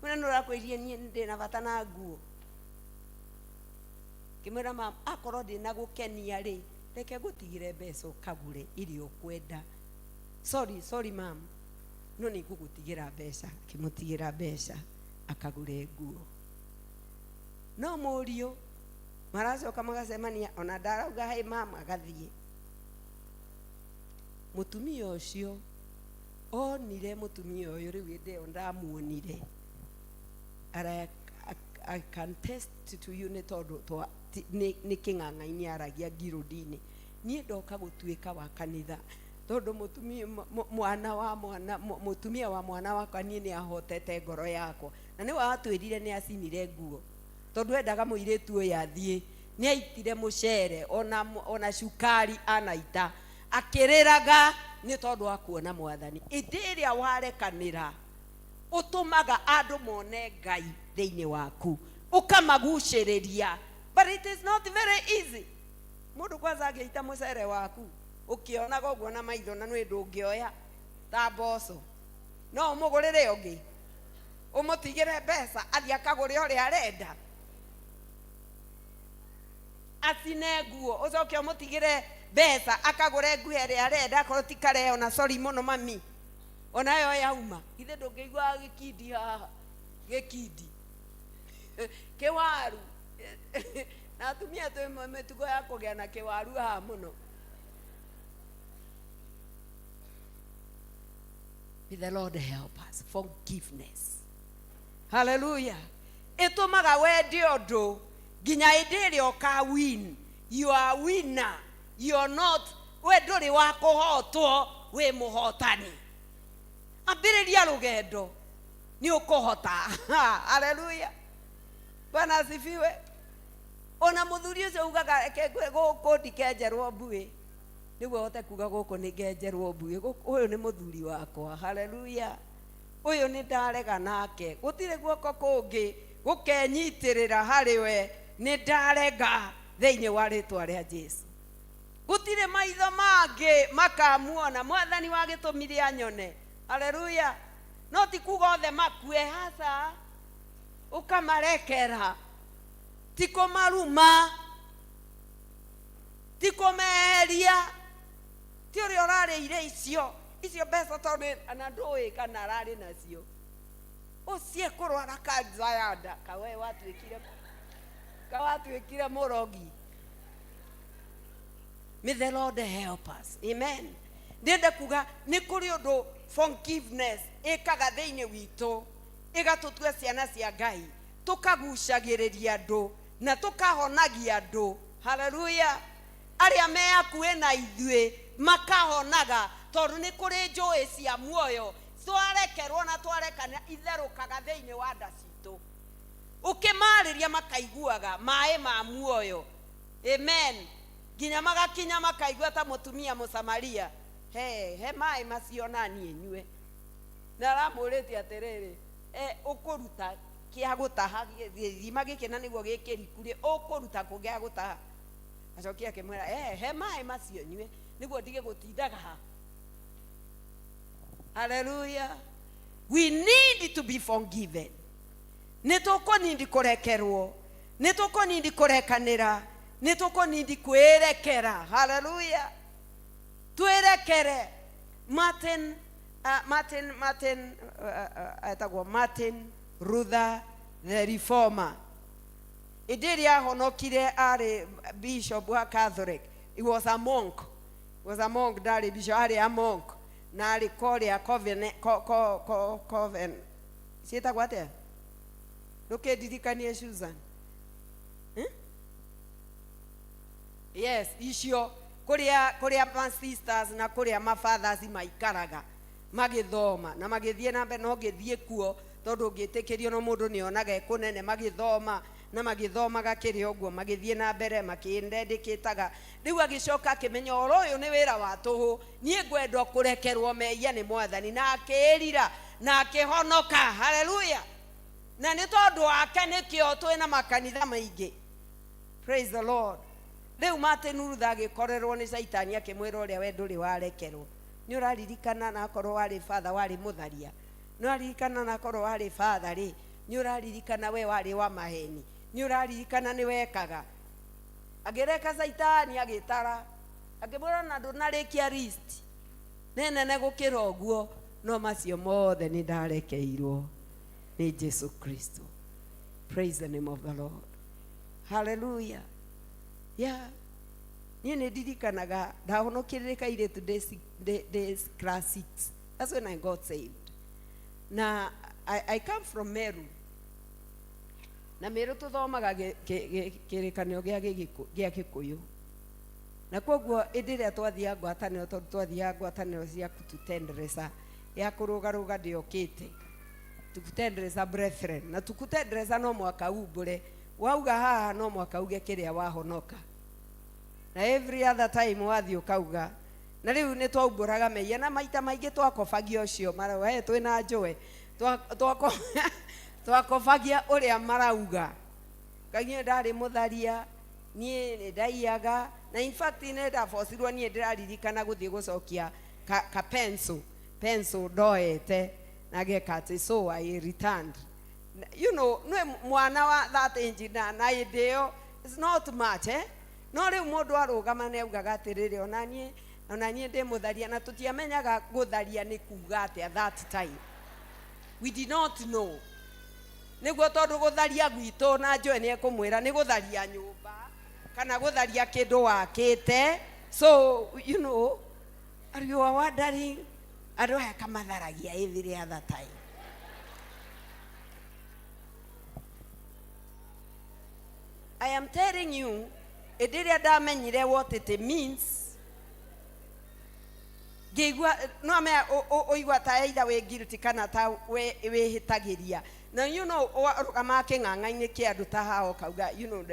mwena nurakwirie nie ndina bata na nguo kimwira mama akorwo ndina gukenia ri reke ngutigire mbeca ukagure irio kwenda sorry mama no ni ngugutigira mbeca kimutigira mbeca akagure nguo no murio maracoka magacemania ona ndarauga hai mama agathie mutumia ucio onire mutumia uyu riu ndeo ndamuonire I can test to you ni tondu ni king'ang'aini aragia ngirundini nie ndoka gutuika wa kanitha tondu mutumia mutumia wa mwana wakwa nie ni ahotete ngoro yakwa na ni watwirire ni acinire nguo tondu endaga muiretu uyu athie ni aitire mucere ona cukari anaita akiriraga ni tondu akuona mwathani indiria warekanira utumaga andu mone Ngai thiini waku ukamaguciriria but it is not very easy mundu kwanza agiita mucere waku ukionaga uguo na maitho na nwi ndungioya ta mboco no umugurire ungi umutigire mbeca athia akagure uria arenda acine nguo ucoke umutigire mbeca akagure nguo iria arenda akorwo ti kareo na sorry muno mami ona yo yauma ithe ndungigua gikindi haha gikindi kiwaru na atumia twi mitugo ya kugia na kiwaru haha muno. May the Lord help us. Forgiveness. Hallelujah. Itumaga wendi undu ginya indiri oka win. You are a winner. You are not we nduri wa kuhotwo we muhotani. Ambiriria rugendo ni ukuhota. Hallelujah. Bwana asifiwe. Ona muthuri ucio ugaga guku ndikejerwo mbui niguo hote kuga guku ni ngenjerwo mbuĩ uyu ni muthuri wakwa. Haleluya. Uyu ni ndarega nake, gutire guoko kungi gukenyitirira hari we, ni ndarega thiini wa ritwa ria Jesu. Gutire maitho mangi makamuona mwathani wa gitumire anyone. Haleluya. No ti kuga othe makue hasa ukamarekera, tiko maruma, tiko meheria, ti uri urarĩire icio mbeca tondu ana ndũĩ kana ararĩ nacio. Ucie kũrwara kanza ya nda kawe watuĩkire mũrogi. May the Lord help us. Amen. Ndenda kuga nĩ kũrĩ ũndũ forgiveness ĩkaga thĩinĩ witũ, ĩgatũtua ciana cia Ngai, tũkagucagĩrĩria andũ na tũkahonagia andũ. Haleluya. Arĩa me hakuhĩ na ithuĩ makahonaga tondũ nĩ kũrĩ njũĩ cia muoyo twarekerwo na twarekana itherũkaga thĩinĩ wa nda citũ. Ũkĩmarĩria makaiguaga maĩ ma muoyo. Amen. Nginya magakinya makaigua ta mũtumia Mũsamaria, he maĩ macio naniĩ nyue. Na aramũrĩtie atĩrĩrĩ, ũkũruta kĩa gũtaha gĩthima gĩkĩ na nĩguo gĩkĩriku rĩ, ũkũruta kũ gĩa gũtaha? Acokia akĩmwĩra, he maĩ macio nyue nĩguo ndige gũtindaga ha. Hallelujah. We need to be forgiven. Nĩtũkũnindi kũrekerwo, nĩtũkũnindi kũrekanĩra, nĩtũkũnindi kwĩrekera. Hallelujah. Twĩrekere. Martin Luther the Reformer, ĩndĩ ahonokire arĩ bishop wa Catholic. He was a monk. Ndarĩ bishop, arĩ a monk. Na arĩ kũrĩa Coven. Ciĩtagwo atĩa? Ndũkĩndirikanie Susan. Yes, icio kũrĩa ma sisters na kũrĩa ma fathers maikaraga magĩthoma na magĩthiĩ na mbere. No gĩthiĩ kuo tondũ ngĩtĩkĩrio no mũndũ nĩonaga kũnene magĩthoma na magĩthomaga kĩrĩ ũguo magĩthiĩ na mbere makĩndendĩkĩtaga. Rĩu agĩcoka akĩmenya ũhoro ũyũ nĩ wĩra wa tũhũ, niĩ ngwenda kũrekerwo mehia nĩ Mwathani, na akĩĩrira na akĩhonoka. Haleluya. Na nĩ tondũ wake nĩkĩo twĩna makanitha maingĩ. Praise the Lord. Rĩu Martin Luther agĩkorerwo nĩ Saitani akĩmwĩra ũrĩa we ndũrĩ warekerwo. Nĩ ũraririkana na akorwo warĩ father warĩ mũtharia, nĩ ũraririkana na akorwo warĩ father rĩ, nĩ ũraririkana we warĩ wa maheni, nĩ ũraririkana nĩ wekaga. Agĩreka Saitani agĩtara, akĩmwĩra na ndũnarĩkia list nĩ nene gũkĩra ũguo, no macio mothe nĩ ndarekeirwo nĩ Jesu Kristo. Praise the name of the Lord. Hallelujah. Yeah. Niĩ nĩ ndirikanaga ndahonokĩrĩka irĩtu days class 6. That's when I got saved. Na I come from Meru. Na Meru tuthomaga kĩrĩkanĩro gĩa Gĩkũyũ. Na koguo ĩndĩ ĩrĩa twathiaga ngwatanĩro, tondũ twathiaga ngwatanĩro cia kututendereza ya kũrũgarũga ndĩokĩte, tukutendereza brethren, na tukutendereza no mwaka umbũre, wauga haha no mwaka uge kĩrĩa wahonoka. Na every other time wathi ukauga. Na rĩu nĩ twaumbũraga mehia na maita maingĩ twakobagia ũcio marauga twĩna njũĩ twakobagia ũrĩa marauga. Kaingĩ ndarĩ mũtharia, niĩ nĩ ndaiyaga, na in fact nĩ ndabocirwo niĩ ndĩraririkana gũthiĩ gũcokia ka pencil ndoete na geka atĩ so I returned. You know, nĩ mwana wa that age na ĩndĩyo it's not much no rĩu mũndũ arũgama nĩ augaga atĩrĩrĩ ona niĩ ndĩ mũtharia, na tũtiamenyaga gũtharia nĩ kuga atĩa that time. We did not know. Nĩguo tondũ gũtharia gwitũ na njũĩ nĩ ekũmwĩra nĩ gũtharia nyũmba kana gũtharia kĩndũ wakĩte. So you know, are you wondering andũ aya kamatharagia every other time? I am telling you, ĩndĩrĩa ndamenyire what it means, ngĩigua no me oigua ta either we guilty kana ta we hĩtagĩria. Na you know rũgama kĩng'ang'a-inĩ kĩa andũ ta hao kauga you know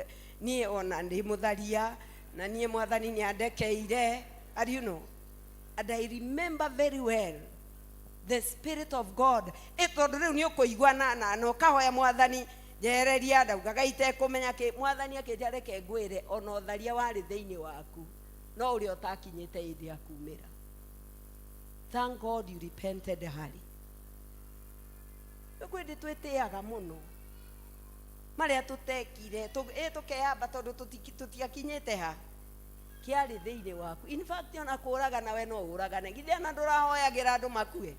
niĩ ona ndĩ mũtharia na niĩ Mwathani nĩ andekeire. And you know, and I remember very well the Spirit of God. Tondu riu ni ukuigua na no kahoya mwathani jereria ndaugaga itekumenya ki mwathani akijare ke ngwire ona utharia wari thiini waku no uri utakinyite idi akumira. Thank God you repented early. Kwende twitiaga muno maria tutekire tukeyamba tondu tutiakinyite ha kiari thiini waku. In fact ona kuraga nawe no uragane githia na ndurahoyagira andu makue.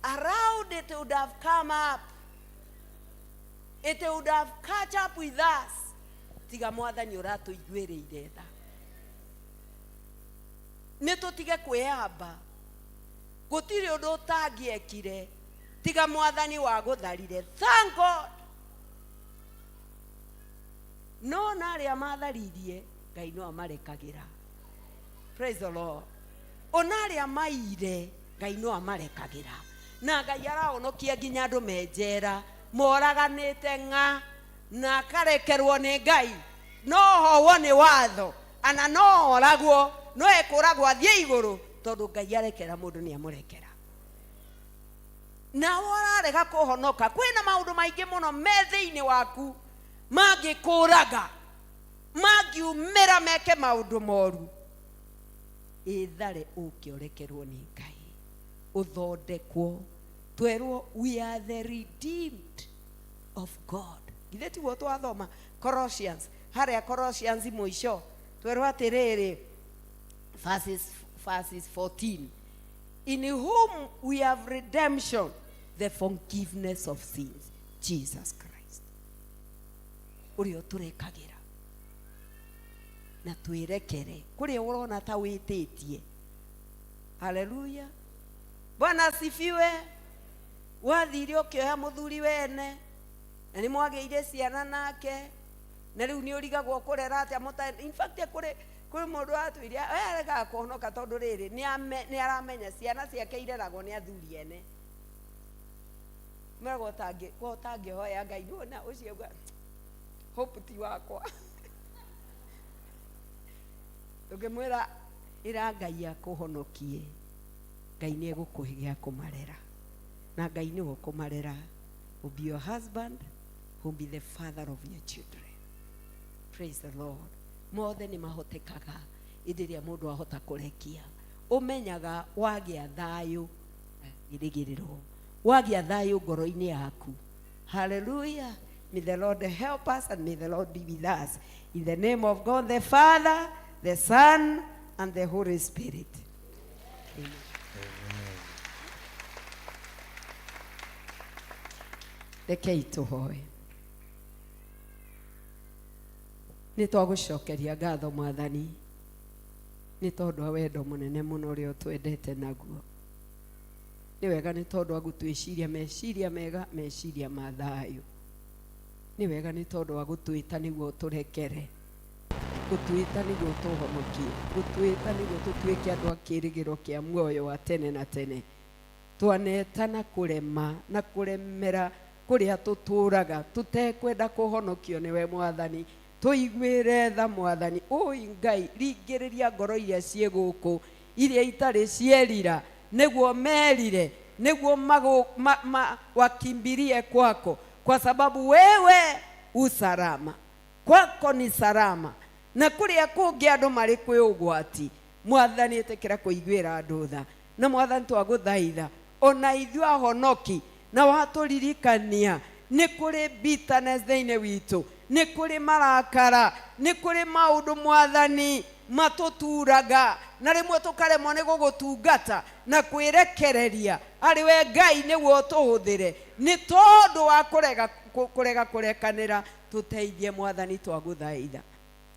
Around it would have come up, it would have catch up with us. Tiga mwathani uratuiguiriire tha ni tutige kweyamba gutiri undu utangiekire tiga mwathani wa gutharire. Thank God. No naria matharirie Ngai no amarekagira. Praise the Lord. Onaria maire Ngai no amarekagira. Na Ngai araonokia nginya andu menjera moraganite nga na karekerwo ni Ngai no howo ni watho ana no oragwo no ekuragwo athie iguru tondu Ngai arekera mundu ni amurekera. Na wararega kuhonoka kwina maundu maingi muno me thiini waku mangikuraga mangiumira meke maundu moru. Ithare ukiorekerwo ni Ngai uthondekwo twerwo we are the redeemed of God. Githĩ tiguo twathoma Colossians, haria Colossians mwisho twerwo atiriri verses 14, in whom we have redemption, the forgiveness of sins, Jesus Christ. Urio turekagira na twirekere kuria urona ta wititie. Hallelujah. Bwana asifiwe. Wathire ukioya muthuri wene na ni mwageire ciana nake na riu ni urigagwo kurera atia muta. In fact kuri mundu atwiria arega kuhonoka tondu riri ni aramenya ciana ciake ireragwo ni athuri ene. Mergo tangi hoya Ngai na ucio hope ti wakwa. Ukimwira ira Ngai akuhonokie Ngai ni egukuhigia kumarera na Ngai ni gukumarera will be your husband, who will be the father of your children. Praise the Lord. More than mahotekaga idiria mundu ahota kurekia umenyaga wagia thayu irigiriro wagia thayu ngoro-ini yaku. Hallelujah. May the Lord help us and may the Lord be with us. In the name of God the Father, the Son, and the Holy Spirit. Amen. Rekei tuhoe. Ni twagucokeria ngatho mwathani ni tondu wa wendo munene muno uri twendete naguo. Ni wega ni tondu wa gutwiciria meciria mega, meciria ma thayu. Ni wega ni tondu wa gutwita niguo turekere, gutwita niguo tuhonokie, gutwita niguo tutuike andu akirigiro kia muoyo wa tene na tene. Twanetana kurema na kuremera kuria tuturaga tutekwenda kuhonokio niwe mwathani. Tuiguire tha mwathani oi Ngai ringiriria ngoro iria cie guku iria itari cierira niguo merire niguo wakimbirie kwako, kwa sababu wewe usalama kwako ni salama na kuria kungi andu mari kwi ugwati. Mwathani etekera kuiguira andu tha na mwathani twaguthaitha ona ithu ahonoki na waturirikania ni kuri bitterness thiini witu, ni kuri marakara, ni kuri maundu mwathani matuturaga na rimwe tukaremwo ni gugutungata na kwirekereria ari we Ngai niguo tuhuthire ni tondu wa kurega kurekanira. Tuteithie mwathani twaguthaitha,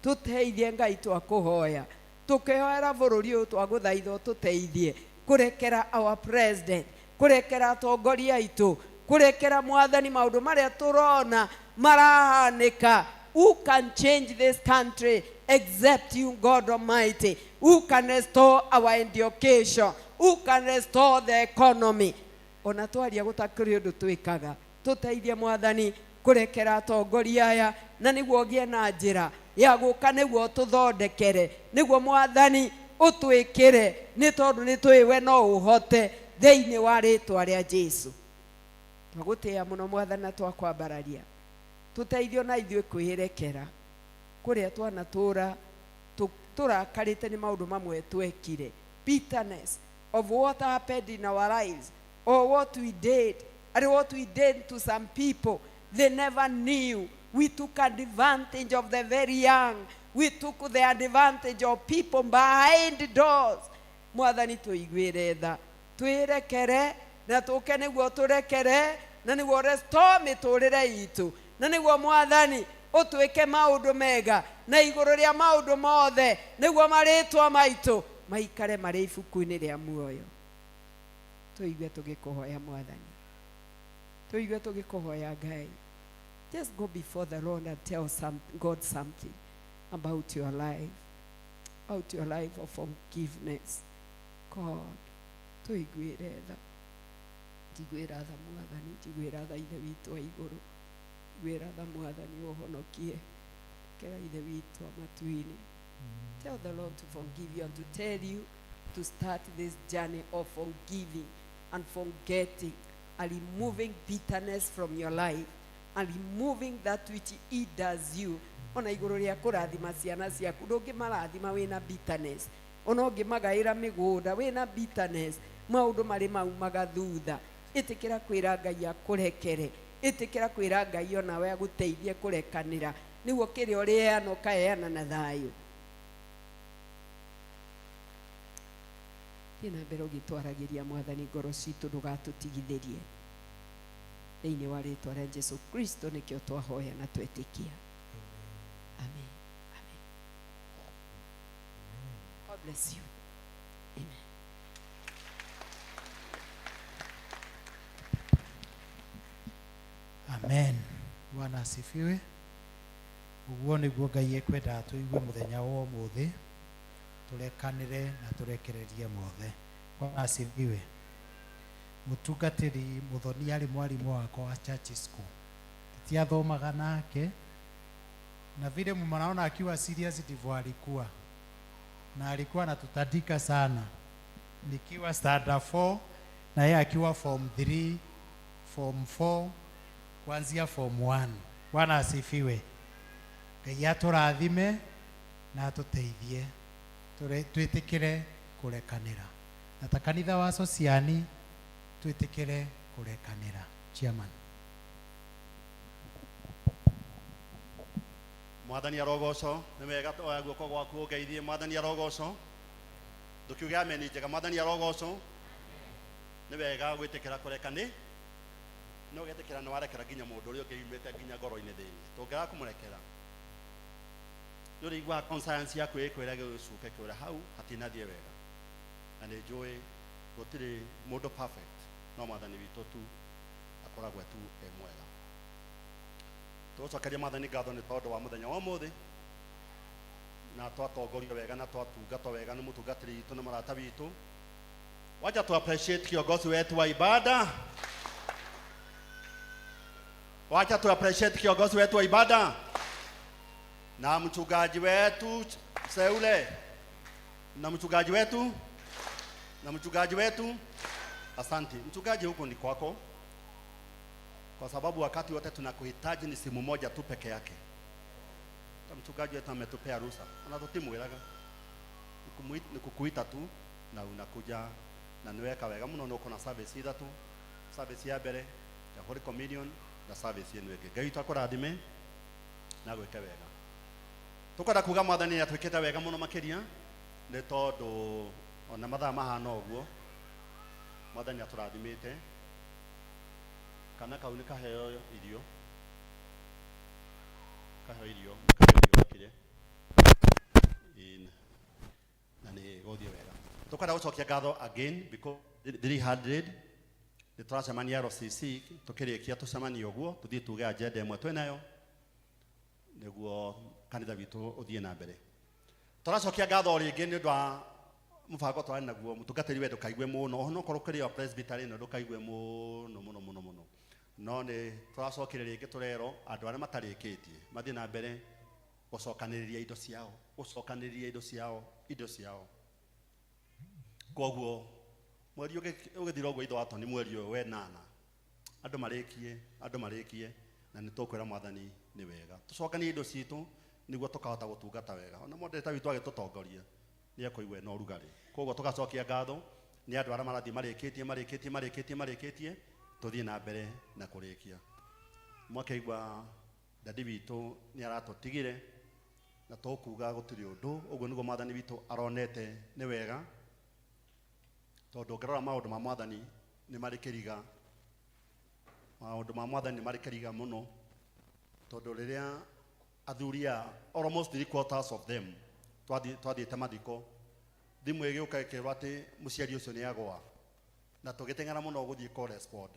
tuteithie Ngai twakuhoya, tukihoera bururi uyu twaguthaitha tuteithie kurekera our president, kurekera atongoria aitu, kurekera mwathani maundu maria turona marahanika. Who can change this country except you, God Almighty? Who can restore our education? Who can restore the economy? Ona twaria gutakiri undu twikaga, tuteithie mwathani kurekera atongoria aya na niguo gie na njira ya guka niguo tuthondekere niguo mwathani utwikire ni tondu ni twiwe no uhote thiini wa ritwa ria Jesu. Twagutia muno mwathani na twakwambararia tuteithio na ithuĩ kwĩrekera kũrĩa twanatura tũrakarĩte nĩ maũndũ mamwe twekire, bitterness of what happened in our lives or what we did and what we did to some people they never knew. We took advantage of the very young. We took the advantage of people behind doors. Mwathani tuiguire tha twirekere na tuke niguo turekere na niguo restore miturire itu na niguo mwathani utwike maundu mega na iguru ria maundu mothe niguo maritwa maitu maikare mari ibuku-ini ria muoyo. Tuigue tugikuhoya mwathani, tuigue tugikuhoya Ngai. Just go before the Lord and tell God something about your life of forgiveness. God, tuiguire tha, njiguira tha mwathani, njiguira tha ithe witu wa iguru, njiguira tha mwathani uhonokie kera ithe witu wa matu-ini. Tell the Lord to forgive you and to tell you to start this journey of forgiving and forgetting and removing bitterness from your life and removing that which hinders you. Ona iguru ria kurathima ciana ciaku ndungimarathima wina bitterness, ona ungimagaira migunda wina bitterness, maundu mari maumaga thutha. Itikira kwira Ngai akurekere, itikira kwira Ngai ona we aguteithie kurekanira niguo kiri uriheana ukaheana na thayu. Ina mbere ugitwaragiria mwathani ngoro citu ndugatutigithirie thiini wa ritwa ria Jesu Kristo nikio twahoya na twetikia. Amen. Amen. God bless you. Amen. Bwana asifiwe. Uguo niguo Ngai ekwenda tuigue muthenya wa umuthi turekanire na turekererie mothe. Bwana asifiwe. Mutungatiri muthoni ari mwarimu wakwa wa church school, tiathomaga nake na vile mnaona akiwa serious ndivyo alikuwa, na alikuwa anatutandika sana nikiwa standard 4 na yeye akiwa form 3 form 4 kuanzia form 1. Bwana asifiwe. Ngai aturathime na atuteithie twitikire kurekanira. Na kanitha wa Sociani twitikire kurekanira. Chairman. Mwathani arogoco nĩ wega twa guoko gwaku ũngeithie. Mwathani arogoco ndukiuge ameni njega. Mwathani arogoco nĩ wega gwĩtĩkĩra kũrekani no ũgetĩkĩra nĩ warekera nginya mũndũ ũrĩa ũngĩ yumĩte nginya ngoro-inĩ thĩinĩ tũngĩaga kũmũrekera nĩ ũrĩiguaga conscience yaku ĩkwĩra gĩcuke kĩũra hau hatinathiĩ wega na nĩ njũĩ gũtirĩ mũndũ perfect no mwathani witũ tu akoragwo tu e mwega. Tũcokeria mwathani ngatho nĩ tondũ wa mũthenya wa ũmũthĩ na twatongorio wega na twatungatwo wega nĩ mũtungatĩri witũ na mũrata witũ. Wacha tu appreciate kiongozi wetu wa ibada. Wacha tu appreciate kiongozi wetu wa ibada na mchungaji wetu Seule na mchungaji wetu asante. Mchungaji, huko ni kwako, kwa sababu wakati wote tunakuhitaji ni simu moja tu peke yake. Mchungaji wetu ametupea ruhusa, anatutimwiraga nikukuita tu na unakuja na niweka wega muno nuko na service ithatu, service ya mbere ya Holy Communion na service yenu ĩngĩ. Ngai twakũrathime na gwĩke wega. Tukwenda kuga mwathani atwĩkĩte wega muno makĩria nĩ tondũ ona mathaa mahana ũguo mwathani atũrathimĩte. Kana kau nĩ kaheo irio kire na nĩ gũthiĩ wega. Tukwenda gũcokia ngatho again because 300 nĩ tũracemania RCC tũkĩrĩkia tũcemanie ũguo tũthiĩ tuge agenda ĩmwe twĩnayo nĩguo kanitha witũ ũthiĩ na mbere. Tũracokia ngatho rĩngĩ nĩ ũndũ wa mũbango twarĩ naguo mũtungatĩri wetu ndũkaigue mũno onokorwo kũrĩ wa presbytery no ndũkaigue mũno no nĩ tũracokire rĩngĩ tũrerwo andũ arĩa matarĩkĩtie mathiĩ na mbere gucokaniriria indo ciao, gucokaniriria indo ciao. Koguo mweri ugithira uguo itho atoni mweri uyu we nana andu marikie na nitukwira mwathani ni wega tucokanie indo citu niguo tukahota gutungata wega ona mwendete witu agitutongoria ni ekoigwe no rugari. Koguo tugacokia ngatho ni andu aria marathie marikitie tuthie na mbere na kurikia. Mwakaigwa dadi witu ni aratutigire na tukuga gutiri undu uguo niguo mwathani witu aronete ni wega tondu ngirora maundu ma mwathani ni mari kiriga, maundu ma mwathani ni mari kiriga muno tondu riria athuria almost 3/4 of them twathiite mathiko thimu igiuka ikirwa ati muciari ucio ni agwa na tugiteng'era muno guthie correspond.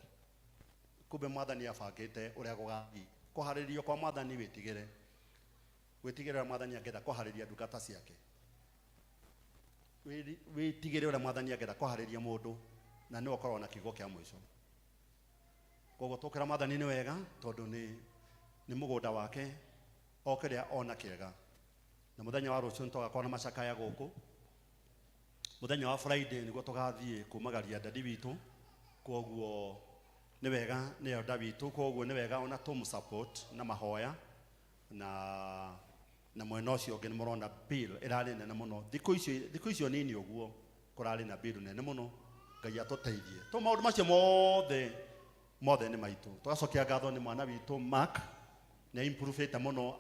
Kumbe mwathani abangite uria gugathii kuharirio kwa mwathani witigire mwathani angenda kuhariria ndungata ciake, witigire uria mwathani angenda kuhariria mundu na ni ukorwo na kiugo kia mwisho. Koguo tukira mwathani ni wega tondu ni mugunda wake okiria ona kiega. Na muthenya wa rucio tugakorwo na macakaya guku, muthenya wa Friday niguo tugathie kumagaria dadi witu. Koguo ni wega ni elda witu, koguo ni wega ona support na mahoya na mwena ucio ungi ni murona bill irari nene muno thiku icio nini uguo kurari na bill nene muno. Ngai atuteithie to maundu macio mothe ni maitu. Tugacokia ngatho ni mwana witu Mark na improvete muno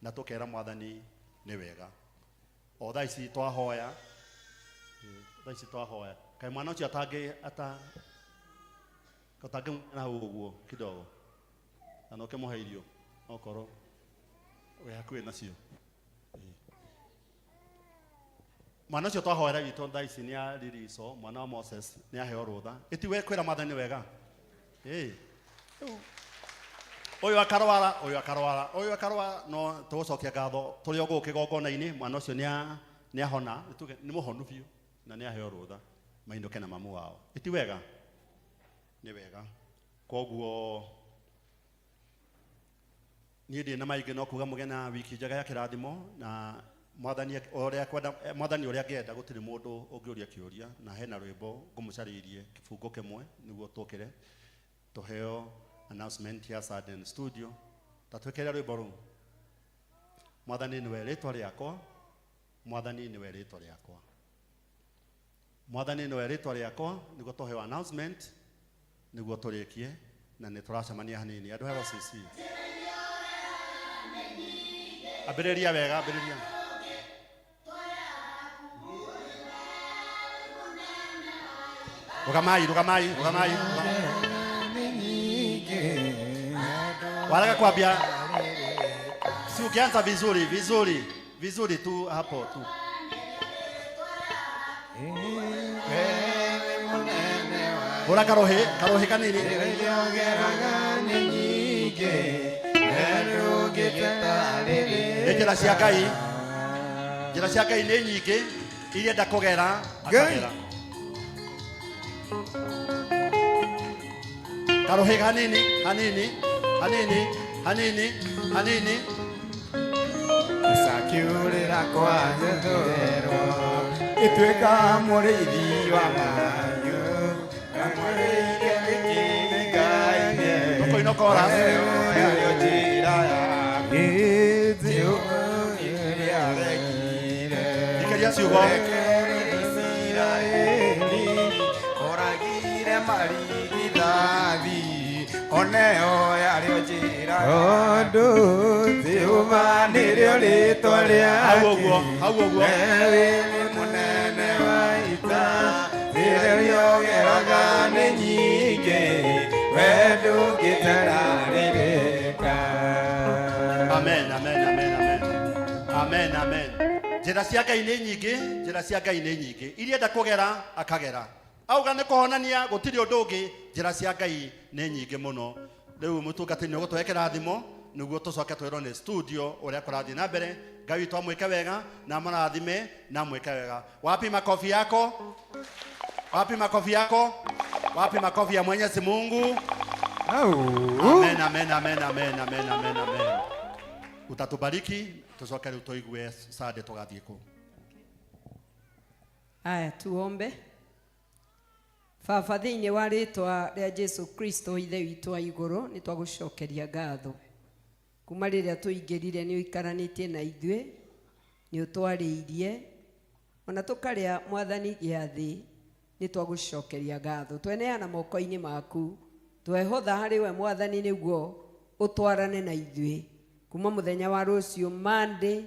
na tukera mwathani ni wega. O thaa ici twahoya kai mwana ucio katange na uguo kidogo anoke muhairio okoro we hakuwe nacio. Mwana ucio twahoera witu thaa ici ni aririso, mwana wa Moses ni aheo rutha itiwe kwira mwathani wega. Oyo akarwara no tugucokia ngatho turi o guku kigongona-ini mwana ucio ni ahona ni muhonu biu na ni aheo rutha mainuke na mamu wao. Iti wega ni wega. Koguo ni ndi na maingi no kuga mugena wiki njega ya kirathimo na mwathani uria ngenda gutiri mundu ungiuria kiuria na hena rwimbo ngumucaririe kifungo kimwe niguo tukire tuheo announcement ya Sudden Studio. Tatwekera rwimbo ru mwathani ni we ritwa riakwa, mwathani ni we ritwa riakwa, mwathani ni we ritwa riakwa niguo tuheo announcement niguo turikie na ni turacemania hanini andu hero CC abiriria wega abiriria rugamai walaga kwambia si ukianza vizuri tu hapo tu. Ora karohe kanini njira cia Ngai nĩ nyingĩ iria ndakũgera akagera. Karohe hanini sakiurira kwa nyothero ituika murithi wa mayu kamurike wiki Ngai Noko inokora yo jira ya izio ya regire ikeria ciugo Israeli oragire marigi dathi oneo yario jira ondu Jehova nirio ritwa riake ewe ni munene wa ita nirio geraga ni nyingi we ndũngĩtararĩrĩka. Amen. Njĩra cia Ngai nĩ nyingĩ iria ndakũgera akagera. Auga nĩ kũhonania gũtirĩ ũndũ ũngĩ, njĩra cia Ngai nĩ nyingĩ mũno. Rĩu mũtungatĩri nĩ ũgũtũhe kĩrathimo nĩguo tũcoke twĩrwo nĩ studio ũrĩa kũrathiĩ na mbere. Ngai witũ amwĩke wega na marathime na mwĩke wega. Wapi makofi yako? Wapi makofi ya Mwenyezi Mungu? Amen. Utatubariki tucoke riu tuigue Sunday tugathie ku. Aya tuombe. Baba thĩinĩ wa rĩtwa rĩa Jesu Kristo ithe witũ wa igũrũ nĩ twagũcokeria ngatho kuma rĩrĩa tũingĩrire nĩ ũikaranĩtie na ithuĩ nĩ ũtwarĩirie ona tũkarĩa mwathani gĩathĩ nĩ twagũcokeria ngatho tweneana moko-inĩ maku twehotha harĩ we mwathani nĩguo ũtwarane na ithuĩ kuma mũthenya wa rũciũ Monday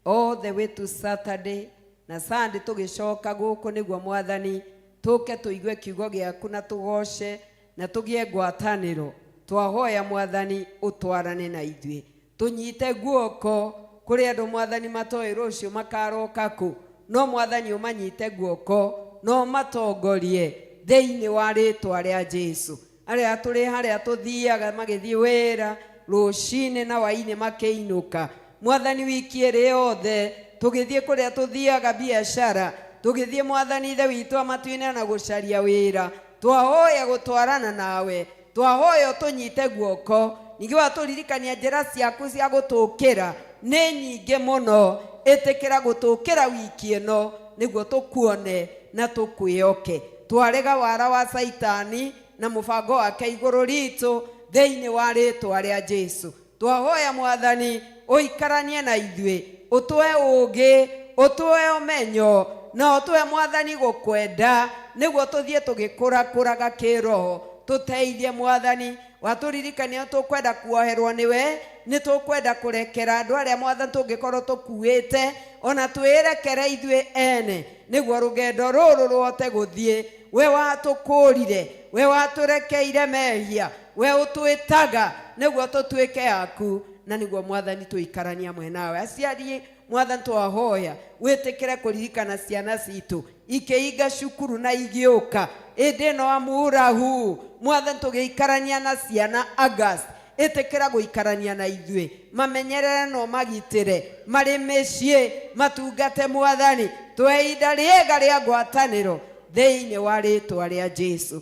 all the way to Saturday na Sunday tũgĩcoka gũkũ nĩguo mwathani tuke tuigue kiugo gĩaku na tugoce na tugie ngwatanĩro twahoya mwathani utwarane na ithuĩ tunyite guoko kuri andũ mwathani matoĩ rũciũ makaroka kũ no mwathani umanyite guoko no matongorie thĩinĩ wa rĩtwa rĩa Jesu arĩa tũrĩ harĩa tuthiaga magĩthiĩ wĩra rũcinĩ na wainĩ makĩinũka mwathani wiki ĩrĩ yothe tũgĩthiĩ kũrĩa tuthiaga biashara tugithie mwathani ithe witũ amatuine na gucaria wira twahoya gutwarana nawe twahoya tunyite guoko ningĩ waturirikania njĩra ciaku cia gũtũkĩra nĩ nyingĩ mũno ĩtĩkĩra gũtũkĩra wiki ĩno nĩguo tũkuone na tũkwĩoke twarega wara wa Saitani na mũbango wake igũrũ ritũ thĩinĩ wa rĩtwa rĩa Jesu twahoya mwathani ũikaranie na ithuĩ ũtũhe ũũgĩ ũtũhe ũmenyo na ũtũhe mwathani gũkwenda nĩguo tũthiĩ tũgĩkũrakũraga kĩroho tũteithie mwathani waturirikania tũkwenda kuoherwo nĩwe nĩ tũkwenda kũrekera andũ arĩa mwathani tũngĩkorwo tũkuĩte ona twĩrekere ithuĩ ene nĩguo rũgendo rũrũ rũhote gũthiĩ we watũkũrire we watũrekeire mehia we ũtwĩtaga nĩguo tũtuĩke yaku na nĩguo mwathani tũikaranie hamwe nawe aciari mwathani twahoya wĩtĩkĩre kũririkana ciana citũ ikĩinga cukuru na igĩũka ĩndĩ no amurahu mwathani tũgĩikarania na ciana August ĩtĩkĩra gũikarania na ithuĩ mamenyerere no magitĩre marĩ mĩciĩ matungate mwathani tũhe ihinda rĩega rĩa ngwatanĩro thĩinĩ wa rĩtwa rĩa Jesu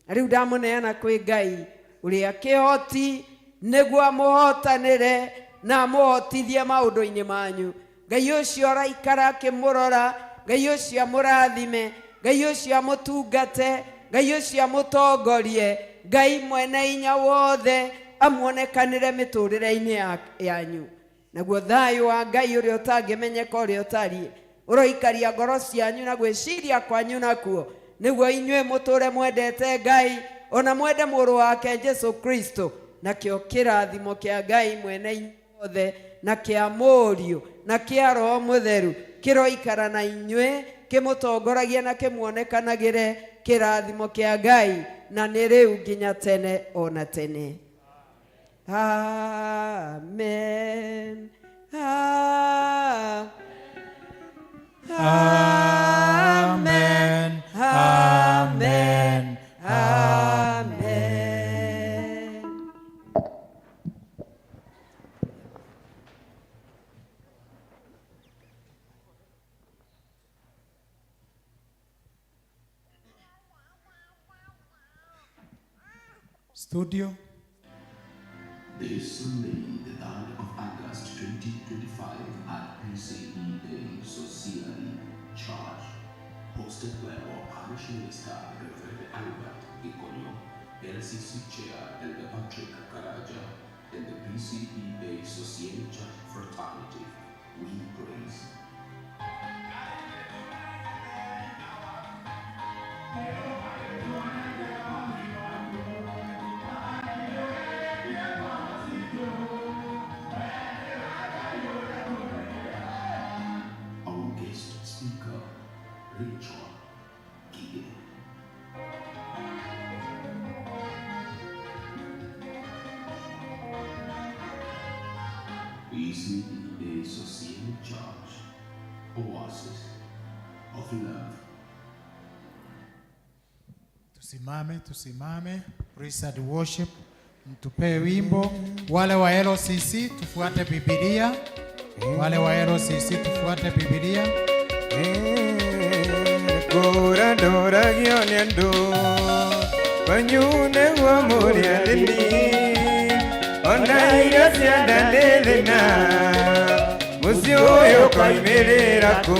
rĩu ndamũneana kwĩ Ngai ũrĩa kĩhoti nĩguo amũhotanĩre na amũhotithie maũndũ-inĩ manyu Ngai ũcio araikara akĩmũrora Ngai ũcio amũrathime Ngai ũcio amũtungate Ngai ũcio amũtongorie Ngai mwene hinya wothe amuonekanĩre mĩtũrĩre-inĩ yanyu naguo thayũ wa Ngai ũrĩa ũtangĩmenyeka ũrĩa ũtariĩ ũroikaria ngoro cianyu na gwĩciria kwanyu nakuo nĩguo inyuĩ mũtũre mwendete Ngai ona mwende mũrũ wake Jesu Kristo nakĩo kĩrathimo kĩa Ngai mwene hinya wothe na kĩa mũriũ na kĩa Roho Mũtheru kĩroikara na inyuĩ kĩmũtongoragie na kĩmuonekanagĩre kĩrathimo kĩa Ngai na nĩ rĩu nginya tene ona tene amen amen amen amen. Studio. This Sunday, the 3rd of August 2025 at PCEA Society Church, hosted by our parish minister, Reverend Albert Ikonyo, LCC Chair Elder Patrick Karaja, and the PCEA Society Church Fraternity. We praise. PCEA Society Church, Oasis of Love. Tusimame, praise and worship, mtupe wimbo. Wale wa LCC tufuate Biblia, wale wa LCC tufuate Biblia. Kura dora gionendo, banyune wa moria lini, ona iya siada lelena. ũyũ koimĩrĩra kũ?